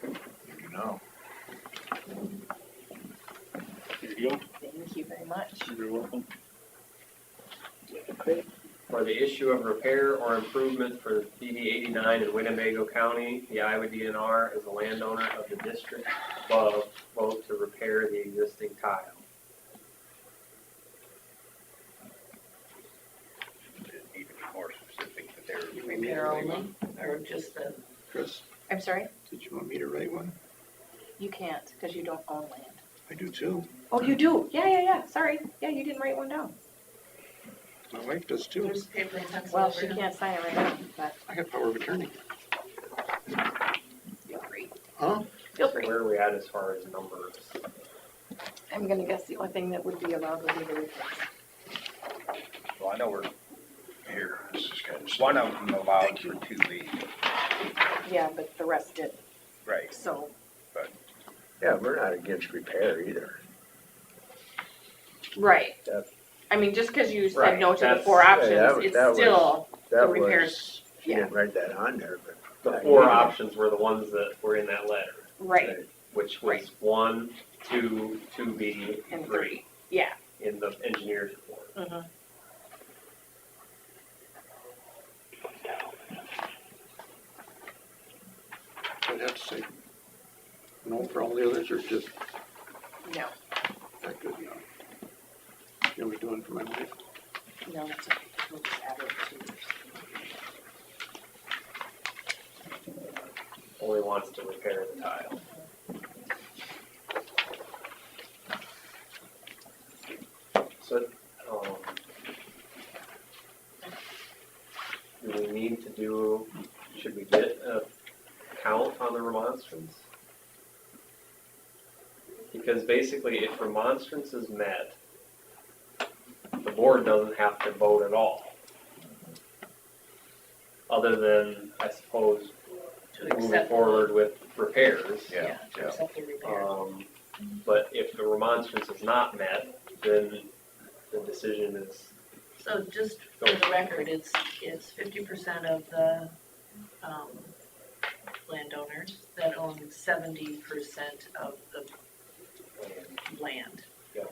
Speaker 2: You know.
Speaker 14: Thank you very much.
Speaker 16: You're welcome.
Speaker 12: For the issue of repair or improvement for DD 89 in Winnebago County, the Iowa DNR is a landowner of the district above, vote to repair the existing tile.
Speaker 11: Need to be more specific that they're.
Speaker 9: Repair only, or just the,
Speaker 15: Chris,
Speaker 14: I'm sorry?
Speaker 15: did you want me to write one?
Speaker 14: You can't, because you don't own land.
Speaker 15: I do too.
Speaker 14: Oh, you do? Yeah, sorry. Yeah, you didn't write one down.
Speaker 15: My wife does too.
Speaker 9: there's paper and pencil.
Speaker 14: Well,
Speaker 9: over
Speaker 14: she
Speaker 9: here.
Speaker 14: can't sign it right now, but
Speaker 15: I have power of attorney.
Speaker 14: feel free.
Speaker 15: Huh?
Speaker 14: Feel free.
Speaker 12: Where are we at as far as numbers?
Speaker 14: I'm gonna guess the only thing that would be allowed would be the repairs.
Speaker 11: Well, I know we're,
Speaker 2: Here, this is kind of.
Speaker 11: one of them allowed for 2B,
Speaker 14: Yeah, but the rest didn't,
Speaker 11: right?
Speaker 14: so.
Speaker 1: Yeah, we're not against repair either.
Speaker 14: Right.
Speaker 1: That-
Speaker 14: I mean, just because you said
Speaker 12: Right,
Speaker 14: no to the
Speaker 12: that's-
Speaker 14: 4
Speaker 1: Yeah,
Speaker 14: options,
Speaker 1: that was-
Speaker 14: it's
Speaker 1: that was-
Speaker 14: still the
Speaker 1: That
Speaker 14: repairs.
Speaker 1: was, she
Speaker 14: yeah.
Speaker 1: didn't write that on there, but.
Speaker 12: The 4 options were the ones that were in that letter,
Speaker 14: Right,
Speaker 12: which was 1, 2, 2B,
Speaker 14: and
Speaker 12: 3
Speaker 14: 3. Yeah.
Speaker 12: in the engineer's report.
Speaker 14: Mm-hmm.
Speaker 15: I'd have to say no for all the others, or just
Speaker 14: No,
Speaker 15: that good, you know? You know what we're doing for my wife?
Speaker 14: no, that's okay. We'll just add it to.
Speaker 12: Only wants to repair the tile. So, do we need to do, should we get a count on the remonstrance? Because basically, if remonstrance is met, the board doesn't have to vote at all. other than, I suppose,
Speaker 9: To
Speaker 12: moving
Speaker 9: accept
Speaker 12: forward with repairs.
Speaker 9: Yeah, to accept the repairs.
Speaker 12: But if the remonstrance is not met, then the decision is,
Speaker 9: So just for the record, it's 50% of the, landowners that own 70% of the land.
Speaker 12: Yeah.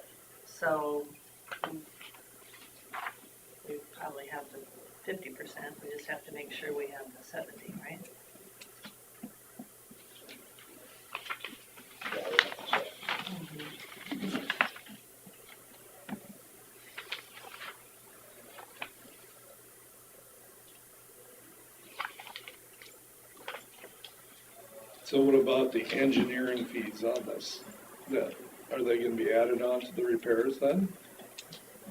Speaker 9: So we probably have the 50%, we just have to make sure we have the 70, right?
Speaker 18: So what about the engineering fees on this? Are they gonna be added on to the repairs then?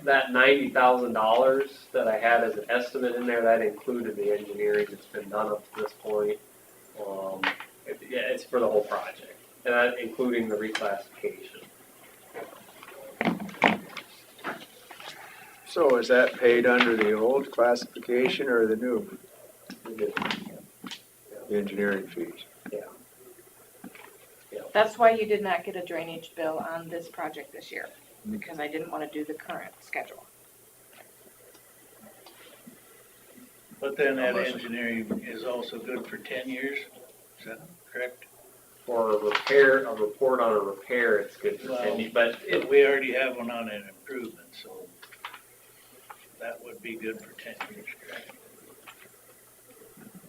Speaker 12: that $90,000 that I had as an estimate in there, that included the engineering that's been done up to this point. Yeah, it's for the whole project, and that including the reclassification.
Speaker 1: So is that paid under the old classification or the new? The engineering fees?
Speaker 14: That's why you did not get a drainage bill on this project this year, because I didn't want to do the current schedule.
Speaker 16: But then that engineering is also good for 10 years, is that correct?
Speaker 12: For a repair, a report on a repair, it's good for 10 years, but it,
Speaker 16: We already have one on an improvement, so that would be good for 10 years, correct?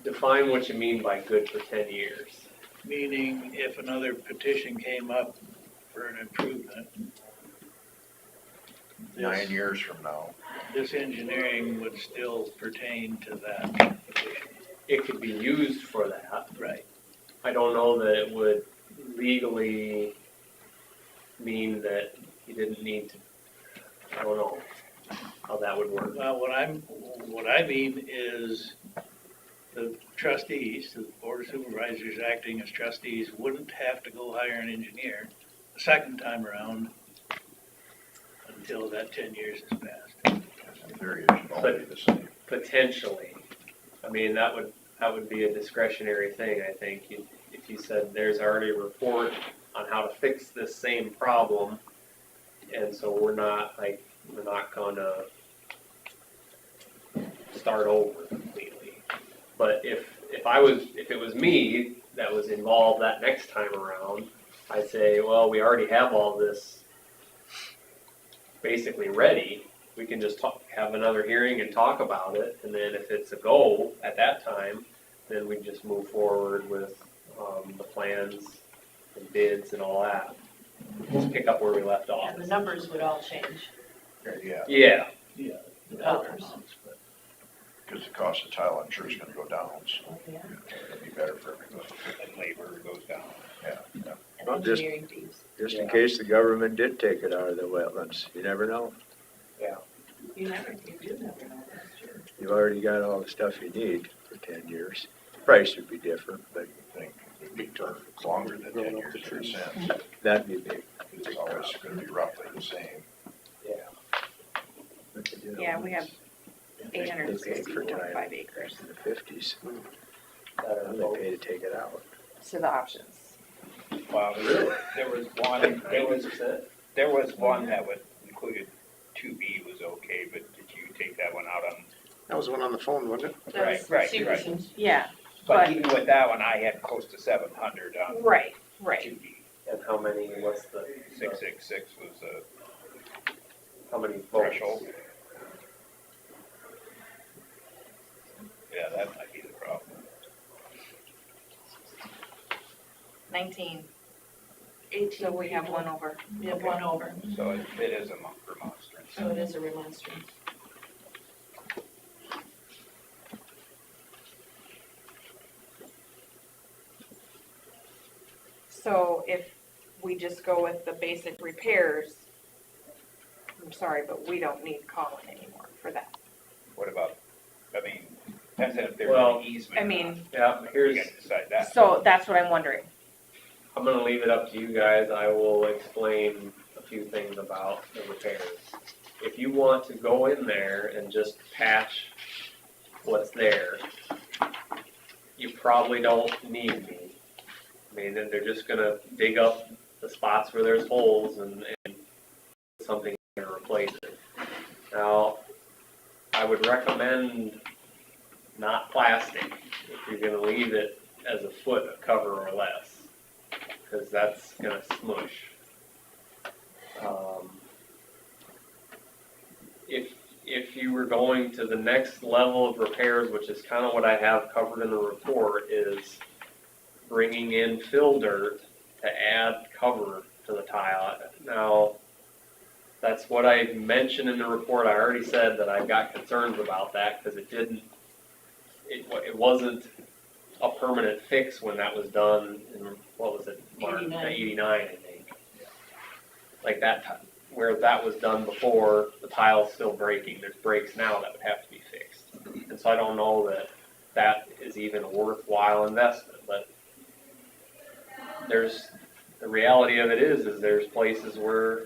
Speaker 12: define what you mean by good for 10 years.
Speaker 16: Meaning if another petition came up for an improvement.
Speaker 15: 9 years from now.
Speaker 16: This engineering would still pertain to that petition.
Speaker 12: It could be used for that.
Speaker 16: Right.
Speaker 12: I don't know that it would legally mean that you didn't need to, I don't know how that would work.
Speaker 16: Well, what I mean is the trustees, the board of supervisors acting as trustees wouldn't have to go hire an engineer the second time around until that 10 years has passed.
Speaker 2: In theory, it should all be the same.
Speaker 12: Potentially. I mean, that would be a discretionary thing, I think. If you said there's already a report on how to fix this same problem, and so we're not gonna start over completely. But if it was me that was involved that next time around, I'd say, well, we already have all this basically ready. We can just have another hearing and talk about it, and then if it's a go at that time, then we just move forward with the plans and bids and all that. Just pick up where we left off.
Speaker 9: And the numbers would all change,
Speaker 2: Yeah,
Speaker 12: Yeah.
Speaker 9: the dollars.
Speaker 2: because the cost of tile, I'm sure is gonna go down, so
Speaker 9: Yeah.
Speaker 2: it'd be better for everybody.
Speaker 11: And labor goes down.
Speaker 2: Yeah.
Speaker 9: And
Speaker 1: Well, just-
Speaker 9: engineering fees.
Speaker 1: Just in case the government did take it out of the wetlands, you never know.
Speaker 9: You do never know, that's true.
Speaker 1: You've already got all the stuff you need for 10 years. Price would be different, but
Speaker 2: I think it'd be longer than 10 years in a sense.
Speaker 1: that'd be big.
Speaker 2: It's always gonna be roughly the same.
Speaker 14: Yeah, we have
Speaker 1: They paid for
Speaker 14: 864.5
Speaker 1: tile
Speaker 14: acres.
Speaker 1: in the 50s. They pay to take it out.
Speaker 14: So the options.
Speaker 11: Well, there was one that was included, 2B was okay, but did you take that one out on?
Speaker 15: That was the one on the phone, wasn't it?
Speaker 9: That was
Speaker 11: Right.
Speaker 9: Severson's.
Speaker 14: Yeah,
Speaker 11: But
Speaker 14: but,
Speaker 11: even with that one, I had close to 700 on
Speaker 14: right.
Speaker 11: 2B.
Speaker 12: And how many, what's the?
Speaker 11: 666 was a
Speaker 12: How many votes?
Speaker 11: threshold. Yeah, that might be the problem.
Speaker 14: 19.
Speaker 9: 18.
Speaker 14: So we have one over.
Speaker 9: We have one over,
Speaker 11: So it is a remonstrance.
Speaker 9: so it is a remonstrance.
Speaker 14: So if we just go with the basic repairs, I'm sorry, but we don't need Colin anymore for that.
Speaker 11: What about, I mean, depends on if there's
Speaker 12: Well,
Speaker 11: an easement.
Speaker 14: I mean,
Speaker 12: Yeah,
Speaker 11: We
Speaker 12: here's,
Speaker 11: gotta decide that.
Speaker 14: so that's what I'm wondering.
Speaker 12: I'm gonna leave it up to you guys. I will explain a few things about the repairs. If you want to go in there and just patch what's there, you probably don't need me. I mean, then they're just gonna dig up the spots where there's holes and something to replace it. Now, I would recommend not plastic if you're gonna leave it as a foot of cover or less, because that's gonna smush. If you were going to the next level of repairs, which is kind of what I have covered in the report, is bringing in fill dirt to add cover to the tile. Now, that's what I mentioned in the report. I already said that I've got concerns about that because it wasn't a permanent fix when that was done in, what was it, March, 89, I think. Like that, where that was done before, the tile's still breaking. There's breaks now that would have to be fixed. And so I don't know that that is even a worthwhile investment, but the reality of it is there's places where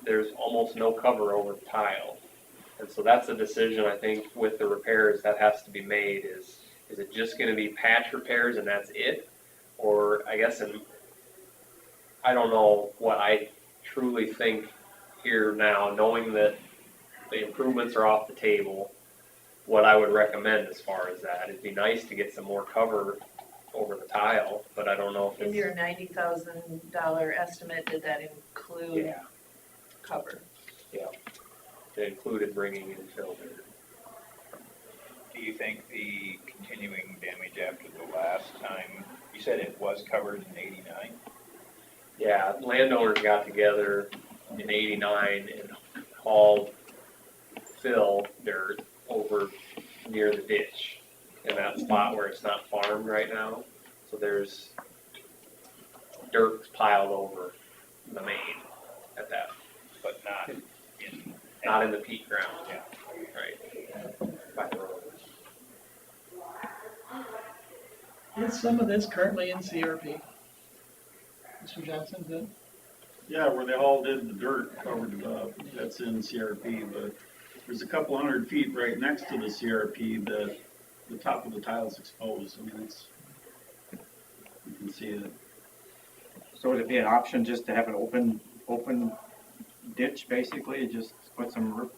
Speaker 12: there's almost no cover over the tile. And so that's a decision, I think, with the repairs that has to be made is it just gonna be patch repairs and that's it? Or I guess, I don't know what I truly think here now, knowing that the improvements are off the table, what I would recommend as far as that. It'd be nice to get some more cover over the tile, but I don't know if
Speaker 9: In
Speaker 12: it's.
Speaker 9: your $90,000 estimate, did that include cover?
Speaker 12: Yeah, it included bringing in fill dirt.
Speaker 11: Do you think the continuing damage after the last time, you said it was covered in 89?
Speaker 12: Yeah, landowners got together in 89 and hauled fill dirt over near the ditch in that spot where it's not farmed right now. So there's dirt piled over the main at that.
Speaker 11: But not
Speaker 12: in the peat ground. Yeah. Right. By the road.
Speaker 20: Is some of this currently in CRP? Mr. Johnson, good?
Speaker 19: Yeah, where they all did the dirt covered, that's in CRP, but there's a couple 100 feet right next to the CRP that the top of the tile is exposed. I mean, you can see it.
Speaker 17: So would it be an option just to have an open ditch, basically, just put some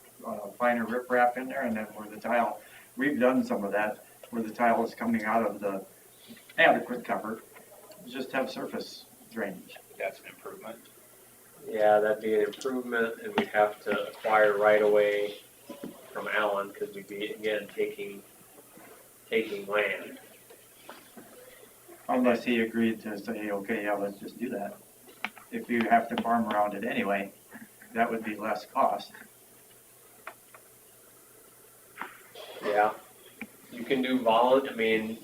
Speaker 17: finer riprap in there, and then where the tile, we've done some of that, where the tile is coming out of the adequate cover, just have surface drainage.
Speaker 11: That's an improvement.
Speaker 12: Yeah, that'd be an improvement, and we'd have to acquire right away from Allen, because we'd be, again, taking land.
Speaker 17: Unless he agreed to say, okay, yeah, let's just do that. If you have to farm around it anyway, that would be less cost.
Speaker 12: Yeah. You can do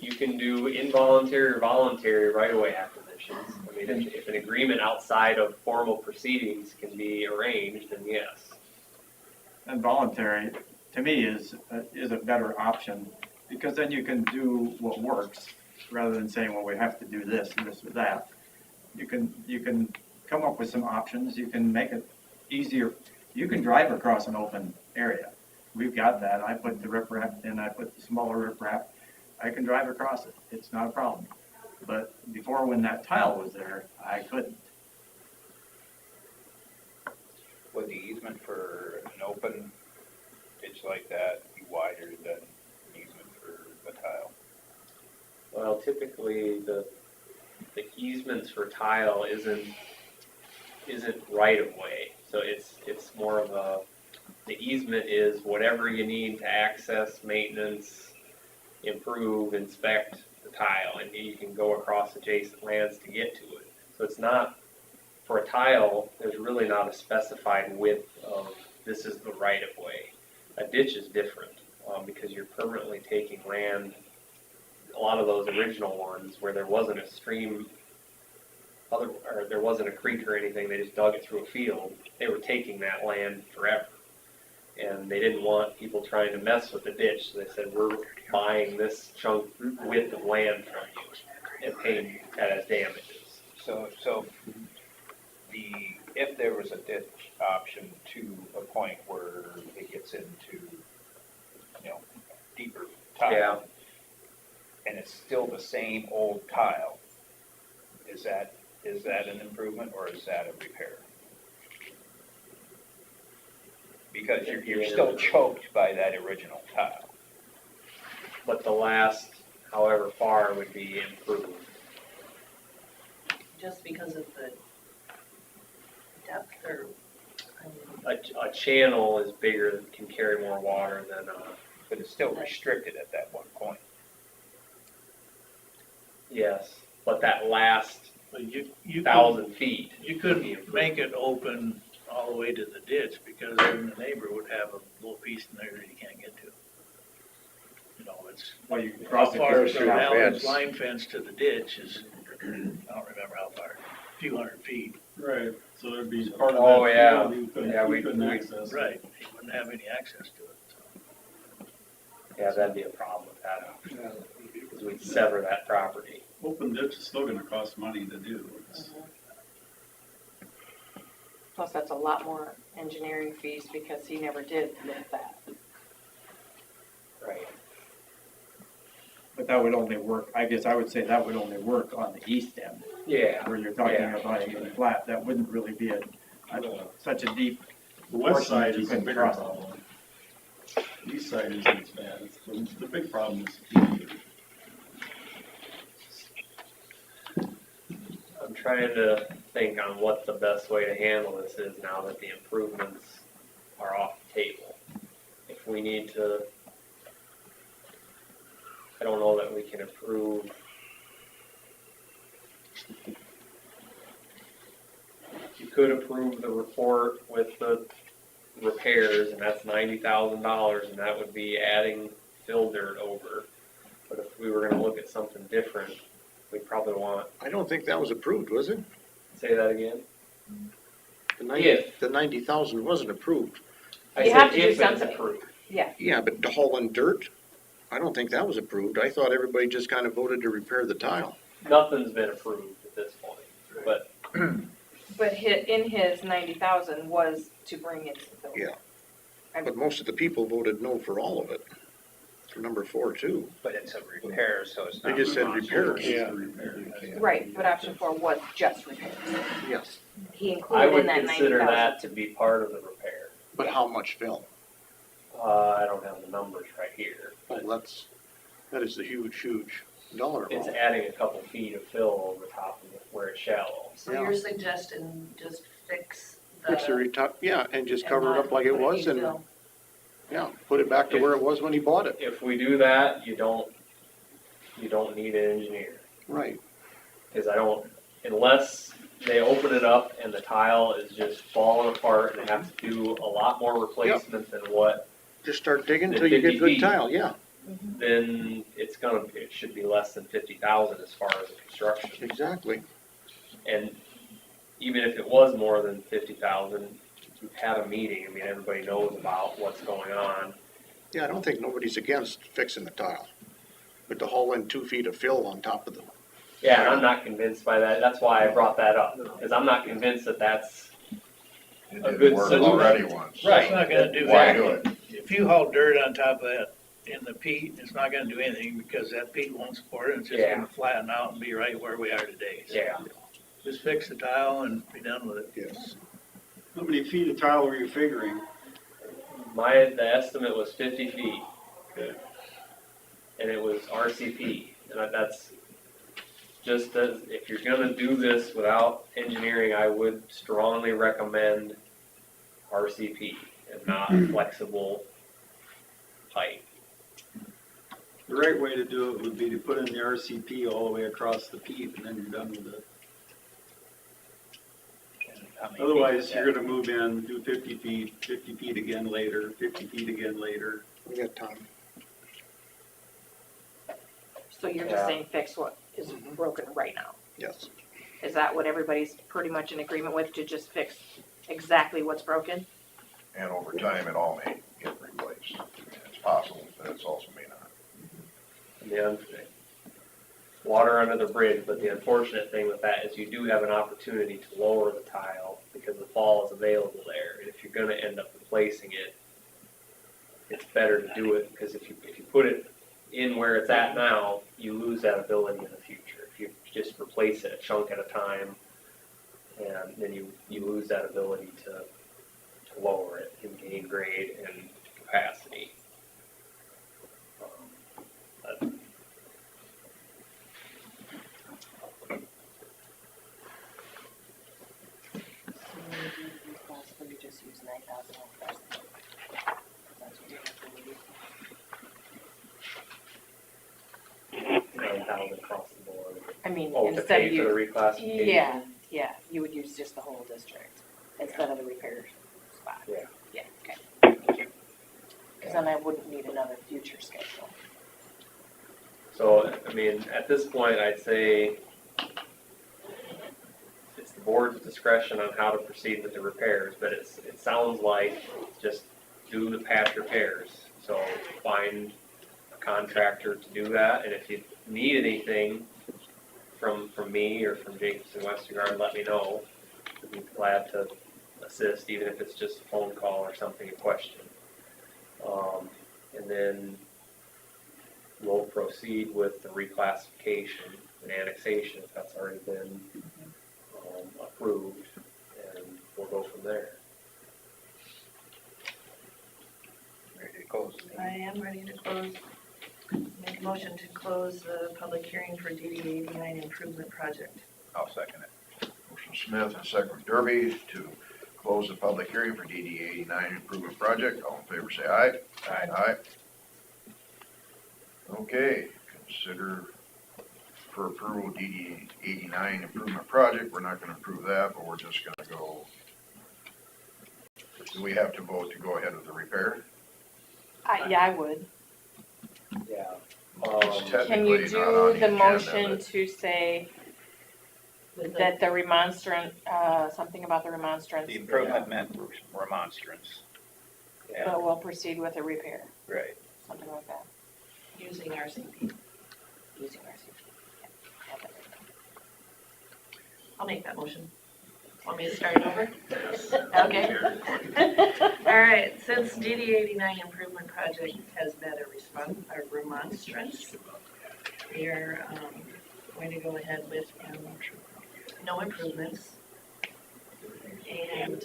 Speaker 12: you can do involuntary or voluntary right-of-way acquisitions. I mean, if an agreement outside of formal proceedings can be arranged, then yes.
Speaker 17: And voluntary, to me, is a better option, because then you can do what works, rather than saying, well, we have to do this and this or that. You can come up with some options, you can make it easier. You can drive across an open area. We've got that. I put the riprap in, I put the smaller riprap. I can drive across it. It's not a problem. But before, when that tile was there, I couldn't.
Speaker 11: Would the easement for an open ditch like that be wider than an easement for a tile?
Speaker 12: Well, typically the easements for tile isn't right of way. So it's more of the easement is whatever you need to access, maintenance, improve, inspect the tile, and you can go across adjacent lands to get to it. So it's not, for a tile, there's really not a specified width of this is the right of way. A ditch is different because you're permanently taking land. A lot of those original ones where there wasn't a stream, or there wasn't a creek or anything, they just dug it through a field. They were taking that land forever. And they didn't want people trying to mess with the ditch, so they said, we're buying this chunk width of land from you and paying that as damages.
Speaker 11: So if there was a ditch option to a point where it gets into, deeper tile, and it's still the same old tile, is that an improvement or is that a repair? Because you're still choked by that original tile.
Speaker 12: But the last, however far, would be improved.
Speaker 9: Just because of the depth or, I mean,
Speaker 12: A channel is bigger, can carry more water than
Speaker 11: but it's still restricted at that one point.
Speaker 12: yes, but that last
Speaker 20: But you
Speaker 12: 1,000 feet.
Speaker 20: You couldn't make it open all the way to the ditch, because then the neighbor would have a little piece in there that he can't get to. You know, it's,
Speaker 17: Well, you can
Speaker 20: how
Speaker 17: cross it
Speaker 20: far
Speaker 17: through
Speaker 20: from
Speaker 17: the
Speaker 20: Alan's
Speaker 17: fence.
Speaker 20: line fence to the ditch is, I don't remember how far, a few hundred feet.
Speaker 19: Right, so there'd be part of
Speaker 12: Oh,
Speaker 19: that
Speaker 12: yeah.
Speaker 19: field you couldn't,
Speaker 12: Yeah,
Speaker 19: you
Speaker 12: we-
Speaker 19: couldn't
Speaker 12: we-
Speaker 19: access.
Speaker 20: Right, he wouldn't have any access to it, so.
Speaker 12: Yeah, that'd be a problem with that option, because we'd sever that property.
Speaker 19: Open ditch is still gonna cost money to do. It's-
Speaker 14: Plus, that's a lot more engineering fees because he never did lift that.
Speaker 12: Right.
Speaker 17: But that would only work, I guess I would say that would only work on the east end,
Speaker 12: Yeah.
Speaker 17: where you're talking
Speaker 12: Yeah.
Speaker 17: about a flat, that wouldn't really be such a deep.
Speaker 19: The west
Speaker 17: portion that
Speaker 19: side
Speaker 17: you
Speaker 19: is the
Speaker 17: couldn't
Speaker 19: bigger
Speaker 17: cross.
Speaker 19: problem. East side isn't as bad. The big problem is the
Speaker 12: I'm trying to think on what the best way to handle this is now that the improvements are off the table. If we need to, I don't know that we can approve. You could approve the report with the repairs, and that's $90,000, and that would be adding fill dirt over. But if we were gonna look at something different, we probably want,
Speaker 15: I don't think that was approved, was it?
Speaker 12: say that again?
Speaker 15: The 90,000 wasn't approved.
Speaker 12: I
Speaker 14: You
Speaker 12: said
Speaker 14: have to do
Speaker 12: if it's
Speaker 14: something.
Speaker 12: approved.
Speaker 14: Yeah,
Speaker 15: Yeah, but to haul in dirt, I don't think that was approved. I thought everybody just kind of voted to repair the tile.
Speaker 12: Nothing's been approved at this point, but
Speaker 14: but in his 90,000 was to bring in some fill.
Speaker 15: Yeah. But most of the people voted no for all of it, for number 4 too.
Speaker 11: But it's a repair, so it's
Speaker 15: They
Speaker 11: not.
Speaker 15: just said
Speaker 11: responsible.
Speaker 15: repairs.
Speaker 14: Right, but option 4 was just repairs.
Speaker 15: Yes.
Speaker 14: He
Speaker 12: I
Speaker 14: included in
Speaker 12: would
Speaker 14: that
Speaker 12: consider
Speaker 14: 90,000.
Speaker 12: that to be part of the repair.
Speaker 15: But how much fill?
Speaker 12: I don't have the numbers right here.
Speaker 15: Well, that is the huge dollar
Speaker 12: It's
Speaker 15: amount.
Speaker 12: adding a couple feet of fill over top of it where it's shallow.
Speaker 9: so you're suggesting just fix
Speaker 15: Fix the
Speaker 9: the.
Speaker 15: retop, yeah, and just
Speaker 9: and
Speaker 15: cover it
Speaker 9: not
Speaker 15: up like it
Speaker 9: put
Speaker 15: was
Speaker 9: any
Speaker 15: and,
Speaker 9: fill.
Speaker 15: yeah, put it back to where it was when he bought it.
Speaker 12: If we do that, you don't need an engineer.
Speaker 15: Right.
Speaker 12: Because unless they open it up and the tile is just falling apart and they have to do a lot more replacement than what,
Speaker 15: Just start digging
Speaker 12: The
Speaker 15: until you
Speaker 12: 50
Speaker 15: get good
Speaker 12: feet.
Speaker 15: tile, yeah.
Speaker 12: then it should be less than 50,000 as far as the construction.
Speaker 15: Exactly.
Speaker 12: And even if it was more than 50,000, we've had a meeting, I mean, everybody knows about what's going on.
Speaker 15: Yeah, I don't think nobody's against fixing the tile. But to haul in 2 feet of fill on top of them.
Speaker 12: Yeah, and I'm not convinced by that, that's why I brought that up, because I'm not convinced that that's
Speaker 2: It
Speaker 12: a
Speaker 2: didn't
Speaker 12: good
Speaker 2: work
Speaker 12: solution.
Speaker 2: already once.
Speaker 20: It's not gonna do
Speaker 2: Why
Speaker 20: that.
Speaker 2: do it?
Speaker 20: If you haul dirt on top of that in the peat, it's not gonna do anything because that peat won't support it. It's just
Speaker 12: Yeah.
Speaker 20: gonna flatten out and be right where we are today. So
Speaker 12: Yeah.
Speaker 20: just fix the tile and be done with it.
Speaker 15: Yes.
Speaker 19: How many feet of tile were you figuring?
Speaker 12: The estimate was 50 feet.
Speaker 19: Okay.
Speaker 12: And it was RCP, and that's just as, if you're gonna do this without engineering, I would strongly recommend RCP and not flexible pipe.
Speaker 19: The right way to do it would be to put in the RCP all the way across the peat and then you're done with it.
Speaker 11: How many
Speaker 19: Otherwise,
Speaker 11: feet is
Speaker 19: you're
Speaker 11: that?
Speaker 19: gonna move in, do 50 feet again later, 50 feet again later.
Speaker 15: We got time.
Speaker 14: So you're just
Speaker 12: Yeah.
Speaker 14: saying fix what is broken right now?
Speaker 15: Yes.
Speaker 14: Is that what everybody's pretty much in agreement with, to just fix exactly what's broken?
Speaker 2: And over time, it all may get replaced. It's possible, but it's also may not.
Speaker 12: Water under the bridge, but the unfortunate thing with that is you do have an opportunity to lower the tile because the fall is available there. And if you're gonna end up replacing it, it's better to do it, because if you put it in where it's at now, you lose you lose that ability to lower it and gain grade and capacity. But
Speaker 14: So you just use 9,000 off that. That's what you have to do.
Speaker 12: 9,000 across the board.
Speaker 14: I mean,
Speaker 12: Oh, to
Speaker 14: instead
Speaker 12: pay
Speaker 14: of
Speaker 12: for
Speaker 14: you.
Speaker 12: the reclassification?
Speaker 14: Yeah, yeah, you would use just the whole district instead of the repair spot.
Speaker 12: Yeah.
Speaker 14: Yeah, okay. Cause then I wouldn't need another future schedule.
Speaker 12: So, I mean, at this point, I'd say it's the board's discretion on how to proceed with the repairs, but it sounds like just do the patch repairs. So find a contractor to do that, and if you need anything from me or from Jacobson Westergaard, let me know. I'd be glad to assist, even if it's just a phone call or something, a question. And then we'll proceed with the reclassification and annexation if that's already been approved, and we'll go from there.
Speaker 11: Ready to close?
Speaker 9: I am ready to close. Make a motion to close the public hearing for DD 89 improvement project.
Speaker 11: I'll second it.
Speaker 2: Motion Smith and second from Derby to close the public hearing for DD 89 improvement project. All in favor, say aye.
Speaker 11: Aye.
Speaker 2: Aye. Okay, consider for approval DD 89 improvement project. We're not gonna approve that, but we're just gonna go. Do we have to vote to go ahead with the repair?
Speaker 14: Yeah, I would.
Speaker 12: Yeah.
Speaker 2: It's
Speaker 14: Can you
Speaker 2: technically not on
Speaker 14: do
Speaker 2: the
Speaker 14: the
Speaker 2: agenda,
Speaker 14: motion
Speaker 2: but-
Speaker 14: to say that the remonstrant, something about the remonstrance?
Speaker 11: The improvement meant remonstrance.
Speaker 14: But we'll proceed with a repair,
Speaker 11: Right.
Speaker 14: something like that,
Speaker 9: Using RCP.
Speaker 14: using RCP.
Speaker 9: I'll make that motion. Want me to start over? Okay. All right, since DD 89 improvement project has met a remonstrance, we are going to go ahead with no improvements and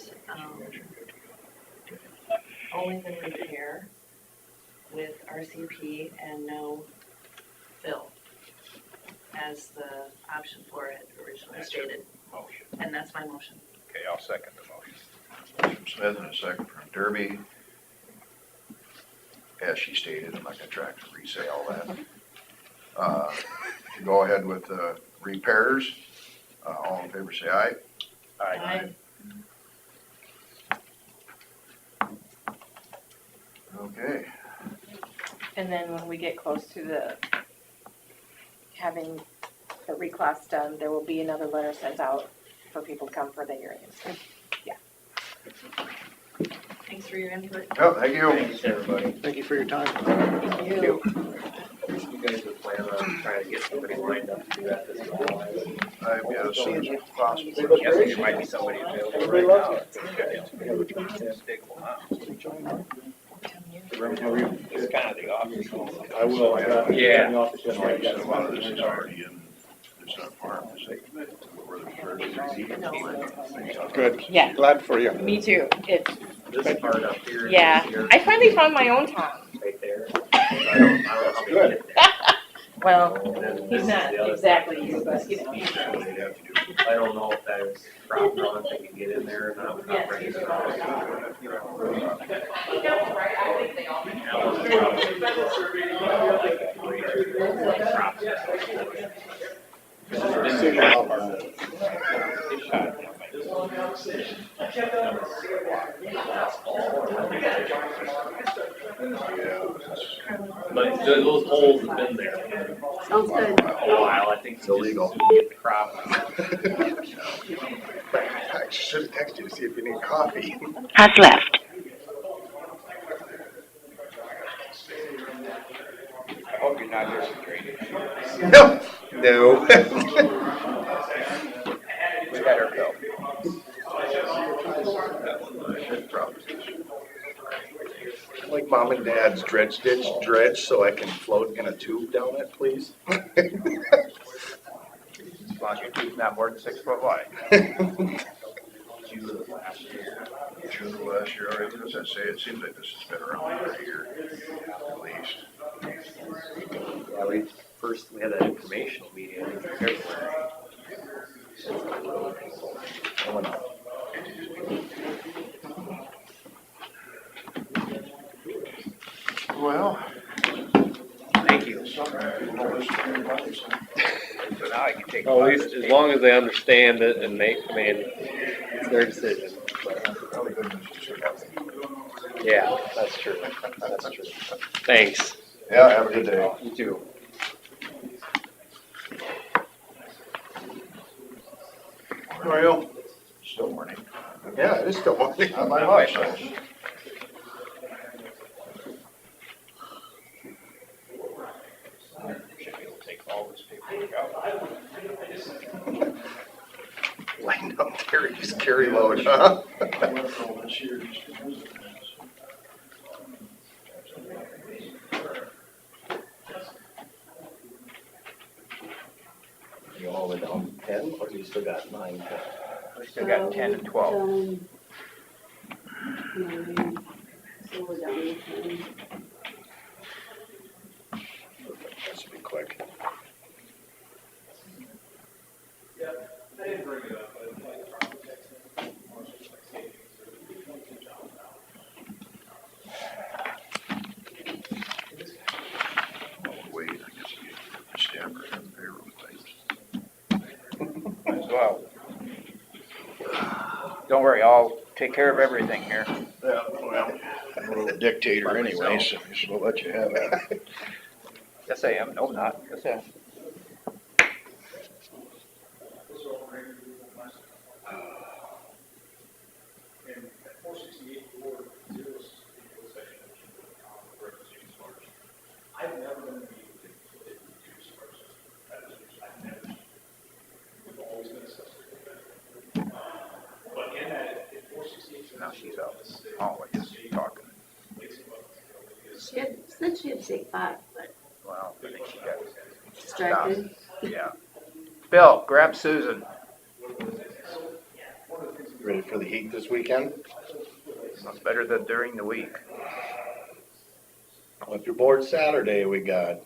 Speaker 9: only the repair with RCP and no fill as the option for it originally stated.
Speaker 11: Motion.
Speaker 9: And that's my motion.
Speaker 11: Okay, I'll second the motion.
Speaker 2: Motion Smith and a second from Derby. As she stated, I'm not gonna try to re-say all that. To go ahead with the repairs, all in favor say aye.
Speaker 11: Aye.
Speaker 2: Okay,
Speaker 14: And then when we get close to the, having the reclass done, there will be another letter sent out for people to come for the hearings. Yeah.
Speaker 9: Thanks for your input.
Speaker 2: oh, thank you.
Speaker 12: Thanks, everybody.
Speaker 15: Thank you for your time.
Speaker 14: Thank you.
Speaker 12: You guys would plan on trying to get somebody lined up to do that this fall?
Speaker 2: Yeah, as soon as possible.
Speaker 11: Guessing there might be somebody available right now. It's kind of the office.
Speaker 18: I will.
Speaker 12: Yeah.
Speaker 2: A lot of this is already in, it's not farm, it's like, where the first.
Speaker 15: Good.
Speaker 14: Yeah.
Speaker 15: Glad for you.
Speaker 14: Me too. It's,
Speaker 12: This part up here.
Speaker 14: yeah,
Speaker 12: Here,
Speaker 14: I finally found my own Tom.
Speaker 12: right there. I don't know how many get there.
Speaker 14: Well,
Speaker 12: And then
Speaker 14: he's
Speaker 12: this
Speaker 14: not
Speaker 12: is the other
Speaker 14: exactly
Speaker 12: side.
Speaker 14: you, but you know.
Speaker 12: I don't know if that is cropped on, if they can get in there or not. We're not ready to But those holes have been there
Speaker 8: Sounds good.
Speaker 12: for a while. I think it's illegal to get the crop out.
Speaker 2: I should have texted you to see if you need coffee.
Speaker 3: Has left.
Speaker 11: I hope you're not just a drainage.
Speaker 2: No, no.
Speaker 11: We got our bill.
Speaker 18: Like mom and dad's dredge ditch dredge, so I can float in a tube down it, please.
Speaker 11: As long as your tube's not more than 6 foot wide.
Speaker 2: last year already? Does that say? It seems like this has been around for a year, at least.
Speaker 12: Yeah, we had that informational meeting in February. Going up.
Speaker 2: Well.
Speaker 11: Thank you.
Speaker 12: So now I can take. Well, at least as long as they understand it and it's their decision. Yeah, that's true. That's true. Thanks.
Speaker 2: Yeah, have a good day.
Speaker 12: You too.
Speaker 15: How are you?
Speaker 2: Still morning.
Speaker 15: Yeah, it is still morning.
Speaker 2: Not by much.
Speaker 11: Should be able to take all this paperwork out.
Speaker 15: Lined up Terry's carry load, huh?
Speaker 11: You all the way down 10, or you still got 9, 10?
Speaker 8: We
Speaker 11: still got 10 and 12.
Speaker 8: 9, so we're down to 10.
Speaker 2: That should be quick. Wait, I guess you stammer and payroll things.
Speaker 11: As well. Don't worry, I'll take care of everything here.
Speaker 2: Yeah, well, I'm a little dictator anyway, so we'll let you have it.
Speaker 11: Yes, I am. No, not. Yes, I am. Now she's out. Oh, I guess she's talking.
Speaker 8: Said she had to take 5, but
Speaker 11: Well, I think she got
Speaker 8: distracted.
Speaker 11: Yeah. Bill, grab Susan.
Speaker 15: Ready for the heat this weekend?
Speaker 11: That's better than during the week.
Speaker 15: With your board Saturday, we got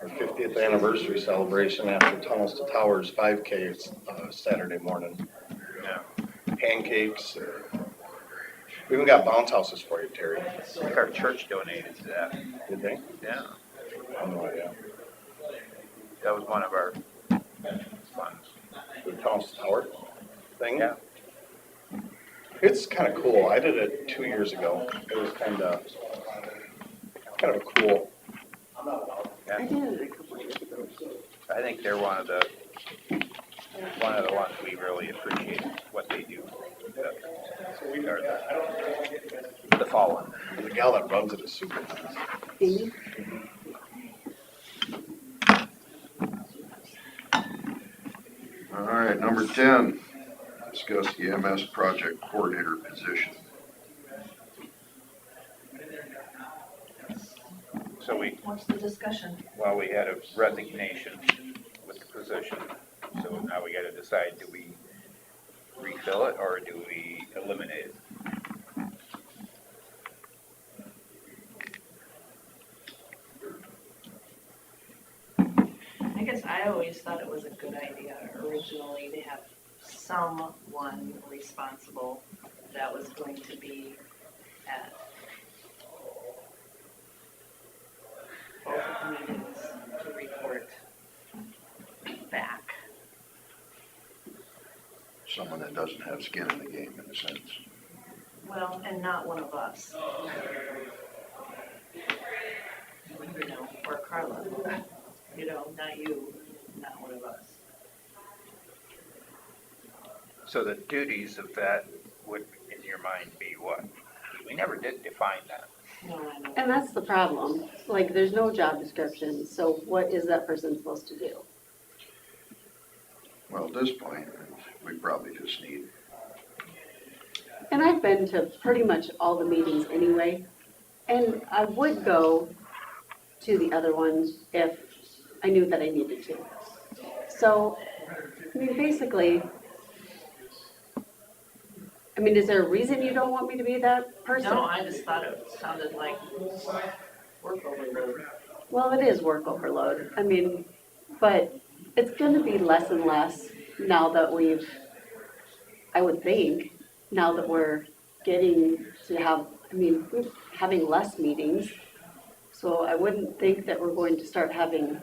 Speaker 15: our 50th anniversary celebration after Tunnels to Towers 5K. It's Saturday morning.
Speaker 11: Yeah.
Speaker 15: Pancakes. We even got bounce houses for you, Terry.
Speaker 11: I think our church donated to that.
Speaker 15: Did they?
Speaker 11: Yeah.
Speaker 15: I have no idea.
Speaker 11: That was one of our funds.
Speaker 15: The Tunnels to Tower thing?
Speaker 11: Yeah.
Speaker 15: It's kind of cool. I did it 2 years ago. It was kind of a cool.
Speaker 8: I did it a couple years ago.
Speaker 11: I think they're one of the ones we really appreciate what they do. The fallen.
Speaker 15: The gal that runs it is super nice.
Speaker 8: Amy?
Speaker 2: All right, number 10, discuss the EMS project coordinator position.
Speaker 11: So
Speaker 9: What's the discussion?
Speaker 11: well, we had a resignation with the position, so now we gotta decide, do we refill it or do we eliminate it?
Speaker 9: I guess I always thought it was a good idea originally to have someone responsible that was going to be at both of the meetings to report back.
Speaker 2: Someone that doesn't have skin in the game, in a sense.
Speaker 9: Well, and not one of us. You know, or Carla, you know, not you, not one of us.
Speaker 11: So the duties of that would, in your mind, be what? We never did define that.
Speaker 9: No, I know.
Speaker 8: And that's the problem. Like, there's no job description, so what is that person supposed to do?
Speaker 2: Well, at this point, we probably just need,
Speaker 8: And I've been to pretty much all the meetings anyway, and I would go to the other ones if I knew that I needed to. So, I mean, basically, mean, is there a reason you don't want me to be that person?
Speaker 9: No, I just thought it sounded like work overload.
Speaker 8: Well, it is work overload. I mean, but it's gonna be less and less now that I would think, now that we're getting to have, we're having less meetings. So I wouldn't think that we're going to start having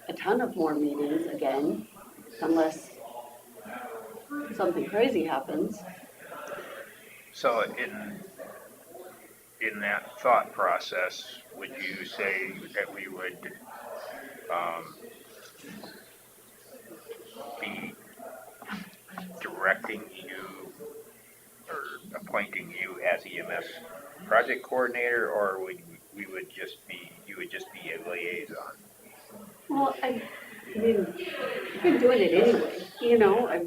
Speaker 8: a ton of more meetings again unless something crazy happens.
Speaker 11: So in that thought process, would you say that we would, be directing you or appointing you as EMS project coordinator, or would you would just be a liaison?
Speaker 8: Well, I've been doing it anyway, you know,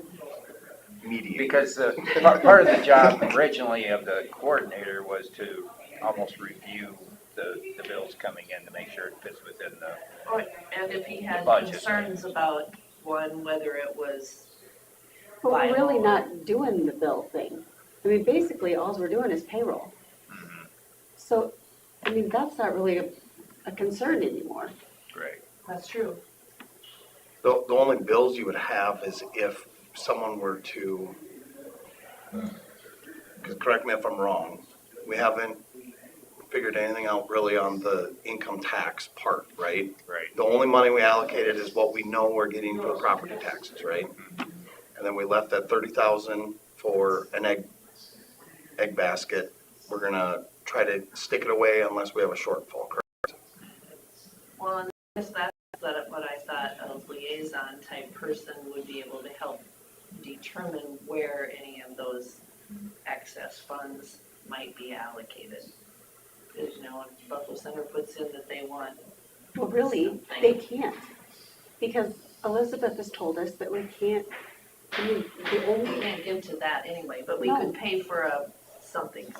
Speaker 11: Because part of the job originally of the coordinator was to almost review the bills coming in to make sure it fits within the.
Speaker 9: Oh, and if he had
Speaker 11: budget.
Speaker 9: concerns about one, whether it was
Speaker 8: but we're really
Speaker 9: viable.
Speaker 8: not doing the bill thing. I mean, basically, all we're doing is payroll. So, that's not really a concern anymore.
Speaker 11: Right.
Speaker 9: That's true.
Speaker 15: The only bills you would have is if someone were to, 'cause correct me if I'm wrong, we haven't figured anything out really on the income tax part, right?
Speaker 11: Right.
Speaker 15: The only money we allocated is what we know we're getting for property taxes, right? And then we left that 30,000 for an egg basket. We're gonna try to stick it away unless we have a shortfall, correct?
Speaker 9: Well, and I guess that's what I thought a liaison type person would be able to help determine where any of those excess funds might be allocated. Because, if Buffalo Center puts in that they want.
Speaker 8: Well, really, they can't. Because Elizabeth has told us that we can't, the
Speaker 9: We
Speaker 8: only,
Speaker 9: can't give to that anyway, but we
Speaker 8: No.
Speaker 9: could pay for a something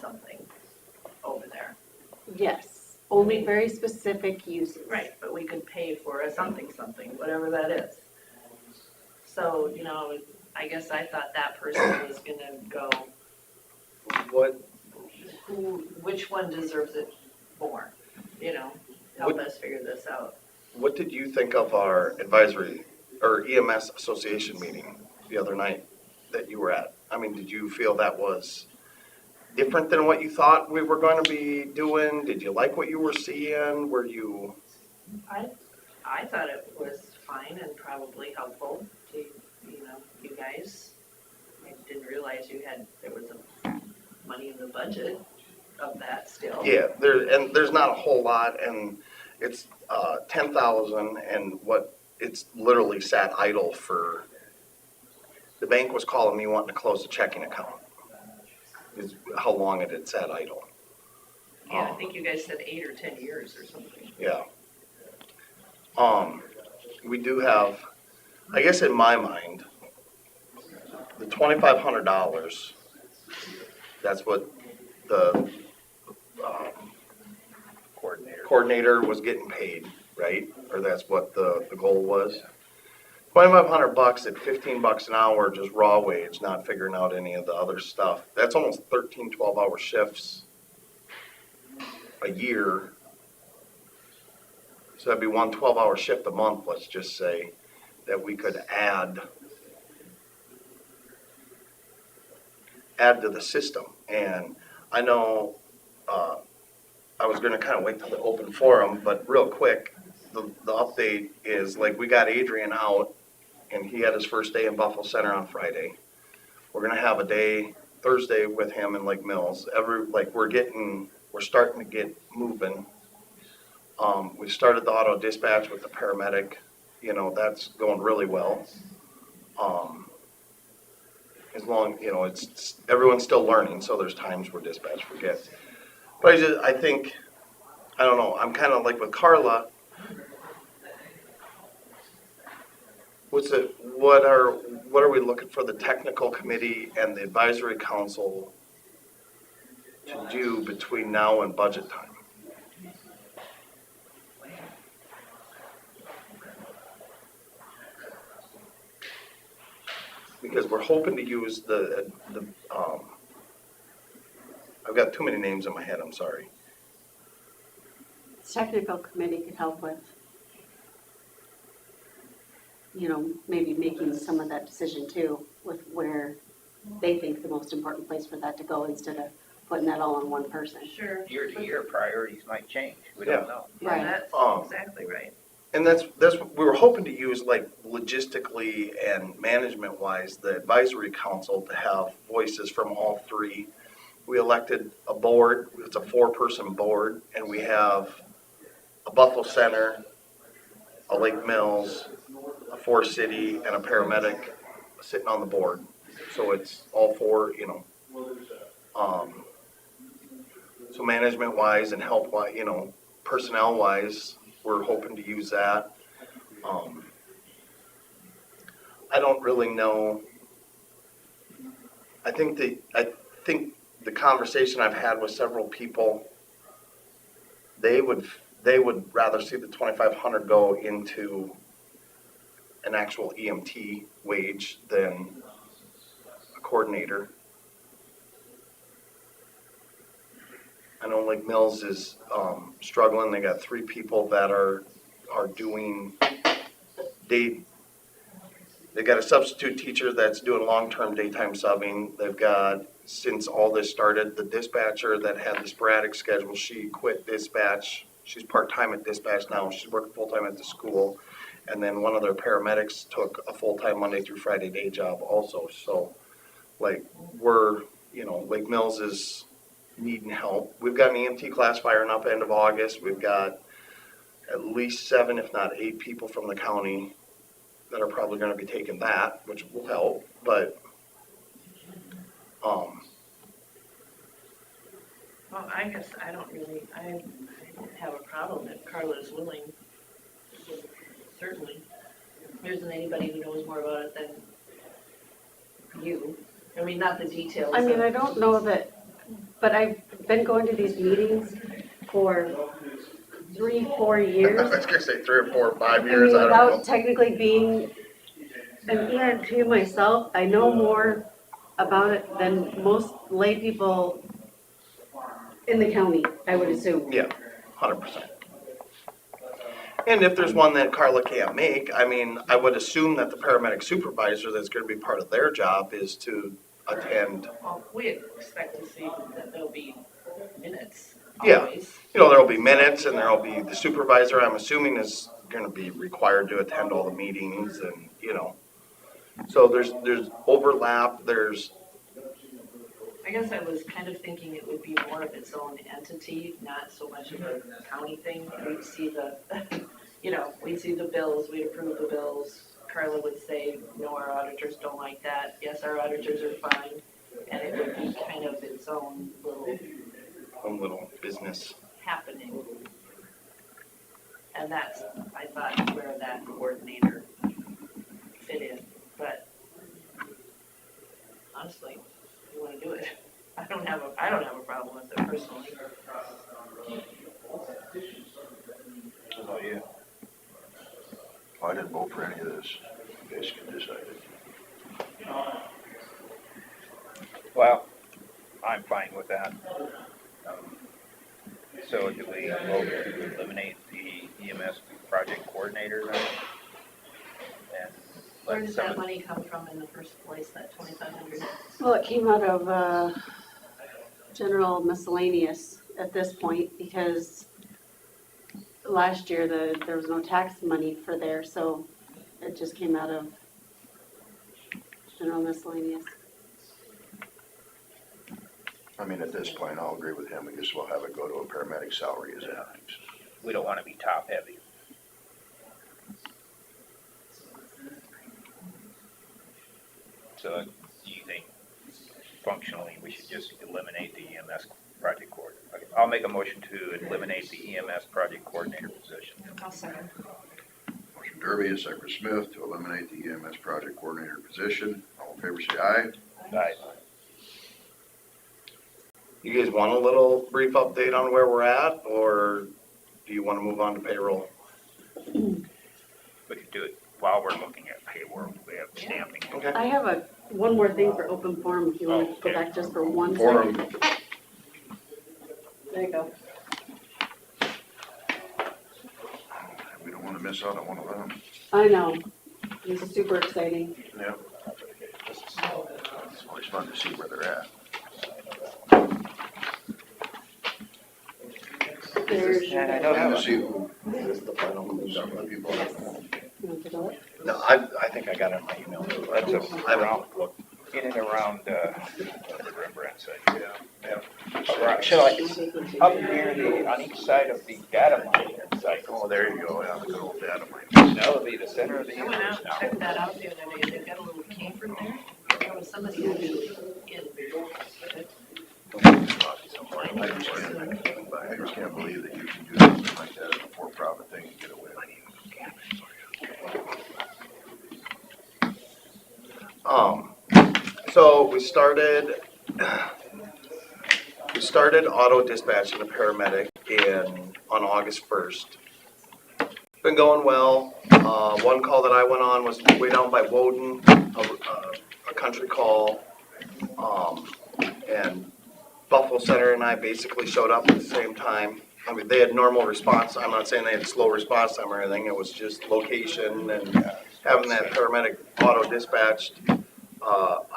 Speaker 9: over there.
Speaker 8: yes, only very specific uses.
Speaker 9: Right, but we could pay for a something, whatever that is. So, I guess I thought that person was gonna go, which one deserves it more? Help us figure this out.
Speaker 15: What did you think of our advisory or EMS association meeting the other night that you were at? Did you feel that was different than what you thought we were going to be doing? Did you like what you were seeing? Were you?
Speaker 9: I thought it was fine and probably helpful to, you guys. I didn't realize there was money in the budget of that still.
Speaker 15: Yeah, there's not a whole lot, and it's 10,000, and it's literally sat idle for. The bank was calling me wanting to close the checking account. Is how long it had sat idle.
Speaker 9: Yeah, I think you guys said 8 or 10 years or something.
Speaker 15: Yeah. We do have, I guess in my mind, the $2,500, that's what the coordinator was getting paid, right? Or that's what the goal was. $2,500 at $15 an hour, just raw wage, not figuring out any of the other stuff. That's almost 13, 12-hour shifts a year. So that'd be one 12-hour shift a month, let's just say, that we could add to the system. And I know I was going to kind of wait till the open forum, but real quick, the update is like we got Adrian out, and he had his first day in Buffalo Center on Friday. We're going to have a day Thursday with him in Lake Mills. We're starting to get moving. We started the auto dispatch with the paramedic. That's going really well. As long, everyone's still learning, so there's times where dispatch forgets. But I don't know, I'm kind of like with Carla. What are we looking for the technical committee and the advisory council to do between now and budget time? Because we're hoping to use the got too many names in my head, I'm sorry.
Speaker 8: Technical committee could help with, you know, maybe making some of that decision too, with where they think the most important place for that to go instead of putting that all on one person.
Speaker 9: Sure.
Speaker 11: Year to year, priorities might change, we don't know.
Speaker 9: Yeah, that's
Speaker 15: Um,
Speaker 9: exactly right.
Speaker 15: And that's what we were hoping to use, like logistically and management wise, the advisory council to have voices from all three. We elected a board, it's a 4-person board, and we have a Buffalo Center, a Lake Mills, a Forest City, and a paramedic sitting on the board. So it's all 4, you know. So management wise and help wise, you know, personnel wise, we're hoping to use that. I don't really know. I think the conversation I've had with several people, they would rather see the 2,500 go into an actual EMT wage than a coordinator. I know Lake Mills is struggling. They got 3 people that are doing they got a substitute teacher that's doing long-term daytime subbing. They've got, since all this started, the dispatcher that had the sporadic schedule, she quit dispatch. She's part-time at dispatch now. She's working full-time at the school. And then one of their paramedics took a full-time Monday through Friday day job also. So, like, we're, you know, Lake Mills is needing help. We've got an EMT class firing up end of August. We've got at least 7, if not 8 people from the county that are probably going to be taking that, which will help. But,
Speaker 9: Well, I guess I don't have a problem if Carla is willing. Certainly. There isn't anybody who knows more about it than you. I mean, not the details.
Speaker 8: I mean, I don't know that, but I've been going to these meetings for 3-4 years.
Speaker 15: I was going to say 3 or 4 or 5
Speaker 8: I
Speaker 15: years,
Speaker 8: mean,
Speaker 15: I don't know.
Speaker 8: without technically being an EMT myself, I know more about it than most lay people in the county, I would assume.
Speaker 15: Yeah, 100%. And if there's one that Carla can't make, I mean, I would assume that the paramedic supervisor that's going to be part of their job is to attend.
Speaker 9: Well, we expect to see that there'll be minutes
Speaker 15: Yeah,
Speaker 9: always.
Speaker 15: you know, there'll be minutes and there'll be the supervisor, I'm assuming, is going to be required to attend all the meetings and, you know. So there's overlap,
Speaker 9: I guess I was kind of thinking it would be more of its own entity, not so much of a county thing. We'd see the, you know, we'd see the bills, we'd approve the bills. Carla would say, no, our auditors don't like that. Yes, our auditors are fine. And it would be kind of its own
Speaker 15: little business
Speaker 9: happening. And that's, I thought, where that coordinator fit in. But honestly, if you want to do it, I don't have a problem with it personally.
Speaker 2: How about you? I didn't vote for any of this. You guys can decide it.
Speaker 11: Well, I'm fine with that. So do we vote to eliminate the EMS project coordinator then? And
Speaker 9: Where
Speaker 11: let
Speaker 9: does
Speaker 11: some
Speaker 9: that
Speaker 11: of-
Speaker 9: money come from in the first place, that 2,500?
Speaker 8: Well, it came out of general miscellaneous at this point because last year there was no tax money for there, so it just came out of general miscellaneous.
Speaker 2: I mean, at this point, I'll agree with him. I guess we'll have it go to a paramedic salary as it.
Speaker 11: We don't want to be top heavy. So do you think functionally we should just eliminate the EMS project coordinator? Okay, I'll make a motion to eliminate the EMS project coordinator position.
Speaker 9: I'll second.
Speaker 2: Motion Derby, a second for Smith, to eliminate the EMS project coordinator position. All in favor, say aye.
Speaker 11: Aye.
Speaker 15: You guys want a little brief update on where we're at, or do you want to move on to payroll?
Speaker 11: We could do it while we're looking at payroll. We have stamping.
Speaker 15: Okay.
Speaker 8: I have one more thing for open forum, if you want to go back just for one
Speaker 15: Forum.
Speaker 8: second. There you go.
Speaker 2: We don't wanna miss out on one of them.
Speaker 8: I know. This is super exciting.
Speaker 2: Yeah. It's always fun to see where they're at.
Speaker 8: There's.
Speaker 15: And I know
Speaker 2: And
Speaker 15: that
Speaker 2: to see who,
Speaker 15: Is this the final
Speaker 2: some of the people.
Speaker 8: You want to take a look?
Speaker 15: No, I think I got it in my email. That's I haven't looked.
Speaker 11: In and around, the Rembrandt site, yeah.
Speaker 15: Around-
Speaker 11: Should I, up near the, on each side of the data mining site.
Speaker 2: Oh, there you go, yeah, the good old data mine.
Speaker 11: That would be the center of the
Speaker 9: I went out
Speaker 11: universe
Speaker 9: and
Speaker 11: now.
Speaker 9: checked that out the other day, they've got a little cave in there, there was somebody actually in it.
Speaker 2: I just can't believe that you can do something like that as a for-profit thing and get away with it.
Speaker 15: So we started auto dispatching the paramedic on August 1st. Been going well. One call that I went on was way down by Woden, a country call. And Buffalo Center and I basically showed up at the same time. I mean, they had normal response. I'm not saying they had slow response time or anything. It was just location and having that paramedic auto dispatched.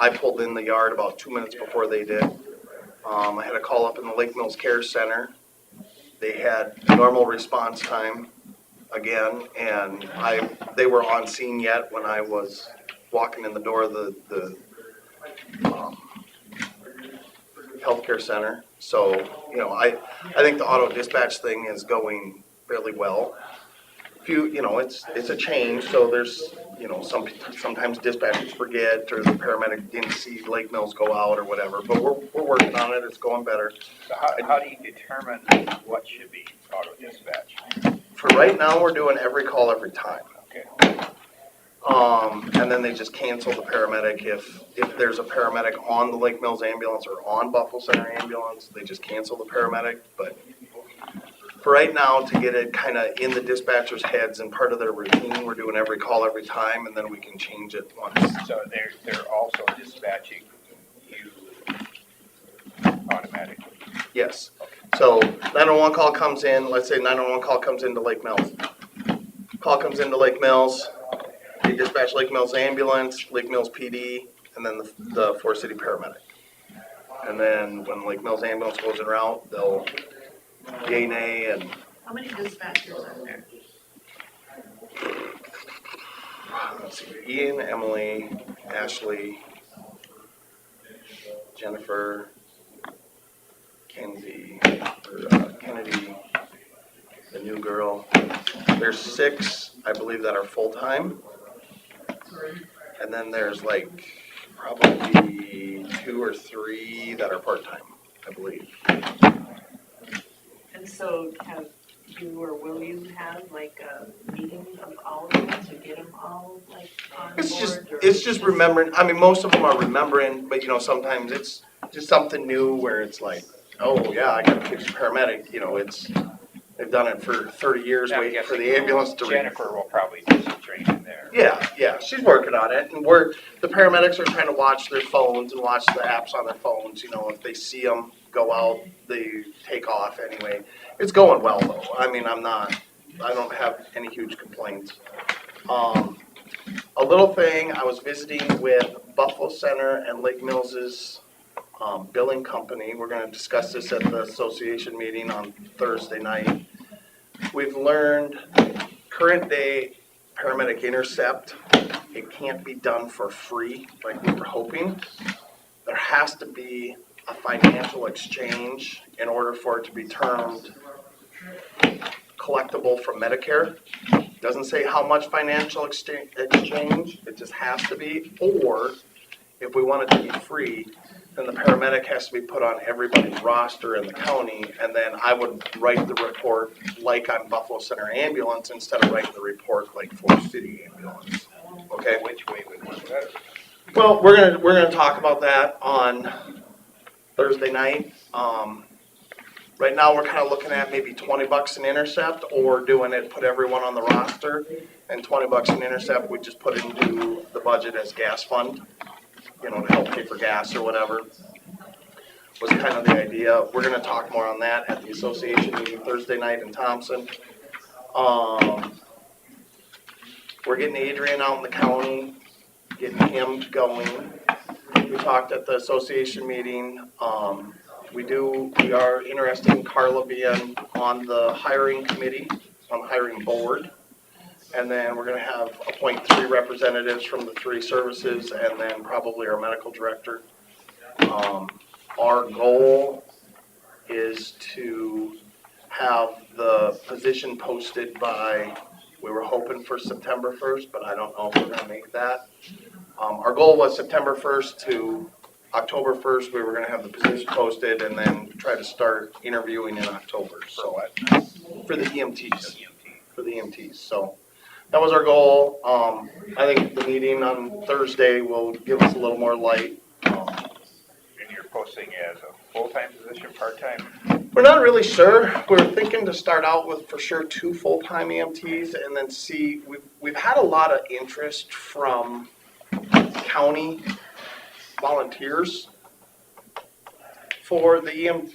Speaker 15: I pulled in the yard about 2 minutes before they did. I had a call up in the Lake Mills Care Center. They had normal response time again, and they were on scene yet when I was walking in the door of the healthcare center. So, I think the auto dispatch thing is going fairly well. It's a change, so there's, sometimes dispatchers forget or the paramedic didn't see Lake Mills go out or whatever, but we're working on it. It's going better.
Speaker 11: So how do you determine what should be auto dispatch?
Speaker 15: For right now, we're doing every call every time.
Speaker 11: Okay.
Speaker 15: And then they just cancel the paramedic if there's a paramedic on the Lake Mills ambulance or on Buffalo Center ambulance, they just cancel the paramedic. But for right now, to get it kind of in the dispatcher's heads and part of their routine, we're doing every call every time, and then we can change it once.
Speaker 11: So they're also dispatching you automatically?
Speaker 15: Yes. So 911 call comes in, let's say 911 call comes into Lake Mills. Call comes into Lake Mills, they dispatch Lake Mills ambulance, Lake Mills PD, and then the Forest City paramedic. And then when Lake Mills ambulance goes en route, they'll yay, nay, and
Speaker 9: How many dispatchers are there?
Speaker 15: let's see, Ian, Emily, Ashley, Jennifer, Kennedy, the new girl. There's 6, I believe, that are full-time. And then there's probably 2 or 3 that are part-time, I believe.
Speaker 9: And so have you or will you have a meeting of all of them to get them all on board?
Speaker 15: It's just remembering. I mean, most of them are remembering, but sometimes it's just something new where it's like, oh yeah, I got to fix a paramedic. They've done it for 30 years, waiting for the ambulance to.
Speaker 11: Jennifer will probably do some training there.
Speaker 15: Yeah, she's working on it, and the paramedics are trying to watch their phones and watch the apps on their phones. If they see them go out, they take off anyway. It's going well though. I mean, I don't have any huge complaints. A little thing, I was visiting with Buffalo Center and Lake Mills's billing company. We're going to discuss this at the association meeting on Thursday night. We've learned current day paramedic intercept, it can't be done for free like we were hoping. There has to be a financial exchange in order for it to be termed collectible from Medicare. Doesn't say how much financial exchange, it just has to be. Or if we want it to be free, then the paramedic has to be put on everybody's roster in the county, and then I would write the report like on Buffalo Center Ambulance instead of writing the report like Forest City Ambulance. Okay?
Speaker 11: Which way would work better?
Speaker 15: Well, we're gonna talk about that on Thursday night. Right now, we're kind of looking at maybe $20 an intercept, or doing it, put everyone on the roster, and $20 an intercept we just put into the budget as gas fund, to help pay for gas or whatever. was kind of the idea. We're gonna talk more on that at the association meeting Thursday night in Thompson. We're getting Adrian out in the county, getting him going. We talked at the association meeting. We are interested in Carla being on the hiring committee, on the hiring board. And then we're gonna appoint 3 representatives from the 3 services and then probably our medical director. Our goal is to have the position posted by, we were hoping for September 1st, but I don't know if we're gonna make that. Our goal was September 1st to October 1st, we were gonna have the position posted and then try to start interviewing in October, so. For the EMTs, so. That was our goal. I think the meeting on Thursday will give us a little more light.
Speaker 11: And you're posting as a full-time position, part-time?
Speaker 15: We're not really sure. We're thinking to start out with for sure 2 full-time EMTs and then see, we've had a lot of interest from county volunteers for being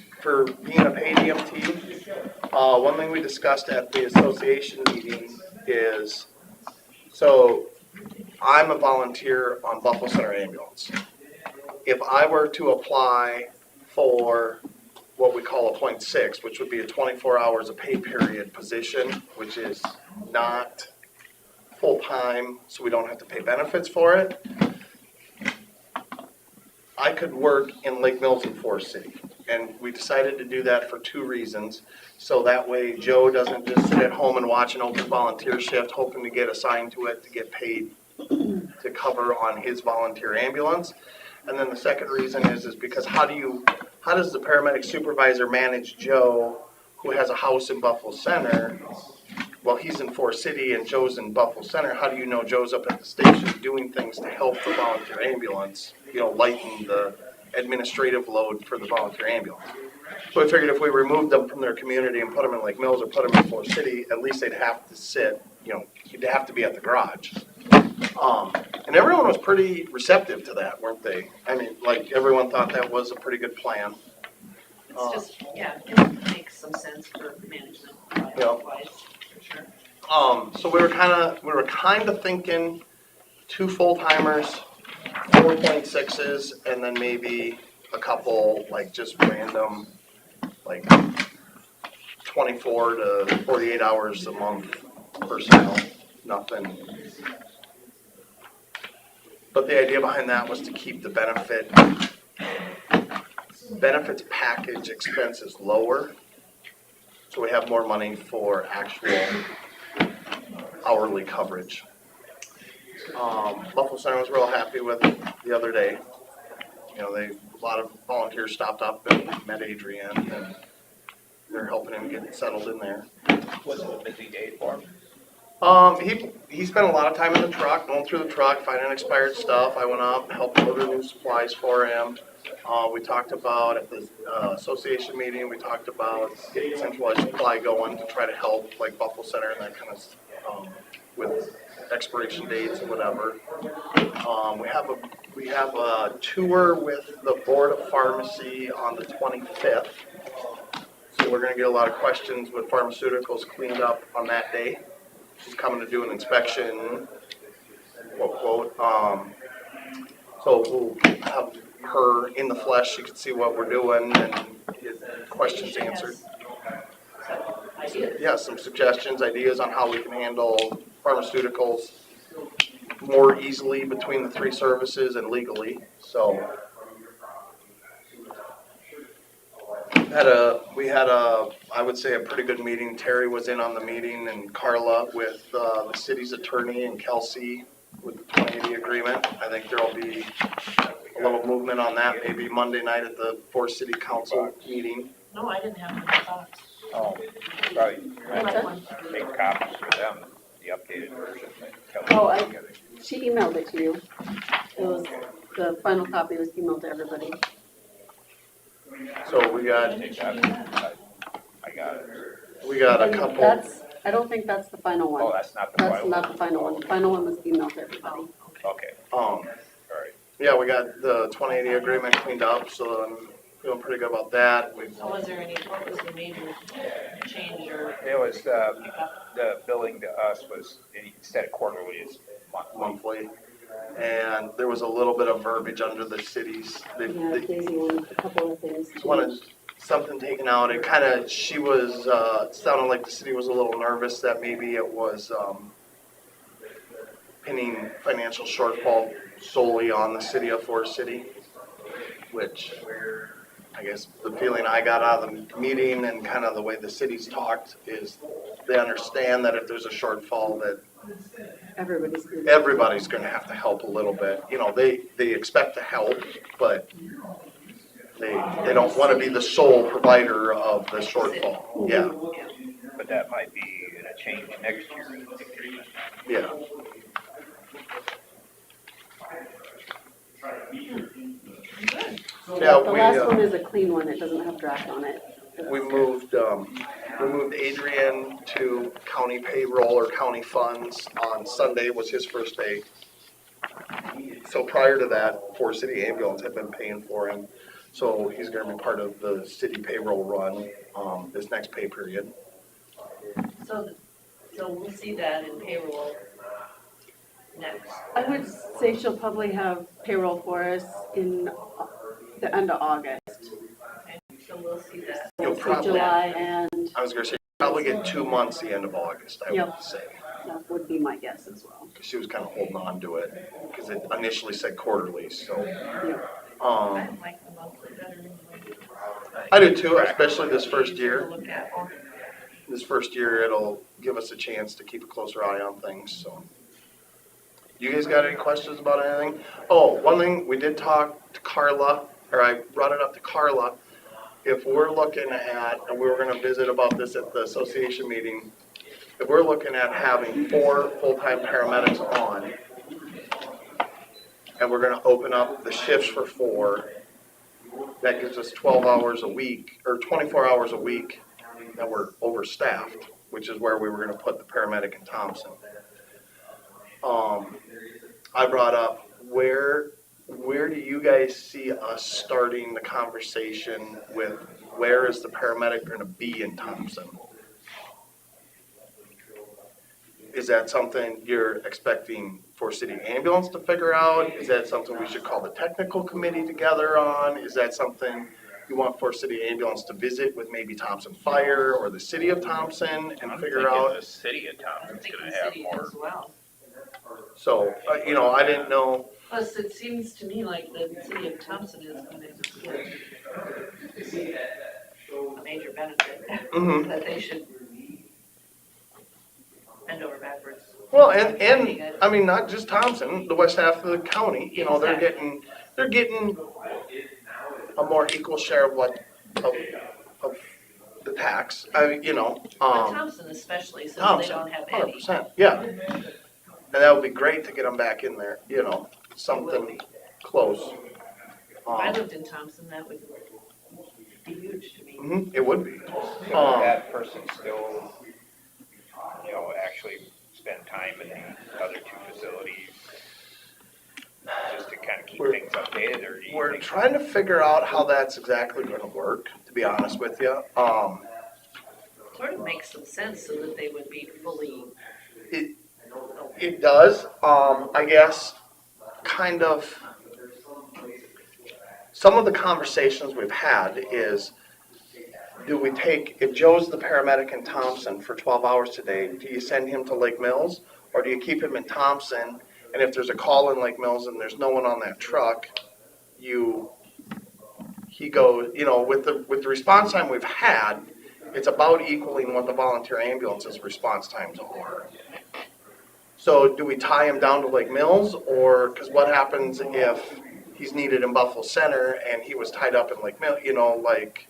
Speaker 15: a paid EMT. One thing we discussed at the association meeting is, so I'm a volunteer on Buffalo Center Ambulance. If I were to apply for what we call a .6, which would be a 24 hours of pay period position, which is not full-time, so we don't have to pay benefits for it, I could work in Lake Mills and Forest City. And we decided to do that for 2 reasons. So that way Joe doesn't just sit at home and watch an open volunteer shift hoping to get assigned to it to get paid to cover on his volunteer ambulance. And then the second reason is because how does the paramedic supervisor manage Joe, who has a house in Buffalo Center? Well, he's in Forest City and Joe's in Buffalo Center. How do you know Joe's up at the station doing things to help the volunteer ambulance, lighten the administrative load for the volunteer ambulance? So I figured if we removed them from their community and put them in Lake Mills or put them in Forest City, at least they'd have to sit, you'd have to be at the garage. And everyone was pretty receptive to that, weren't they? I mean, everyone thought that was a pretty good plan.
Speaker 9: It's just, it makes some sense for management wise, for sure.
Speaker 15: So we were kind of thinking 2 full-timers, 4 .6s, and then maybe a couple, just random, 24 to 48 hours a month personnel, nothing. But the idea behind that was to keep the benefits package expenses lower, so we have more money for actual hourly coverage. Buffalo Center was real happy with the other day. A lot of volunteers stopped up and met Adrian, and they're helping him get settled in there.
Speaker 11: Was it a busy day for him?
Speaker 15: He spent a lot of time in the truck, going through the truck, finding expired stuff. I went up, helped order new supplies for him. We talked about at the association meeting, we talked about getting centralized supply going to try to help Buffalo Center and that kind of with expiration dates and whatever. We have a tour with the Board of Pharmacy on the 25th. So we're gonna get a lot of questions with pharmaceuticals cleaned up on that day. She's coming to do an inspection, quote. So we'll have her in the flesh. You can see what we're doing and get questions answered. Yeah, some suggestions, ideas on how we can handle pharmaceuticals more easily between the 3 services and legally. So we had a I would say a pretty good meeting. Terry was in on the meeting and Carla with the city's attorney and Kelsey with the 2080 agreement. I think there'll be a little movement on that maybe Monday night at the Forest City Council meeting.
Speaker 9: No, I didn't have any thoughts.
Speaker 11: Oh, probably make copies for them, the updated version. Kelly
Speaker 8: She emailed it to you. The final copy was emailed to everybody.
Speaker 15: So we got.
Speaker 11: I got it.
Speaker 15: We got a couple.
Speaker 8: I don't think that's the final one.
Speaker 11: Oh, that's not the final one?
Speaker 8: That's not the final one. The final one was emailed to everybody.
Speaker 11: Okay.
Speaker 15: Yeah, we got the 2080 agreement cleaned up, so then feeling pretty good about that. We've,
Speaker 9: So was there any, what was the major change or?
Speaker 11: It was, the billing to us was, instead of quarterly, it's
Speaker 15: monthly. And there was a little bit of verbiage under the cities.
Speaker 8: Yeah, Daisy wanted a couple of things.
Speaker 15: Just wanted something taken out. It kind of, she was, sounded like the city was a little nervous that maybe it was, pinning financial shortfall solely on the city of Forest City, which I guess the feeling I got out of the meeting and kind of the way the cities talked is they understand that if there's a shortfall that everybody's gonna have to help a little bit. You know, they expect to help, but they don't wanna be the sole provider of the shortfall. Yeah,
Speaker 11: but that might be a change next year.
Speaker 15: yeah. Yeah,
Speaker 8: The last one is a clean one, it doesn't have draft on it.
Speaker 15: we moved Adrian to county payroll or county funds on Sunday was his first day. So prior to that, Forest City Ambulance had been paying for him. So he's gonna be part of the city payroll run, this next pay period.
Speaker 9: So we'll see that in payroll next.
Speaker 8: I would say she'll probably have payroll for us in the end of August.
Speaker 9: Okay, so we'll see that.
Speaker 15: You'll
Speaker 8: So
Speaker 15: probably,
Speaker 8: July and,
Speaker 15: I was gonna say, probably get 2 months the end of August, I would
Speaker 8: Yep.
Speaker 15: say.
Speaker 8: that would be my guess as well.
Speaker 15: Cause she was kinda holding on to it, cause it initially said quarterly, so.
Speaker 9: I like the monthly better.
Speaker 15: I do too, especially this first year.
Speaker 9: Look at more.
Speaker 15: This first year, it'll give us a chance to keep a closer eye on things, so. You guys got any questions about anything? Oh, one thing, we did talk to Carla, or I brought it up to Carla. If we're looking at, and we were gonna visit about this at the association meeting, if we're looking at having 4 full-time paramedics on, and we're gonna open up the shifts for 4, that gives us 12 hours a week, or 24 hours a week that we're overstaffed, which is where we were gonna put the paramedic in Thompson. I brought up, where do you guys see us starting the conversation with where is the paramedic gonna be in Thompson? Is that something you're expecting for city ambulance to figure out? Is that something we should call the technical committee together on? Is that something you want for city ambulance to visit with maybe Thompson Fire or the city of Thompson and figure out?
Speaker 11: The city of Thompson's gonna
Speaker 9: The
Speaker 11: have
Speaker 9: city
Speaker 11: more.
Speaker 9: as well.
Speaker 15: So, you know, I didn't know,
Speaker 9: Plus, it seems to me like the city of Thompson is gonna get a major benefit,
Speaker 15: Mhm.
Speaker 9: that they should bend over backwards.
Speaker 15: well, and, I mean, not just Thompson, the west half of the county, you know, they're getting a more equal share of of the tax, I mean, you know,
Speaker 9: But Thompson especially, since they
Speaker 15: Thompson,
Speaker 9: don't have
Speaker 15: 100%,
Speaker 9: any.
Speaker 15: yeah. And that would be great to get them back in there, you know, something close.
Speaker 9: If I lived in Thompson, that would be huge to me.
Speaker 15: It would be.
Speaker 11: So that person still, you know, actually spend time in the other 2 facilities just to kind of keep things updated, or do you
Speaker 15: We're
Speaker 11: think?
Speaker 15: trying to figure out how that's exactly gonna work, to be honest with you.
Speaker 9: Sort of makes some sense so that they would be fully.
Speaker 15: It does, I guess, kind of, some of the conversations we've had is, do we take, if Joe's the paramedic in Thompson for 12 hours today, do you send him to Lake Mills? Or do you keep him in Thompson, and if there's a call in Lake Mills and there's no one on that truck, he goes, you know, with the response time we've had, it's about equaling what the volunteer ambulance's response times are. So do we tie him down to Lake Mills, or, because what happens if he's needed in Buffalo Center and he was tied up in Lake Mills, you know, like,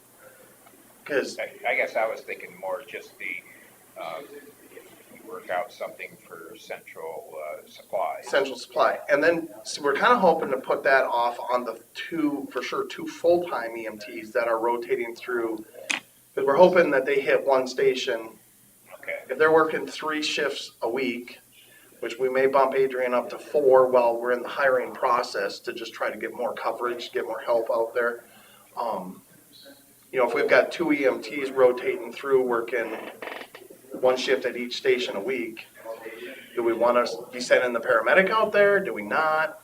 Speaker 15: because.
Speaker 11: I guess I was thinking more just if you work out something for central supply.
Speaker 15: Central Supply. And then, so we're kind of hoping to put that off on the 2 full-time EMTs that are rotating through, because we're hoping that they hit one station.
Speaker 11: Okay.
Speaker 15: If they're working 3 shifts a week, which we may bump Adrian up to 4 while we're in the hiring process to just try to get more coverage, get more help out there. you know, if we've got 2 EMTs rotating through working one shift at each station a week, do we want to be sending the paramedic out there? Do we not?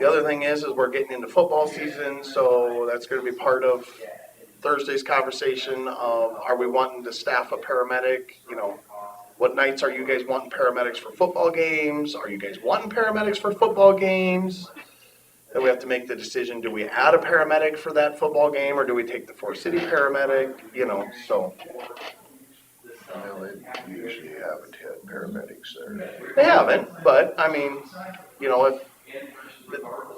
Speaker 15: The other thing is we're getting into football season, so that's going to be part of Thursday's conversation of, are we wanting to staff a paramedic? You know, what nights are you guys wanting paramedics for football games? Are you guys wanting paramedics for football games? Then we have to make the decision, do we add a paramedic for that football game, or do we take the Forest City paramedic, you know, so.
Speaker 2: Well, they usually haven't had paramedics there.
Speaker 15: They haven't, but I mean, you know, if,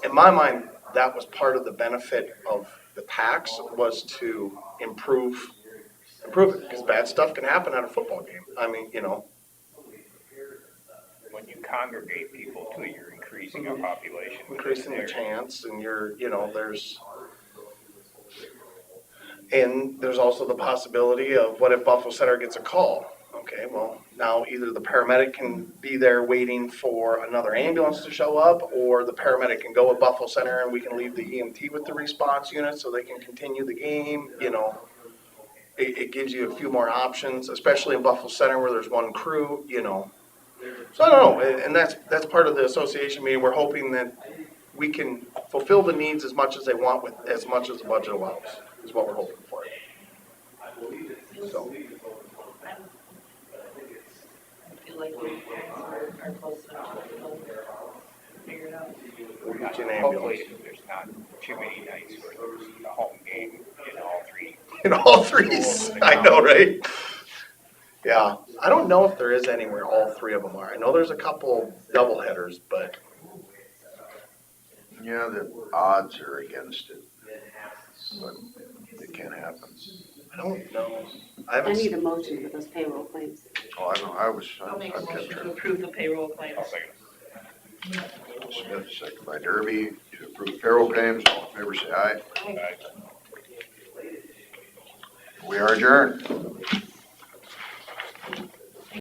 Speaker 15: in my mind, that was part of the benefit of the tax, was to improve it, because bad stuff can happen at a football game. I mean, you know.
Speaker 11: When you congregate people to it, you're increasing our population.
Speaker 15: Increasing the chance, and you're, you know, there's also the possibility of, what if Buffalo Center gets a call? Okay, well, now either the paramedic can be there waiting for another ambulance to show up, or the paramedic can go with Buffalo Center and we can leave the EMT with the response unit so they can continue the game, you know. It gives you a few more options, especially in Buffalo Center where there's one crew, you know. So I don't know, and that's part of the association meeting. We're hoping that we can fulfill the needs as much as they want with as much as the budget allows, is what we're hoping for. So.
Speaker 9: I feel like we are close enough to figure it out.
Speaker 15: We'll get you an
Speaker 11: Hopefully,
Speaker 15: ambulance.
Speaker 11: there's not too many nights where there's a home game in all three.
Speaker 15: In all threes, I know, right? Yeah, I don't know if there is anywhere all 3 of them are. I know there's a couple double headers, but.
Speaker 2: Yeah, the odds are against it, but it can happen.
Speaker 15: I don't know.
Speaker 8: I need a motion for those payroll claims.
Speaker 2: Oh, I know,
Speaker 9: I'll make a
Speaker 2: I've kept
Speaker 9: motion to
Speaker 2: track.
Speaker 9: approve the payroll claims.
Speaker 2: Smith, second by Derby, to approve payroll claims. All in favor, say aye.
Speaker 9: Aye.
Speaker 2: We are adjourned.